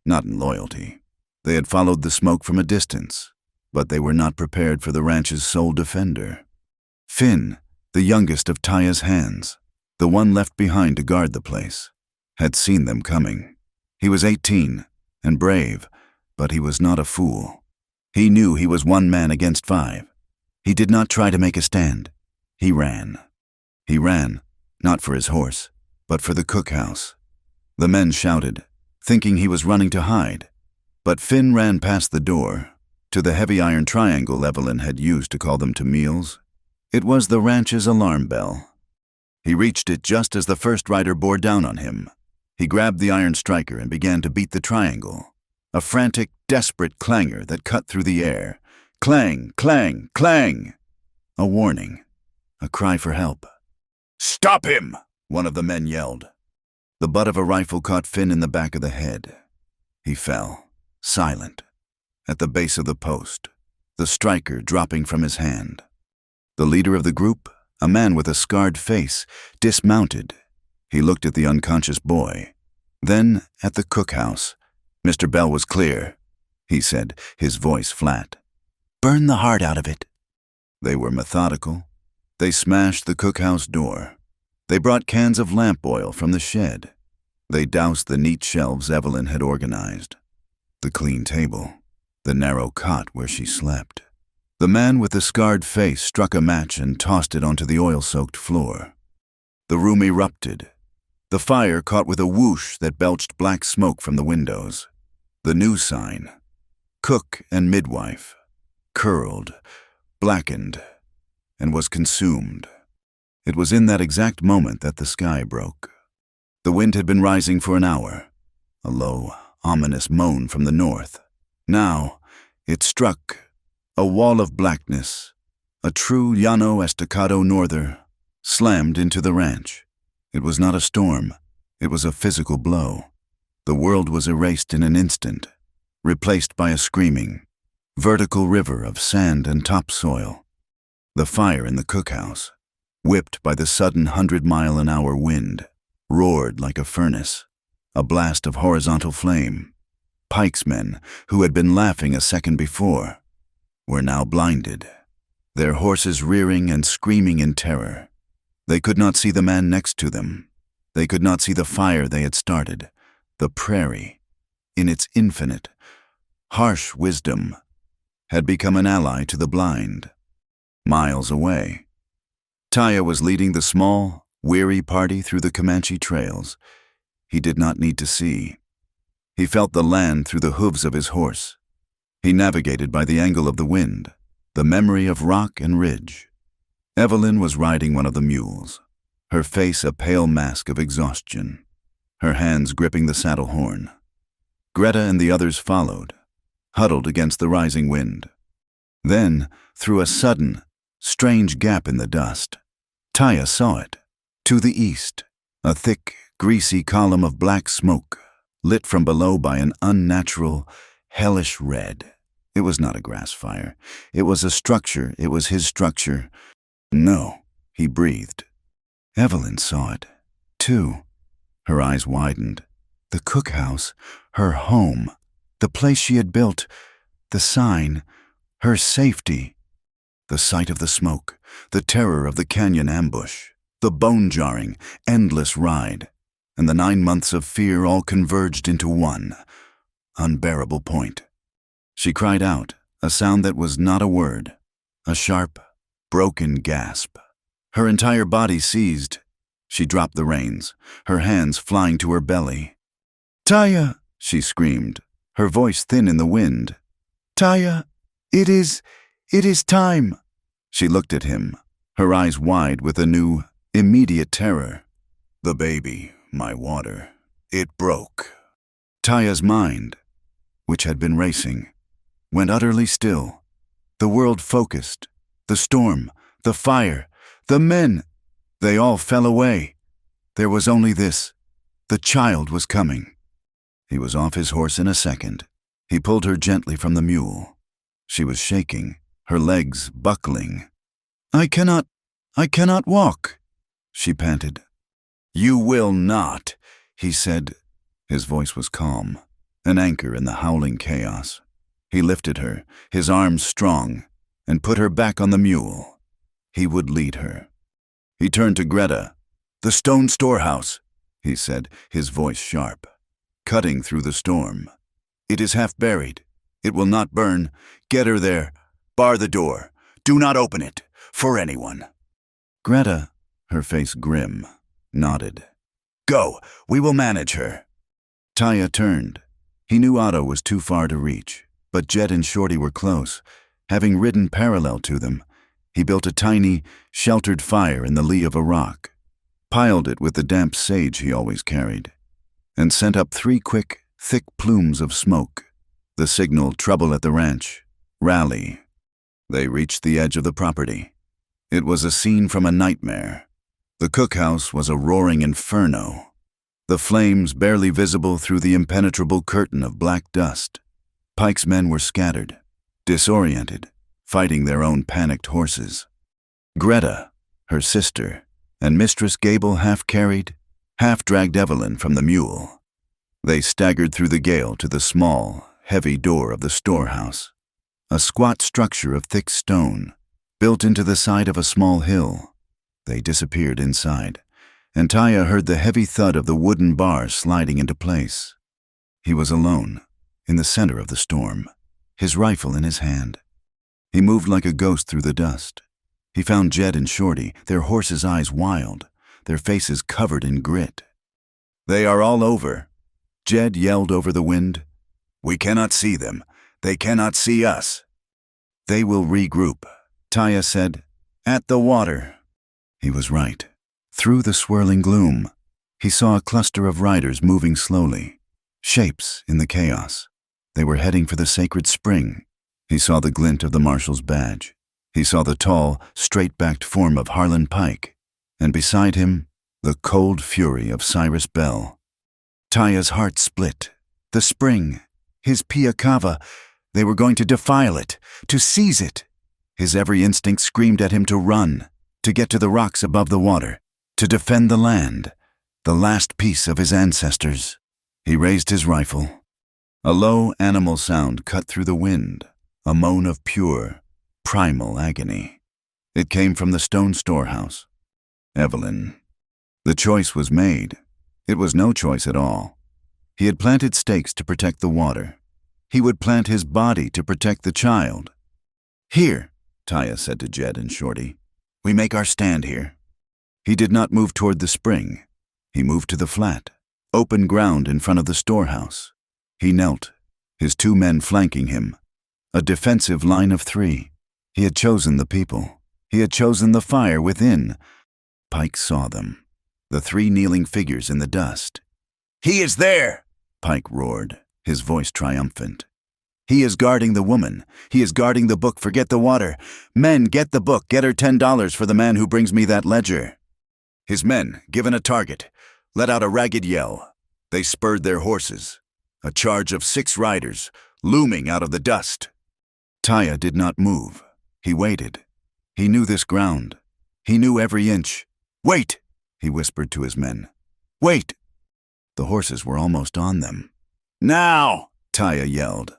not in loyalty. They had followed the smoke from a distance, but they were not prepared for the ranch's sole defender. Finn, the youngest of Taya's hands, the one left behind to guard the place, had seen them coming. He was 18 and brave, but he was not a fool. He knew he was 1 man against 5. He did not try to make a stand. He ran. He ran, not for his horse, but for the cookhouse. The men shouted, thinking he was running to hide, but Finn ran past the door, to the heavy iron triangle Evelyn had used to call them to meals. It was the ranch's alarm bell. He reached it just as the first rider bore down on him. He grabbed the iron striker and began to beat the triangle, a frantic, desperate clangor that cut through the air. Clang, clang, clang! A warning, a cry for help. "Stop him!" one of the men yelled. The butt of a rifle caught Finn in the back of the head. He fell, silent, at the base of the post, the striker dropping from his hand. The leader of the group, a man with a scarred face, dismounted. He looked at the unconscious boy, then at the cookhouse. "Mr. Bell was clear," he said, his voice flat. "Burn the heart out of it." They were methodical. They smashed the cookhouse door. They brought cans of lamp oil from the shed. They doused the neat shelves Evelyn had organized, the clean table, the narrow cot where she slept. The man with the scarred face struck a match and tossed it onto the oil-soaked floor. The room erupted. The fire caught with a whoosh that belched black smoke from the windows. The news sign, "Cook and Midwife," curled, blackened, and was consumed. It was in that exact moment that the sky broke. The wind had been rising for an hour, a low, ominous moan from the north. Now, it struck, a wall of blackness, a true Llano Estacado norther, slammed into the ranch. It was not a storm, it was a physical blow. The world was erased in an instant, replaced by a screaming, vertical river of sand and topsoil. The fire in the cookhouse, whipped by the sudden 100-mile-an-hour wind, roared like a furnace, a blast of horizontal flame. Pike's men, who had been laughing a second before, were now blinded, their horses rearing and screaming in terror. They could not see the man next to them. They could not see the fire they had started, the prairie, in its infinite, harsh wisdom, had become an ally to the blind. Miles away, Taya was leading the small, weary party through the Comanche trails. He did not need to see. He felt the land through the hooves of his horse. He navigated by the angle of the wind, the memory of rock and ridge. Evelyn was riding one of the mules, her face a pale mask of exhaustion, her hands gripping the saddle horn. Greta and the others followed, huddled against the rising wind. Then, through a sudden, strange gap in the dust, Taya saw it. To the east, a thick, greasy column of black smoke, lit from below by an unnatural, hellish red. It was not a grass fire. It was a structure. It was his structure. No, he breathed. Evelyn saw it, too. Her eyes widened. The cookhouse, her home, the place she had built, the sign, her safety. The sight of the smoke, the terror of the canyon ambush, the bone-jarring, endless ride, and the 9 months of fear all converged into one unbearable point. She cried out, a sound that was not a word, a sharp, broken gasp. Her entire body seized. She dropped the reins, her hands flying to her belly. "Taya!" she screamed, her voice thin in the wind. "Taya, it is time." She looked at him, her eyes wide with a new, immediate terror. "The baby, my water, it broke." Taya's mind, which had been racing, went utterly still. The world focused. The storm, the fire, the men, they all fell away. There was only this. The child was coming. He was off his horse in a second. He pulled her gently from the mule. She was shaking, her legs buckling. I cannot walk," she panted. "You will not," he said. His voice was calm, an anchor in the howling chaos. He lifted her, his arms strong, and put her back on the mule. He would lead her. He turned to Greta. "The stone storehouse," he said, his voice sharp, cutting through the storm. "It is half buried. It will not burn. Get her there. Bar the door. Do not open it, for anyone." Greta, her face grim, nodded. "Go, we will manage her." Taya turned. He knew Otto was too far to reach, but Jed and Shorty were close. Having ridden parallel to them, he built a tiny, sheltered fire in the lee of a rock, piled it with the damp sage he always carried, and sent up 3 quick, thick plumes of smoke. The signal, trouble at the ranch, rally. They reached the edge of the property. It was a scene from a nightmare. The cookhouse was a roaring inferno, the flames barely visible through the impenetrable curtain of black dust. Pike's men were scattered, disoriented, fighting their own panicked horses. Greta, her sister, and Mistress Gable half-carried, half-dragged Evelyn from the mule. They staggered through the gale to the small, heavy door of the storehouse, a squat structure of thick stone, built into the side of a small hill. They disappeared inside, and Taya heard the heavy thud of the wooden bars sliding into place. He was alone, in the center of the storm, his rifle in his hand. He moved like a ghost through the dust. He found Jed and Shorty, their horses' eyes wild, their faces covered in grit. "They are all over," Jed yelled over the wind. "We cannot see them. They cannot see us." "They will regroup," Taya said, "at the water." He was right. Through the swirling gloom, he saw a cluster of riders moving slowly, shapes in the chaos. They were heading for the sacred spring. He saw the glint of the marshal's badge. He saw the tall, straight-backed form of Harlan Pike, and beside him, the cold fury of Cyrus Bell. Taya's heart split. The spring, his Pia Cava, they were going to defile it, to seize it. His every instinct screamed at him to run, to get to the rocks above the water, to defend the land, the last piece of his ancestors. He raised his rifle. A low animal sound cut through the wind, a moan of pure, primal agony. It came from the stone storehouse. Evelyn. The choice was made. It was no choice at all. He had planted stakes to protect the water. He would plant his body to protect the child. "Here," Taya said to Jed and Shorty. "We make our stand here." He did not move toward the spring. He moved to the flat, open ground in front of the storehouse. He knelt, his 2 men flanking him. A defensive line of 3. He had chosen the people. He had chosen the fire within. Pike saw them, the 3 kneeling figures in the dust.
He is there!
Pike roared, his voice triumphant. "He is guarding the woman. He is guarding the book. Forget the water. Men, get the book. Get her $10 for the man who brings me that ledger." His men, given a target, let out a ragged yell. They spurred their horses. A charge of 6 riders, looming out of the dust. Taya did not move. He waited. He knew this ground. He knew every inch. "Wait!" he whispered to his men. "Wait!" The horses were almost on them. "Now!" Taya yelled.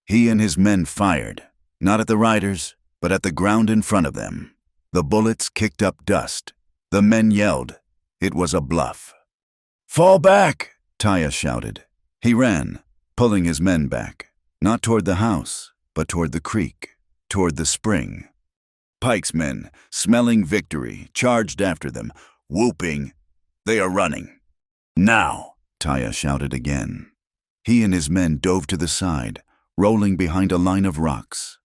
He and his men fired, not at the riders, but at the ground in front of them. The bullets kicked up dust. The men yelled. It was a bluff. "Fall back!" Taya shouted. He ran, pulling his men back, not toward the house, but toward the creek, toward the spring. Pike's men, smelling victory, charged after them, whooping. "They are running." "Now!" Taya shouted again. He and his men dove to the side, rolling behind a line of rocks.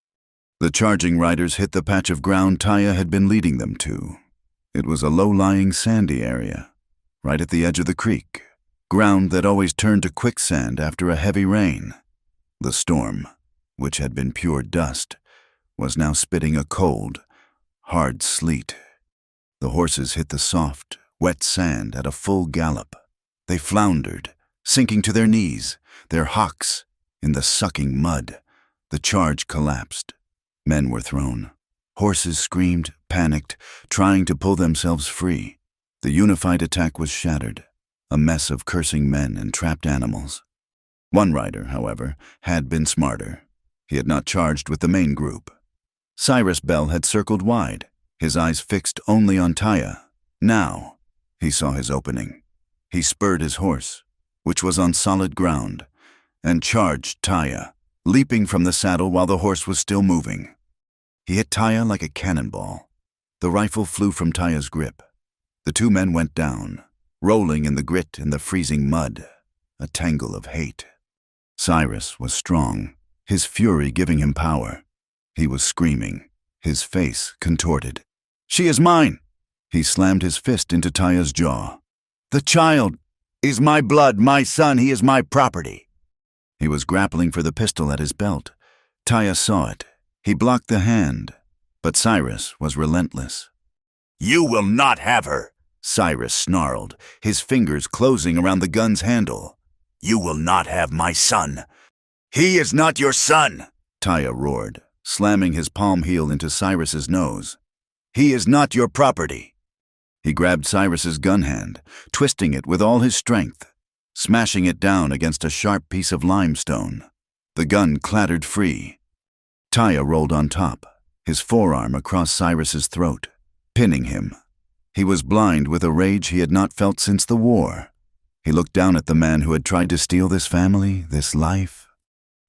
The charging riders hit the patch of ground Taya had been leading them to. It was a low-lying sandy area, right at the edge of the creek, ground that always turned to quicksand after a heavy rain. The storm, which had been pure dust, was now spitting a cold, hard sleet. The horses hit the soft, wet sand at a full gallop. They floundered, sinking to their knees, their hocks in the sucking mud. The charge collapsed. Men were thrown. Horses screamed, panicked, trying to pull themselves free. The unified attack was shattered, a mess of cursing men and trapped animals. One rider, however, had been smarter. He had not charged with the main group. Cyrus Bell had circled wide, his eyes fixed only on Taya. Now, he saw his opening. He spurred his horse, which was on solid ground, and charged Taya, leaping from the saddle while the horse was still moving. He hit Taya like a cannonball. The rifle flew from Taya's grip. The 2 men went down, rolling in the grit and the freezing mud, a tangle of hate. Cyrus was strong, his fury giving him power. He was screaming, his face contorted. "She is mine!" He slammed his fist into Taya's jaw. "The child is my blood, my son. He is my property." He was grappling for the pistol at his belt. Taya saw it. He blocked the hand, but Cyrus was relentless.
"You will not have her,"
Cyrus snarled, his fingers closing around the gun's handle.
"You will not have my son. He is not your son,"
Taya roared, slamming his palm heel into Cyrus's nose. "He is not your property." He grabbed Cyrus's gun hand, twisting it with all his strength, smashing it down against a sharp piece of limestone. The gun clattered free. Taya rolled on top, his forearm across Cyrus's throat, pinning him. He was blind with a rage he had not felt since the war. He looked down at the man who had tried to steal this family, this life.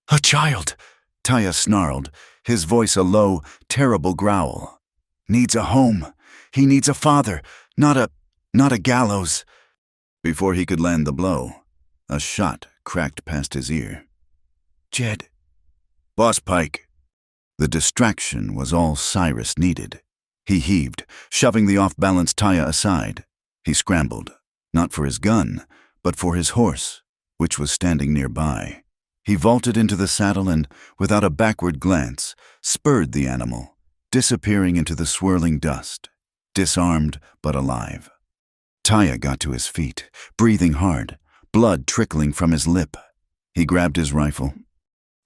"A child," Taya snarled, his voice a low, terrible growl. "Needs a home. He needs a father, not a gallows." Before he could land the blow, a shot cracked past his ear. "Jed." "Boss Pike." The distraction was all Cyrus needed. He heaved, shoving the off-balance Taya aside. He scrambled, not for his gun, but for his horse, which was standing nearby. He vaulted into the saddle and, without a backward glance, spurred the animal, disappearing into the swirling dust, disarmed but alive. Taya got to his feet, breathing hard, blood trickling from his lip. He grabbed his rifle.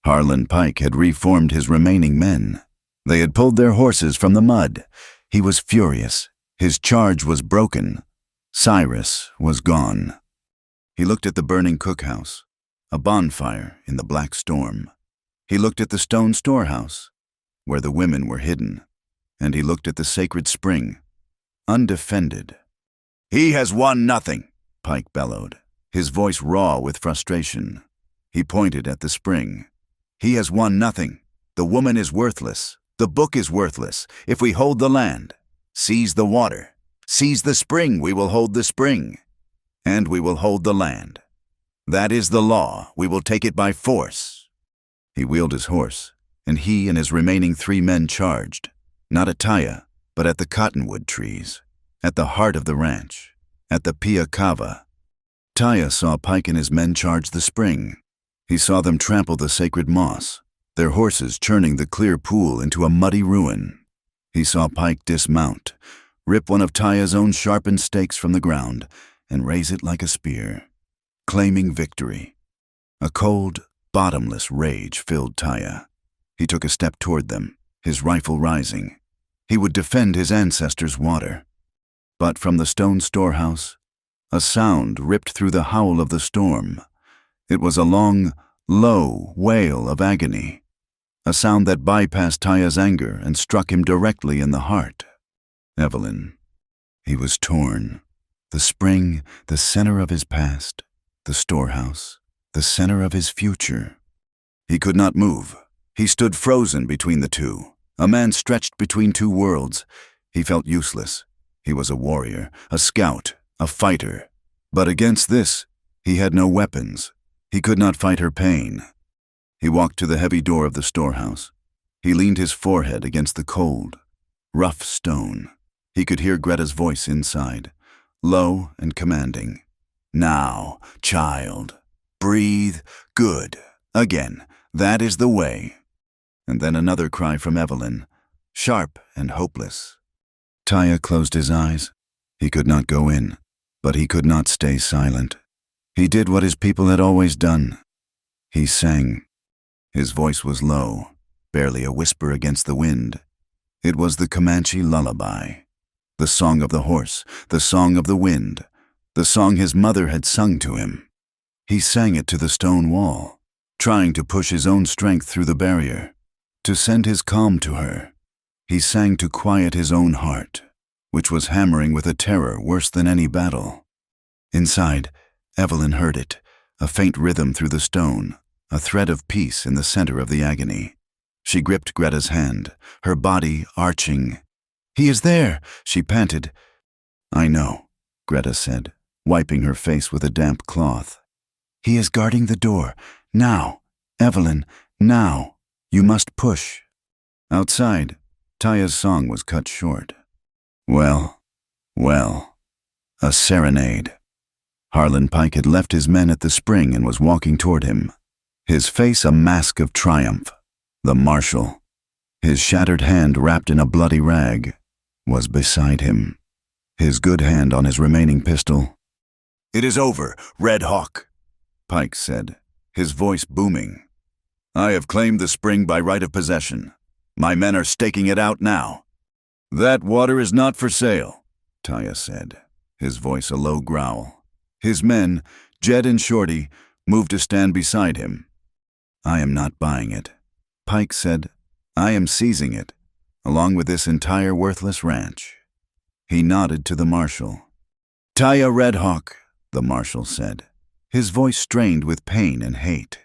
Harlan Pike had reformed his remaining men. They had pulled their horses from the mud. He was furious. His charge was broken. Cyrus was gone. He looked at the burning cookhouse, a bonfire in the black storm. He looked at the stone storehouse, where the women were hidden, and he looked at the sacred spring, undefended.
"He has won nothing,"
Pike bellowed, his voice raw with frustration. He pointed at the spring.
"He has won nothing. The woman is worthless. The book is worthless. If we hold the land, seize the water, seize the spring, we will hold the spring, and we will hold the land. That is the law. We will take it by force."
He wheeled his horse, and he and his remaining 3 men charged, not at Taya, but at the cottonwood trees, at the heart of the ranch, at the Pia Cava. Taya saw Pike and his men charge the spring. He saw them trample the sacred moss, their horses churning the clear pool into a muddy ruin. He saw Pike dismount, rip one of Taya's own sharpened stakes from the ground, and raise it like a spear, claiming victory. A cold, bottomless rage filled Taya. He took a step toward them, his rifle rising. He would defend his ancestors' water. But from the stone storehouse, a sound ripped through the howl of the storm. It was a long, low wail of agony, a sound that bypassed Taya's anger and struck him directly in the heart. Evelyn. He was torn. The spring, the center of his past, the storehouse, the center of his future. He could not move. He stood frozen between the two, a man stretched between 2 worlds. He felt useless. He was a warrior, a scout, a fighter. But against this, he had no weapons. He could not fight her pain. He walked to the heavy door of the storehouse. He leaned his forehead against the cold, rough stone. He could hear Greta's voice inside, low and commanding. "Now, child, breathe, good, again, that is the way." And then another cry from Evelyn, sharp and hopeless. Taya closed his eyes. He could not go in, but he could not stay silent. He did what his people had always done. He sang. His voice was low, barely a whisper against the wind. It was the Comanche lullaby, the song of the horse, the song of the wind, the song his mother had sung to him. He sang it to the stone wall, trying to push his own strength through the barrier, to send his calm to her. He sang to quiet his own heart, which was hammering with a terror worse than any battle. Inside, Evelyn heard it, a faint rhythm through the stone, a thread of peace in the center of the agony. She gripped Greta's hand, her body arching. "He is there," she panted. "I know," Greta said, wiping her face with a damp cloth. "He is guarding the door. Now, Evelyn, now. You must push." Outside, Taya's song was cut short. Well, well, a serenade. Harlan Pike had left his men at the spring and was walking toward him, his face a mask of triumph. The marshal, his shattered hand wrapped in a bloody rag, was beside him, his good hand on his remaining pistol.
"It is over, Red Hawk,"
Pike said, his voice booming. "I have claimed the spring by right of possession. My men are staking it out now." "That water is not for sale," Taya said, his voice a low growl. His men, Jed and Shorty, moved to stand beside him. "I am not buying it," Pike said. "I am seizing it, along with this entire worthless ranch." He nodded to the marshal. "Taya Red Hawk," the marshal said, his voice strained with pain and hate.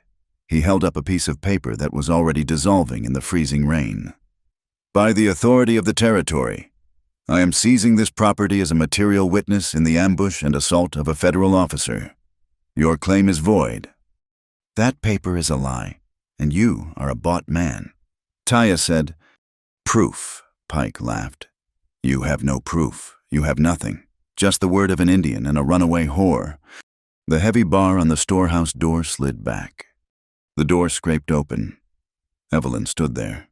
He held up a piece of paper that was already dissolving in the freezing rain. "By the authority of the territory, I am seizing this property as a material witness in the ambush and assault of a federal officer. Your claim is void." "That paper is a lie, and you are a bought man," Taya said. "Proof," Pike laughed. "You have no proof. You have nothing. Just the word of an Indian and a runaway whore." The heavy bar on the storehouse door slid back. The door scraped open. Evelyn stood there.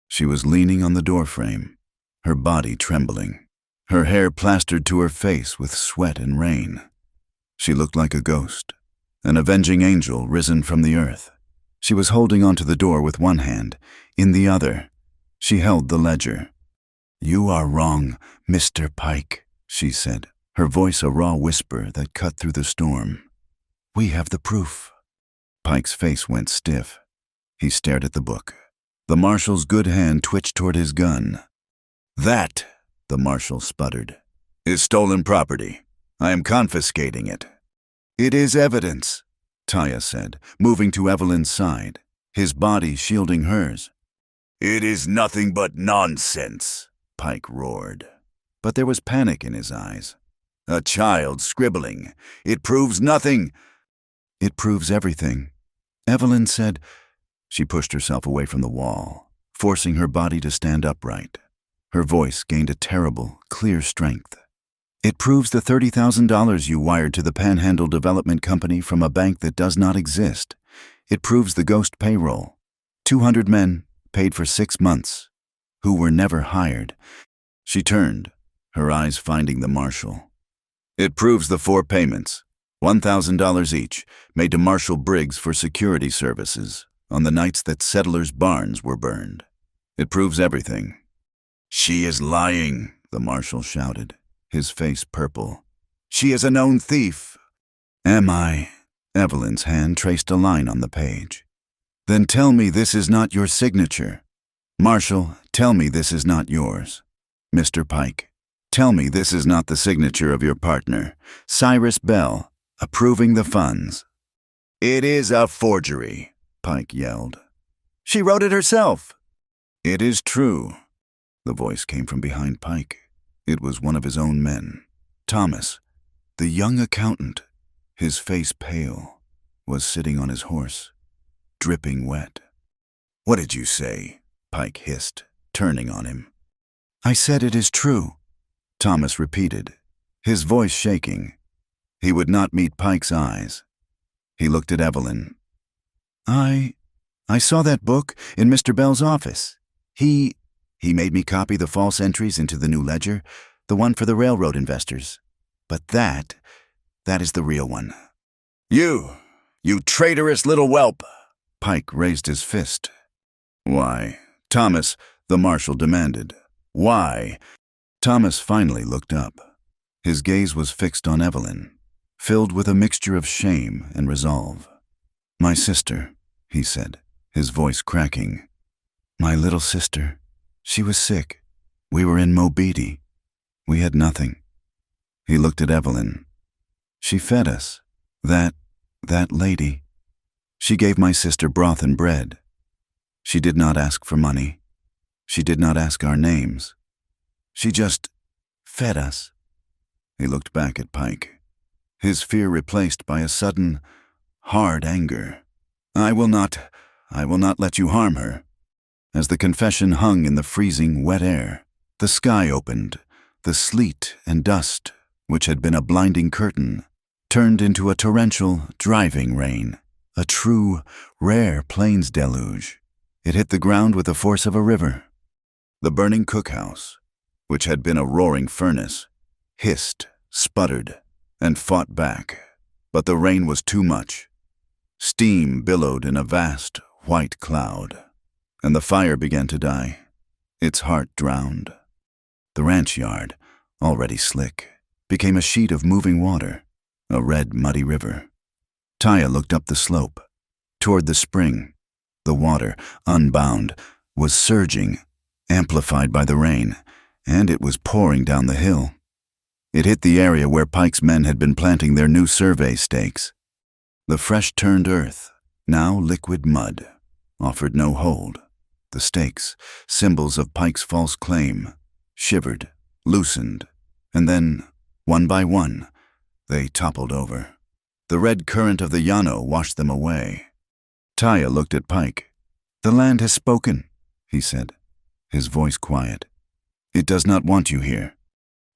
She was leaning on the doorframe, her body trembling, her hair plastered to her face with sweat and rain. She looked like a ghost, an avenging angel risen from the earth. She was holding onto the door with one hand. In the other, she held the ledger. "You are wrong, Mr. Pike," she said, her voice a raw whisper that cut through the storm. "We have the proof." Pike's face went stiff. He stared at the book. The marshal's good hand twitched toward his gun.
"That," the marshal sputtered, "is stolen property. I am confiscating it."
"It is evidence," Taya said, moving to Evelyn's side, his body shielding hers.
"It is nothing but nonsense," Pike roared.
But there was panic in his eyes.
"A child scribbling. It proves nothing."
"It proves everything," Evelyn said. She pushed herself away from the wall, forcing her body to stand upright. Her voice gained a terrible, clear strength. "It proves the $30,000 you wired to the Panhandle Development Company from a bank that does not exist. It proves the ghost payroll. 200 men, paid for 6 months, who were never hired." She turned, her eyes finding the marshal.
"It proves the 4 payments, $1,000 each, made to Marshal Briggs for security services on the nights that settlers' barns were burned. It proves everything." "She is lying," the marshal shouted, his face purple. "She is a known thief."
"Am I?" Evelyn's hand traced a line on the page. "Then tell me this is not your signature. Marshal, tell me this is not yours. Mr. Pike, tell me this is not the signature of your partner, Cyrus Bell, approving the funds."
"It is a forgery," Pike yelled. "She wrote it herself."
"It is true." The voice came from behind Pike. It was one of his own men. Thomas, the young accountant, his face pale, was sitting on his horse, dripping wet.
"What did you say?" Pike hissed, turning on him.
"I said it is true," Thomas repeated, his voice shaking. He would not meet Pike's eyes. He looked at Evelyn. I saw that book in Mr. Bell's office. He made me copy the false entries into the new ledger, the one for the railroad investors. But that is the real one."
You traitorous little whelp!"
Pike raised his fist. "Why, Thomas," the marshal demanded. "Why?" Thomas finally looked up. His gaze was fixed on Evelyn, filled with a mixture of shame and resolve. "My sister," he said, his voice cracking. "My little sister. She was sick. We were in Mobeetie. We had nothing." He looked at Evelyn. "She fed us. That lady. She gave my sister broth and bread. She did not ask for money. She did not ask our names. She just fed us." He looked back at Pike, his fear replaced by a sudden, hard anger. I will not let you harm her." As the confession hung in the freezing, wet air, the sky opened. The sleet and dust, which had been a blinding curtain, turned into a torrential, driving rain, a true, rare plains deluge. It hit the ground with the force of a river. The burning cookhouse, which had been a roaring furnace, hissed, sputtered, and fought back, but the rain was too much. Steam billowed in a vast, white cloud, and the fire began to die, its heart drowned. The ranch yard, already slick, became a sheet of moving water, a red, muddy river. Taya looked up the slope, toward the spring. The water, unbound, was surging, amplified by the rain, and it was pouring down the hill. It hit the area where Pike's men had been planting their new survey stakes. The fresh-turned earth, now liquid mud, offered no hold. The stakes, symbols of Pike's false claim, shivered, loosened, and then, one by one, they toppled over. The red current of the Llano washed them away. Taya looked at Pike. "The land has spoken," he said, his voice quiet. "It does not want you here."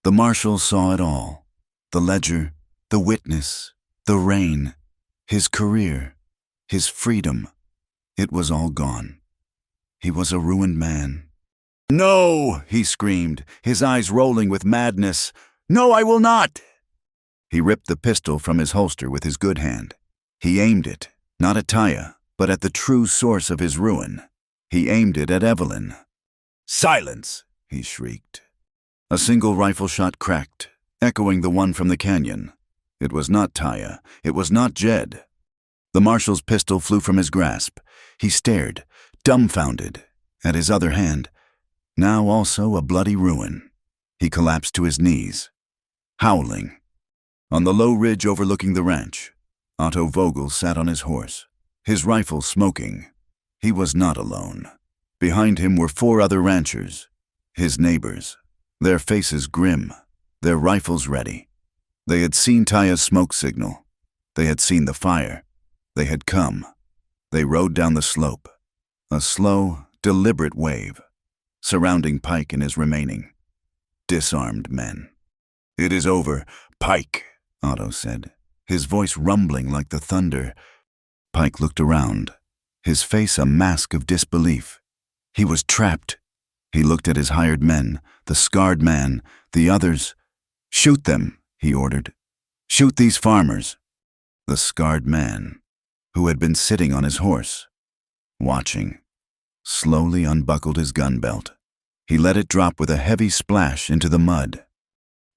The marshal saw it all. The ledger, the witness, the rain, his career, his freedom. It was all gone. He was a ruined man. "No!" he screamed, his eyes rolling with madness. "No, I will not!" He ripped the pistol from his holster with his good hand. He aimed it, not at Taya, but at the true source of his ruin. He aimed it at Evelyn. "Silence!" he shrieked. A single rifle shot cracked, echoing the one from the canyon. It was not Taya. It was not Jed.
The marshal's pistol flew from his grasp. He stared, dumbfounded, at his other hand, now also a bloody ruin. He collapsed to his knees, howling. On the low ridge overlooking the ranch, Otto Vogel sat on his horse, his rifle smoking. He was not alone. Behind him were 4 other ranchers, his neighbors, their faces grim, their rifles ready. They had seen Taya's smoke signal. They had seen the fire. They had come. They rode down the slope, a slow, deliberate wave, surrounding Pike and his remaining disarmed men. "It is over, Pike," Otto said, his voice rumbling like the thunder. Pike looked around, his face a mask of disbelief. He was trapped. He looked at his hired men, the scarred man, the others. "Shoot them," he ordered. "Shoot these farmers." The scarred man, who had been sitting on his horse, watching, slowly unbuckled his gun belt. He let it drop with a heavy splash into the mud.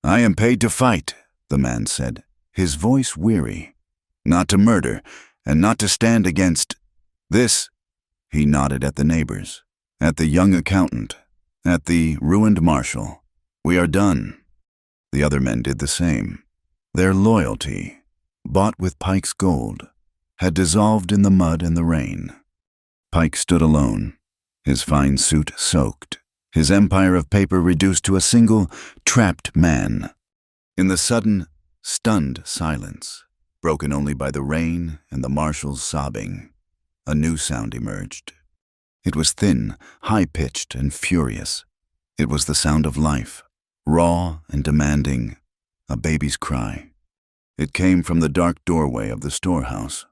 "I am paid to fight," the man said, his voice weary. "Not to murder, and not to stand against this." He nodded at the neighbors, at the young accountant, at the ruined marshal. "We are done." The other men did the same. Their loyalty, bought with Pike's gold, had dissolved in the mud and the rain. Pike stood alone, his fine suit soaked, his empire of paper reduced to a single, trapped man. In the sudden, stunned silence, broken only by the rain and the marshal's sobbing, a new sound emerged. It was thin, high-pitched, and furious. It was the sound of life, raw and demanding, a baby's cry. It came from the dark doorway of the storehouse,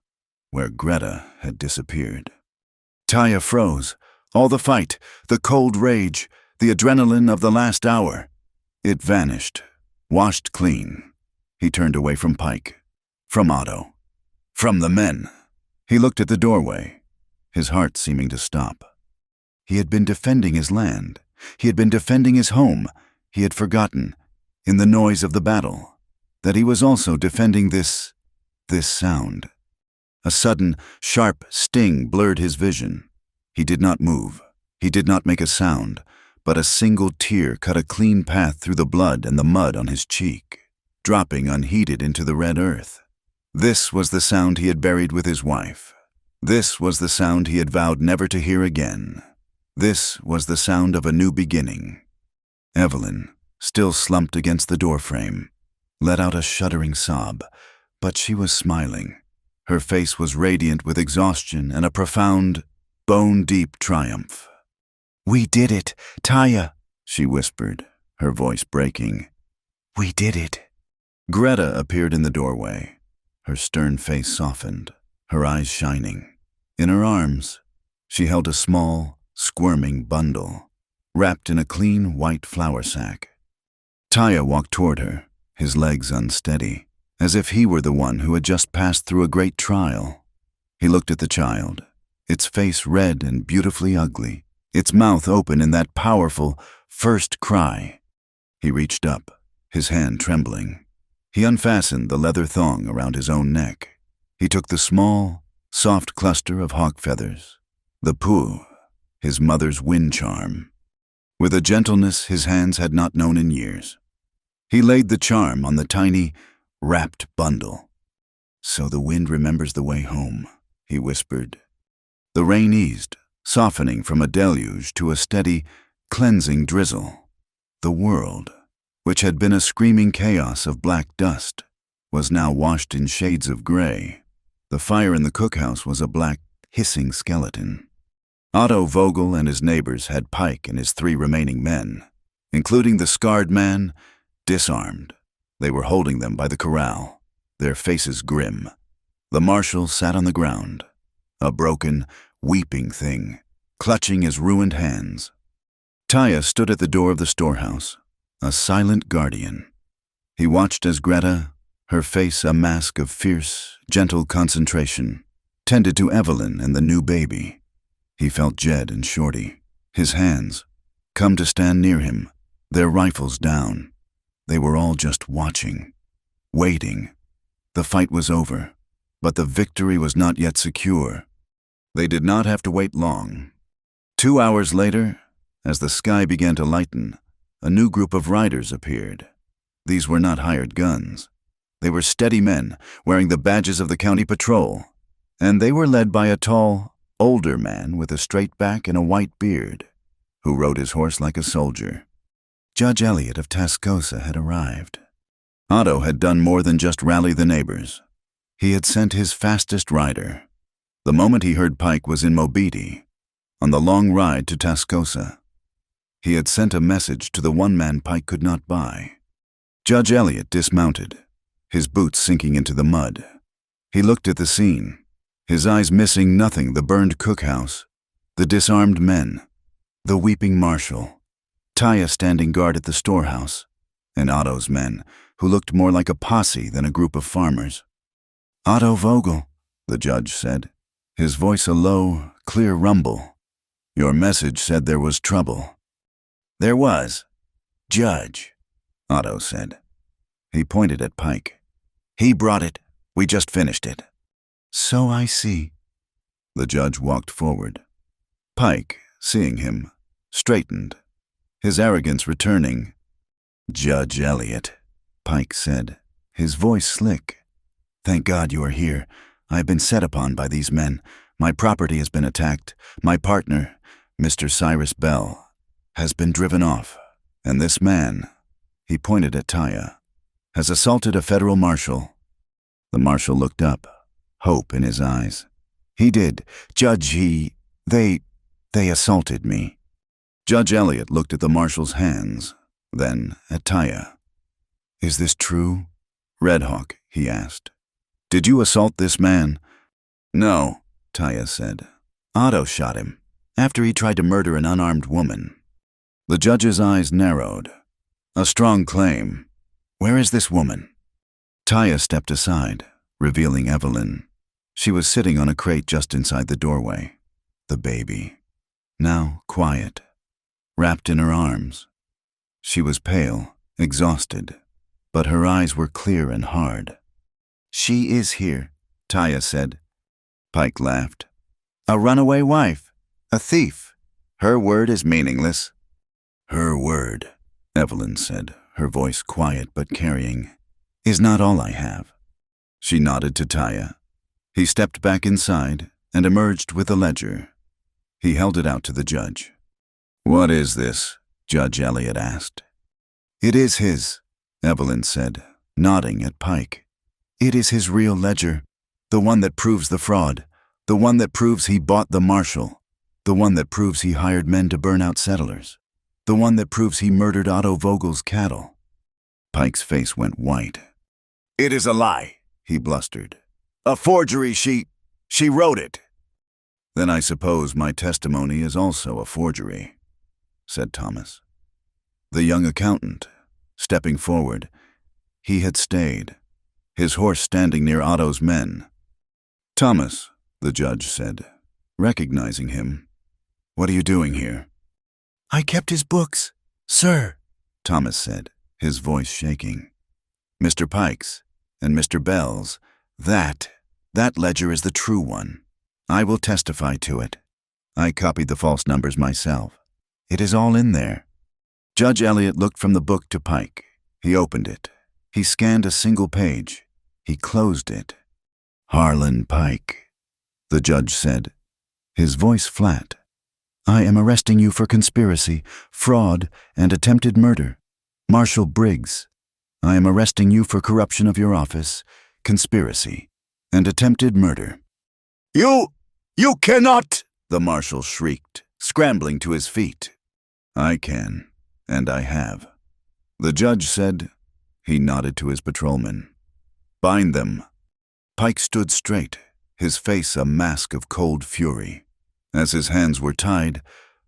where Greta had disappeared. Taya froze. All the fight, the cold rage, the adrenaline of the last hour. It vanished, washed clean. He turned away from Pike, from Otto, from the men. He looked at the doorway, his heart seeming to stop. He had been defending his land. He had been defending his home. He had forgotten, in the noise of the battle, that he was also defending this sound. A sudden, sharp sting blurred his vision. He did not move. He did not make a sound, but a single tear cut a clean path through the blood and the mud on his cheek, dropping unheeded into the red earth. This was the sound he had buried with his wife. This was the sound he had vowed never to hear again. This was the sound of a new beginning. Evelyn, still slumped against the doorframe, let out a shuddering sob, but she was smiling. Her face was radiant with exhaustion and a profound, bone-deep triumph. "We did it, Taya," she whispered, her voice breaking. "We did it." Greta appeared in the doorway, her stern face softened, her eyes shining. In her arms, she held a small, squirming bundle, wrapped in a clean white flour sack. Taya walked toward her, his legs unsteady, as if he were the one who had just passed through a great trial. He looked at the child, its face red and beautifully ugly, its mouth open in that powerful first cry. He reached up, his hand trembling. He unfastened the leather thong around his own neck. He took the small, soft cluster of hawk feathers, the poo, his mother's wind charm, with a gentleness his hands had not known in years. He laid the charm on the tiny, wrapped bundle. "So the wind remembers the way home," he whispered. The rain eased, softening from a deluge to a steady, cleansing drizzle. The world, which had been a screaming chaos of black dust, was now washed in shades of gray. The fire in the cookhouse was a black, hissing skeleton. Otto Vogel and his neighbors had Pike and his 3 remaining men, including the scarred man, disarmed. They were holding them by the corral, their faces grim. The marshal sat on the ground, a broken, weeping thing, clutching his ruined hands. Taya stood at the door of the storehouse, a silent guardian. He watched as Greta, her face a mask of fierce, gentle concentration, tended to Evelyn and the new baby. He felt Jed and Shorty, his hands, come to stand near him, their rifles down. They were all just watching, waiting. The fight was over.
But the victory was not yet secure. They did not have to wait long. 2 hours later, as the sky began to lighten, a new group of riders appeared. These were not hired guns. They were steady men, wearing the badges of the county patrol, and they were led by a tall, older man with a straight back and a white beard, who rode his horse like a soldier. Judge Elliot of Tascosa had arrived. Otto had done more than just rally the neighbors. He had sent his fastest rider. The moment he heard Pike was in Mobeetie, on the long ride to Tascosa, he had sent a message to the one man Pike could not buy. Judge Elliot dismounted, his boots sinking into the mud. He looked at the scene, his eyes missing nothing: the burned cookhouse, the disarmed men, the weeping marshal, Taya standing guard at the storehouse, and Otto's men, who looked more like a posse than a group of farmers. "Otto Vogel," the judge said, his voice a low, clear rumble. "Your message said there was trouble." "There was, Judge," Otto said. He pointed at Pike. "He brought it. We just finished it." "So I see." The judge walked forward. Pike, seeing him, straightened, his arrogance returning. "Judge Elliot," Pike said, his voice slick. "Thank God you are here. I have been set upon by these men. My property has been attacked. My partner, Mr. Cyrus Bell, has been driven off. And this man," he pointed at Taya, "has assaulted a federal marshal." The marshal looked up, hope in his eyes. "He did. Judge, they assaulted me." Judge Elliot looked at the marshal's hands, then at Taya. "Is this true, Red Hawk?" he asked. "Did you assault this man?" "No," Taya said. "Otto shot him, after he tried to murder an unarmed woman." The judge's eyes narrowed. "A strong claim. Where is this woman?" Taya stepped aside, revealing Evelyn. She was sitting on a crate just inside the doorway. The baby, now quiet, wrapped in her arms. She was pale, exhausted, but her eyes were clear and hard. "She is here," Taya said. Pike laughed. "A runaway wife, a thief. Her word is meaningless." "Her word," Evelyn said, her voice quiet but carrying, "is not all I have." She nodded to Taya. He stepped back inside and emerged with a ledger. He held it out to the judge. "What is this?" Judge Elliot asked. "It is his," Evelyn said, nodding at Pike. "It is his real ledger, the one that proves the fraud, the one that proves he bought the marshal, the one that proves he hired men to burn out settlers, the one that proves he murdered Otto Vogel's cattle." Pike's face went white. "It is a lie," he blustered. "A forgery. She wrote it." "Then I suppose my testimony is also a forgery," said Thomas. The young accountant, stepping forward, he had stayed, his horse standing near Otto's men. "Thomas," the judge said, recognizing him, "what are you doing here?" "I kept his books, sir," Thomas said, his voice shaking. "Mr. Pike's and Mr. Bell's, that ledger is the true one. I will testify to it. I copied the false numbers myself. It is all in there." Judge Elliot looked from the book to Pike. He opened it. He scanned a single page. He closed it. "Harlan Pike," the judge said, his voice flat. "I am arresting you for conspiracy, fraud, and attempted murder. Marshal Briggs, I am arresting you for corruption of your office, conspiracy, and attempted murder." You cannot!" the marshal shrieked, scrambling to his feet. "I can, and I have," the judge said. He nodded to his patrolman. "Bind them." Pike stood straight, his face a mask of cold fury. As his hands were tied,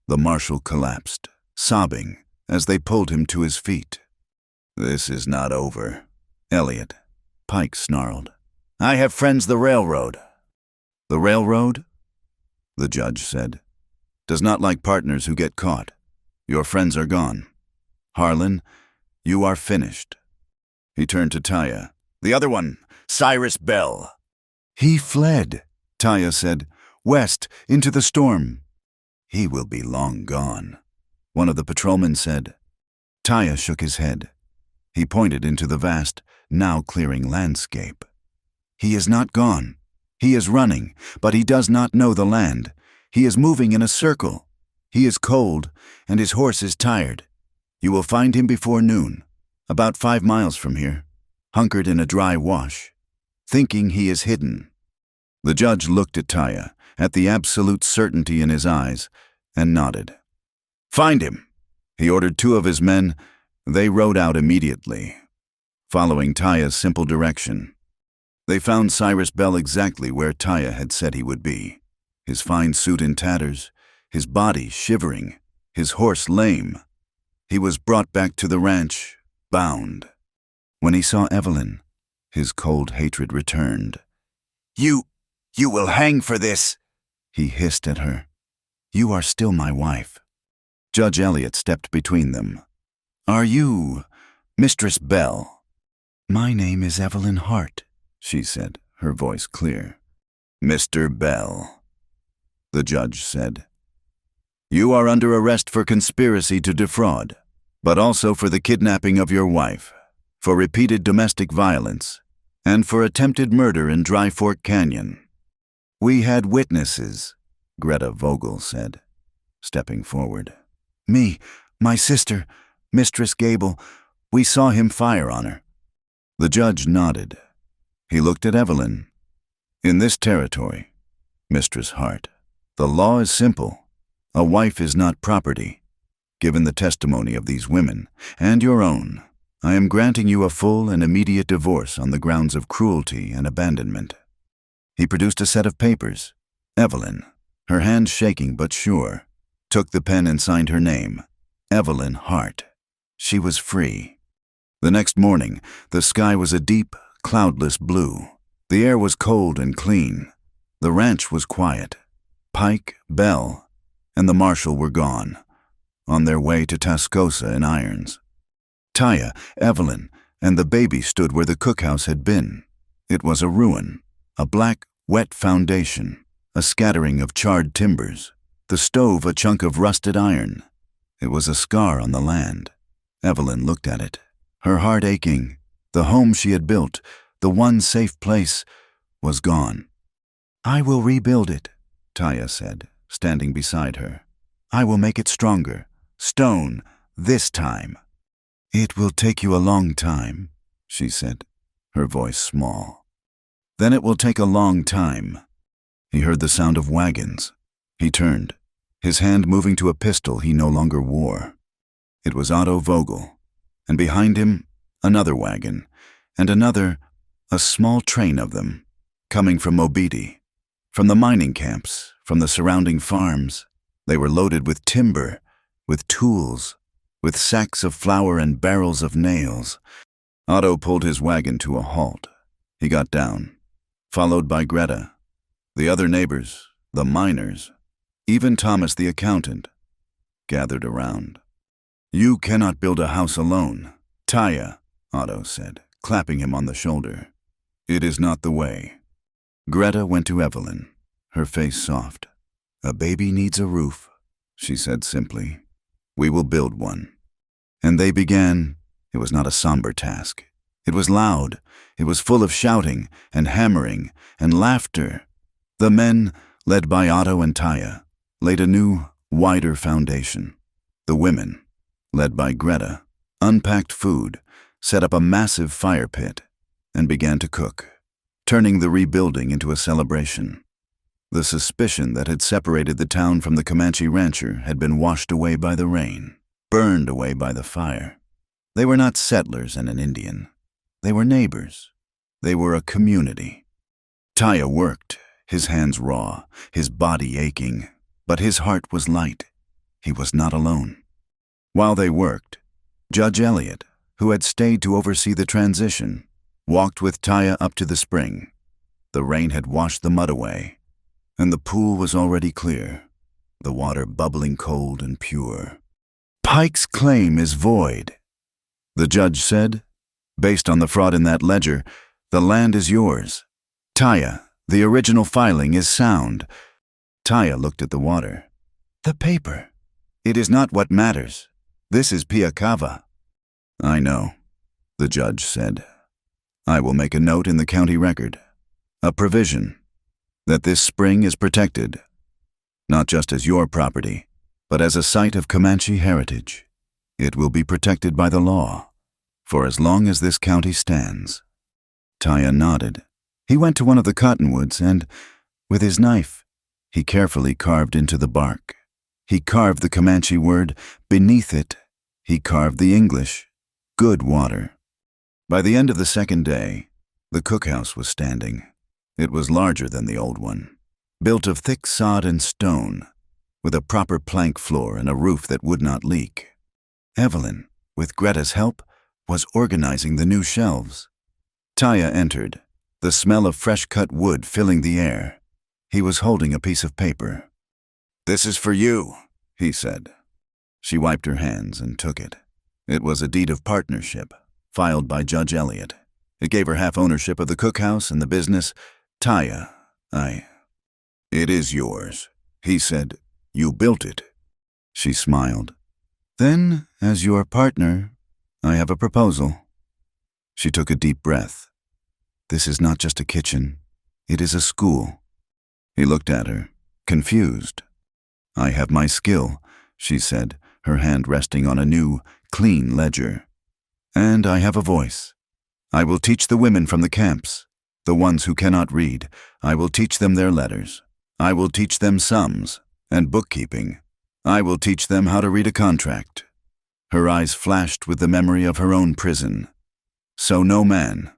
the marshal collapsed, sobbing, as they pulled him to his feet. "This is not over, Elliot," Pike snarled. "I have friends the railroad." "The railroad?" the judge said. "Does not like partners who get caught. Your friends are gone. Harlan, you are finished." He turned to Taya. "The other one, Cyrus Bell."
He fled, Taya said, west, into the storm. He will be long gone, one of the patrolmen said. Taya shook his head. He pointed into the vast, now clearing landscape. He is not gone. He is running, but he does not know the land. He is moving in a circle. He is cold, and his horse is tired. You will find him before noon, about 5 miles from here, hunkered in a dry wash, thinking he is hidden. The judge looked at Taya, at the absolute certainty in his eyes, and nodded. Find him, he ordered 2 of his men. They rode out immediately, following Taya's simple direction. They found Cyrus Bell exactly where Taya had said he would be, his fine suit in tatters, his body shivering, his horse lame. He was brought back to the ranch, bound. When he saw Evelyn, his cold hatred returned. You will hang for this, he hissed at her. You are still my wife. Judge Elliot stepped between them. Are you Mistress Bell? My name is Evelyn Hart, she said, her voice clear. Mr. Bell, the judge said. You are under arrest for conspiracy to defraud, but also for the kidnapping of your wife, for repeated domestic violence, and for attempted murder in Dry Fork Canyon. We had witnesses, Greta Vogel said, stepping forward. Me, my sister, Mistress Gable, we saw him fire on her. The judge nodded. He looked at Evelyn. In this territory, Mistress Hart, the law is simple. A wife is not property. Given the testimony of these women, and your own, I am granting you a full and immediate divorce on the grounds of cruelty and abandonment. He produced a set of papers. Evelyn, her hand shaking but sure, took the pen and signed her name, Evelyn Hart. She was free. The next morning, the sky was a deep, cloudless blue. The air was cold and clean. The ranch was quiet. Pike, Bell, and the marshal were gone, on their way to Tascosa in irons. Taya, Evelyn, and the baby stood where the cookhouse had been. It was a ruin, a black, wet foundation, a scattering of charred timbers, the stove a chunk of rusted iron. It was a scar on the land. Evelyn looked at it, her heart aching. The home she had built, the one safe place, was gone. I will rebuild it, Taya said, standing beside her. I will make it stronger, stone, this time. It will take you a long time, she said, her voice small. Then it will take a long time. He heard the sound of wagons. He turned, his hand moving to a pistol he no longer wore. It was Otto Vogel, and behind him, another wagon, and another, a small train of them, coming from Mobeetie, from the mining camps, from the surrounding farms. They were loaded with timber, with tools, with sacks of flour and barrels of nails. Otto pulled his wagon to a halt. He got down, followed by Greta, the other neighbors, the miners, even Thomas the accountant, gathered around. You cannot build a house alone, Taya, Otto said, clapping him on the shoulder. It is not the way. Greta went to Evelyn, her face soft. A baby needs a roof, she said simply. We will build one. And they began. It was not a somber task. It was loud. It was full of shouting and hammering and laughter. The men, led by Otto and Taya, laid a new, wider foundation. The women, led by Greta, unpacked food, set up a massive fire pit, and began to cook, turning the rebuilding into a celebration. The suspicion that had separated the town from the Comanche rancher had been washed away by the rain, burned away by the fire. They were not settlers and an Indian. They were neighbors. They were a community. Taya worked, his hands raw, his body aching, but his heart was light. He was not alone. While they worked, Judge Elliot, who had stayed to oversee the transition, walked with Taya up to the spring. The rain had washed the mud away, and the pool was already clear, the water bubbling cold and pure. Pike's claim is void, the judge said. Based on the fraud in that ledger, the land is yours. Taya,
The original filing is sound. Taya looked at the water. The paper. It is not what matters. This is Piakava. I know, the judge said. I will make a note in the county record, a provision, that this spring is protected, not just as your property, but as a site of Comanche heritage. It will be protected by the law, for as long as this county stands. Taya nodded. He went to one of the cottonwoods and, with his knife, he carefully carved into the bark. He carved the Comanche word. Beneath it, he carved the English, good water. By the end of the second day, the cookhouse was standing. It was larger than the old one, built of thick sod and stone, with a proper plank floor and a roof that would not leak. Evelyn, with Greta's help, was organizing the new shelves. Taya entered, the smell of fresh-cut wood filling the air. He was holding a piece of paper. "This is for you," he said. She wiped her hands and took it. It was a deed of partnership, filed by Judge Elliott. It gave her half ownership of the cookhouse and the business. Taya, It is yours, he said. You built it. She smiled. Then, as your partner, I have a proposal. She took a deep breath. This is not just a kitchen. It is a school. He looked at her, confused. I have my skill, she said, her hand resting on a new, clean ledger. And I have a voice. I will teach the women from the camps, the ones who cannot read. I will teach them their letters. I will teach them sums and bookkeeping. I will teach them how to read a contract. Her eyes flashed with the memory of her own prison. So no man,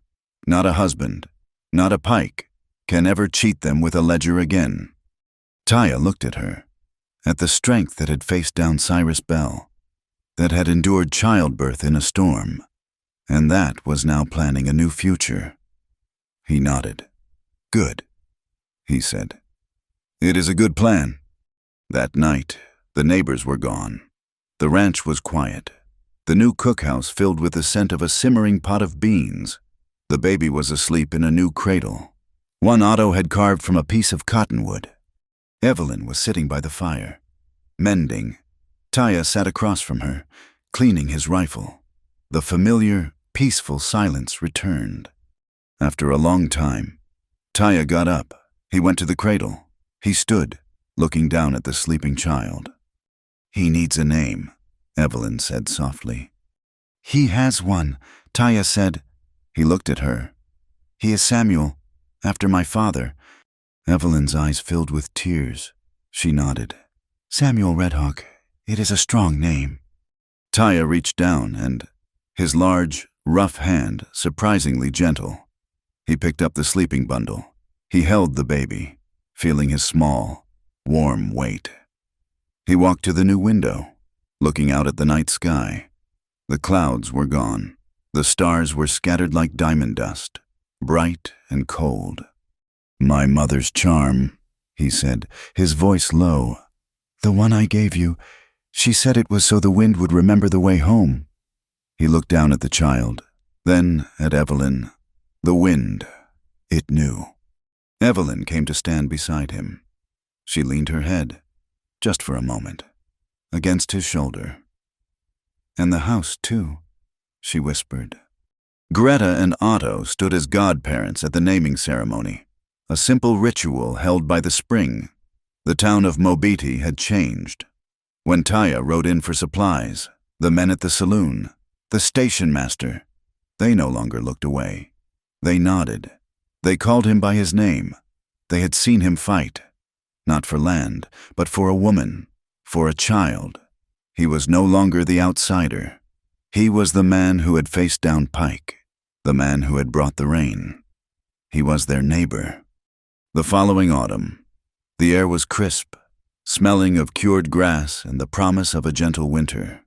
not a husband, not a pike, can ever cheat them with a ledger again. Taya looked at her, at the strength that had faced down Cyrus Bell, that had endured childbirth in a storm, and that was now planning a new future. He nodded. Good, he said. It is a good plan. That night, the neighbors were gone. The ranch was quiet. The new cookhouse filled with the scent of a simmering pot of beans. The baby was asleep in a new cradle. One Otto had carved from a piece of cottonwood. Evelyn was sitting by the fire, mending. Taya sat across from her, cleaning his rifle. The familiar, peaceful silence returned. After a long time, Taya got up. He went to the cradle. He stood, looking down at the sleeping child. He needs a name, Evelyn said softly. He has one, Taya said. He looked at her. He is Samuel, after my father. Evelyn's eyes filled with tears. She nodded. Samuel Redhawk, it is a strong name. Taya reached down and, his large, rough hand surprisingly gentle, he picked up the sleeping bundle. He held the baby, feeling his small, warm weight. He walked to the new window, looking out at the night sky. The clouds were gone. The stars were scattered like diamond dust, bright and cold. My mother's charm, he said, his voice low. The one I gave you. She said it was so the wind would remember the way home. He looked down at the child, then at Evelyn. The wind, it knew. Evelyn came to stand beside him. She leaned her head, just for a moment, against his shoulder. And the house, too, she whispered. Greta and Otto stood as godparents at the naming ceremony, a simple ritual held by the spring. The town of Mobiti had changed. When Taya rode in for supplies, the men at the saloon, the station master, they no longer looked away. They nodded. They called him by his name. They had seen him fight, not for land, but for a woman, for a child. He was no longer the outsider. He was the man who had faced down Pike, the man who had brought the rain. He was their neighbor. The following autumn, the air was crisp, smelling of cured grass and the promise of a gentle winter.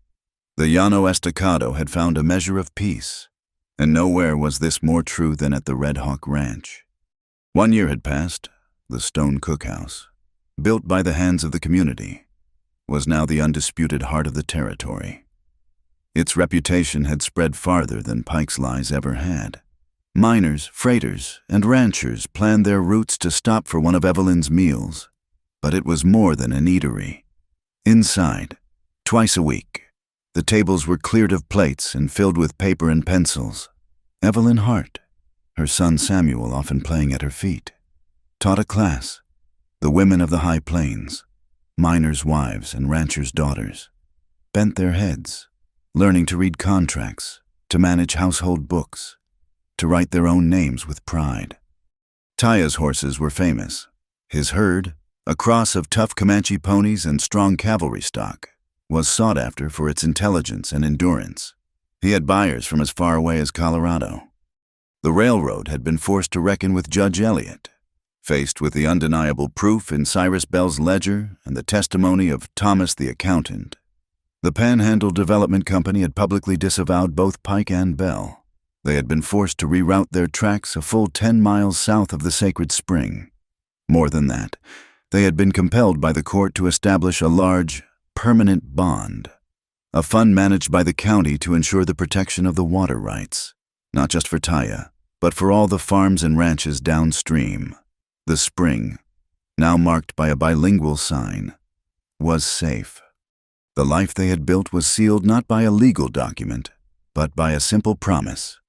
The Llano Estacado had found a measure of peace, and nowhere was this more true than at the Red Hawk Ranch. 1 year had passed. The stone cookhouse, built by the hands of the community, was now the undisputed heart of the territory. Its reputation had spread farther than Pike's lies ever had. Miners, freighters, and ranchers planned their routes to stop for one of Evelyn's meals, but it was more than an eatery. Inside, twice a week, the tables were cleared of plates and filled with paper and pencils. Evelyn Hart, her son Samuel often playing at her feet, taught a class, the women of the high plains, miners' wives and ranchers' daughters, bent their heads, learning to read contracts, to manage household books, to write their own names with pride. Taya's horses were famous. His herd, a cross of tough Comanche ponies and strong cavalry stock, was sought after for its intelligence and endurance. He had buyers from as far away as Colorado. The railroad had been forced to reckon with Judge Eliot. Faced with the undeniable proof in Cyrus Bell's ledger and the testimony of Thomas the accountant, the Panhandle Development Company had publicly disavowed both Pike and Bell. They had been forced to reroute their tracks a full 10 miles south of the sacred spring. More than that, they had been compelled by the court to establish a large, permanent bond, a fund managed by the county to ensure the protection of the water rights, not just for Taya, but for all the farms and ranches downstream. The spring, now marked by a bilingual sign, was safe. The life they had built was sealed not by a legal document, but by a simple promise.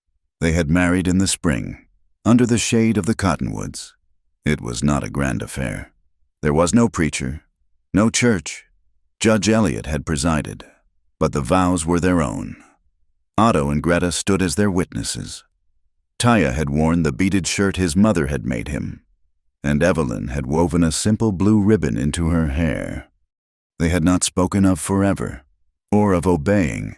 They had married in the spring, under the shade of the cottonwoods. It was not a grand affair. There was no preacher, no church. Judge Eliot had presided, but the vows were their own. Otto and Greta stood as their witnesses. Taya had worn the beaded shirt his mother had made him, and Evelyn had woven a simple blue ribbon into her hair. They had not spoken of forever, or of obeying.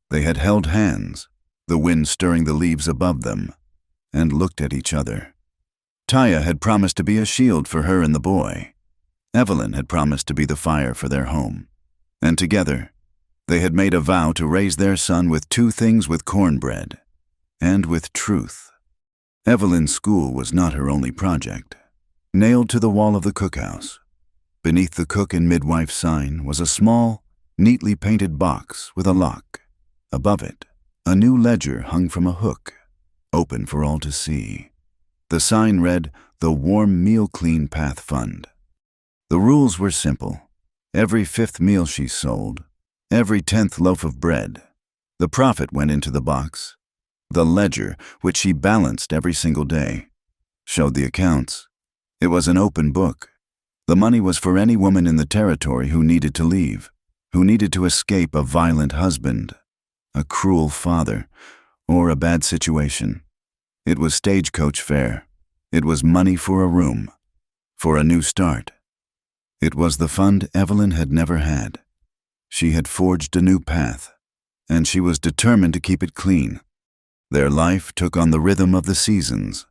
They had held hands, the wind stirring the leaves above them, and looked at each other. Taya had promised to be a shield for her and the boy. Evelyn had promised to be the fire for their home. And together, they had made a vow to raise their son with two things: with cornbread and with truth. Evelyn's school was not her only project. Nailed to the wall of the cookhouse, beneath the cook and midwife sign, was a small, neatly painted box with a lock. Above it, a new ledger hung from a hook, open for all to see. The sign read, "The Warm Meal Clean Path Fund." The rules were simple. Every 5th meal she sold, every 10th loaf of bread, the profit went into the box. The ledger, which she balanced every single day, showed the accounts. It was an open book. The money was for any woman in the territory who needed to leave, who needed to escape a violent husband, a cruel father, or a bad situation. It was stagecoach fare. It was money for a room, for a new start. It was the fund Evelyn had never had. She had forged a new path, and she was determined to keep it clean. Their life took on the rhythm of the seasons.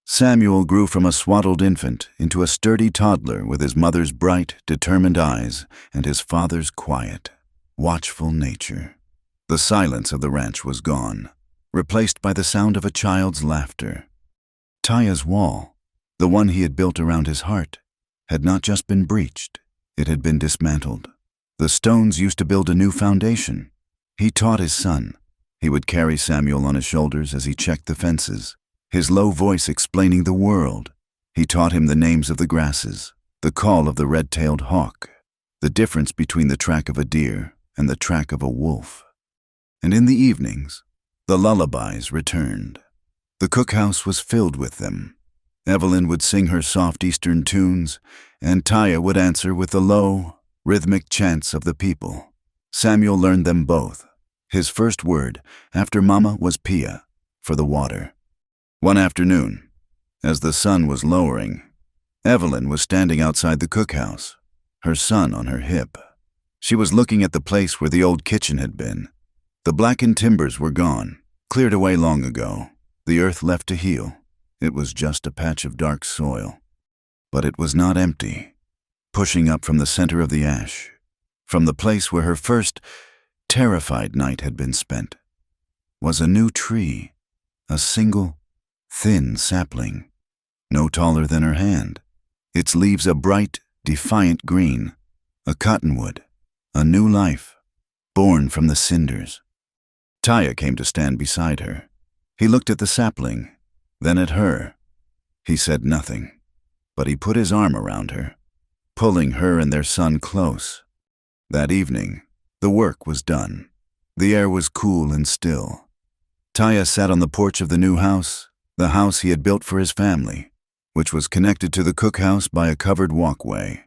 Samuel grew from a swaddled infant into a sturdy toddler with his mother's bright, determined eyes and his father's quiet, watchful nature. The silence of the ranch was gone, replaced by the sound of a child's laughter. Taya's wall, the one he had built around his heart, had not just been breached, it had been dismantled. The stones used to build a new foundation. He taught his son. He would carry Samuel on his shoulders as he checked the fences, his low voice explaining the world. He taught him the names of the grasses, the call of the red-tailed hawk, the difference between the track of a deer and the track of a wolf. And in the evenings, the lullabies returned. The cookhouse was filled with them. Evelyn would sing her soft Eastern tunes, and Taya would answer with the low, rhythmic chants of the people. Samuel learned them both. His first word after Mama was Pia, for the water. One afternoon, as the sun was lowering, Evelyn was standing outside the cookhouse, her son on her hip. She was looking at the place where the old kitchen had been. The blackened timbers were gone, cleared away long ago, the earth left to heal. It was just a patch of dark soil. But it was not empty. Pushing up from the center of the ash, from the place where her first terrified night had been spent, was a new tree, a single, thin sapling, no taller than her hand, its leaves a bright, defiant green, a cottonwood, a new life, born from the cinders. Taya came to stand beside her. He looked at the sapling, then at her. He said nothing, but he put his arm around her, pulling her and their son close. That evening, the work was done. The air was cool and still. Taya sat on the porch of the new house, the house he had built for his family, which was connected to the cookhouse by a covered walkway.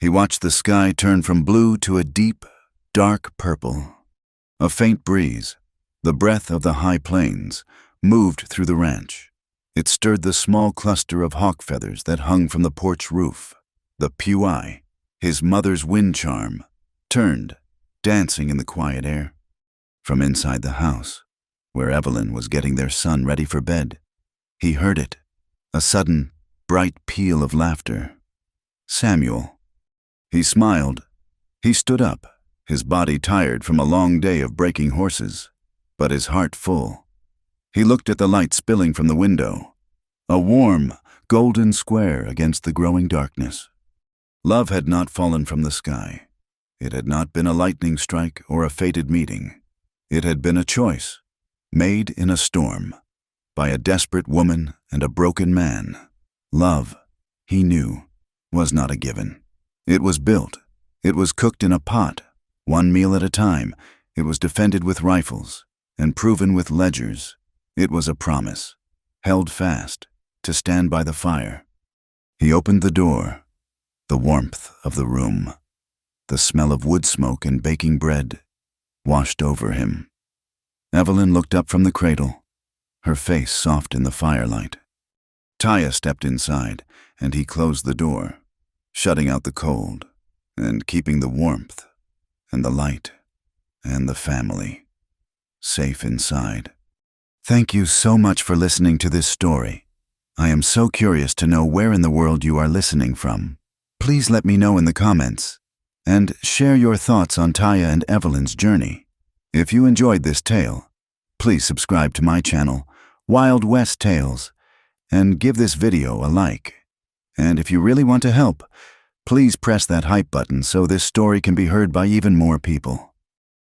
He watched the sky turn from blue to a deep, dark purple. A faint breeze, the breath of the high plains, moved through the ranch. It stirred the small cluster of hawk feathers that hung from the porch roof. The pewai, his mother's wind charm, turned, dancing in the quiet air. From inside the house, where Evelyn was getting their son ready for bed, he heard it, a sudden, bright peal of laughter. Samuel. He smiled. He stood up, his body tired from a long day of breaking horses, but his heart full. He looked at the light spilling from the window, a warm, golden square against the growing darkness. Love had not fallen from the sky. It had not been a lightning strike or a fated meeting. It had been a choice, made in a storm, by a desperate woman and a broken man. Love, he knew, was not a given. It was built. It was cooked in a pot, one meal at a time. It was defended with rifles and proven with ledgers. It was a promise, held fast, to stand by the fire. He opened the door. The warmth of the room, the smell of wood smoke and baking bread, washed over him. Evelyn looked up from the cradle, her face soft in the firelight. Taya stepped inside, and he closed the door, shutting out the cold, and keeping the warmth, and the light, and the family, safe inside. Thank you so much for listening to this story. I am so curious to know where in the world you are listening from. Please let me know in the comments, and share your thoughts on Taya and Evelyn's journey. If you enjoyed this tale, please subscribe to my channel, Wild West Tales, and give this video a like. And if you really want to help, please press that hype button so this story can be heard by even more people.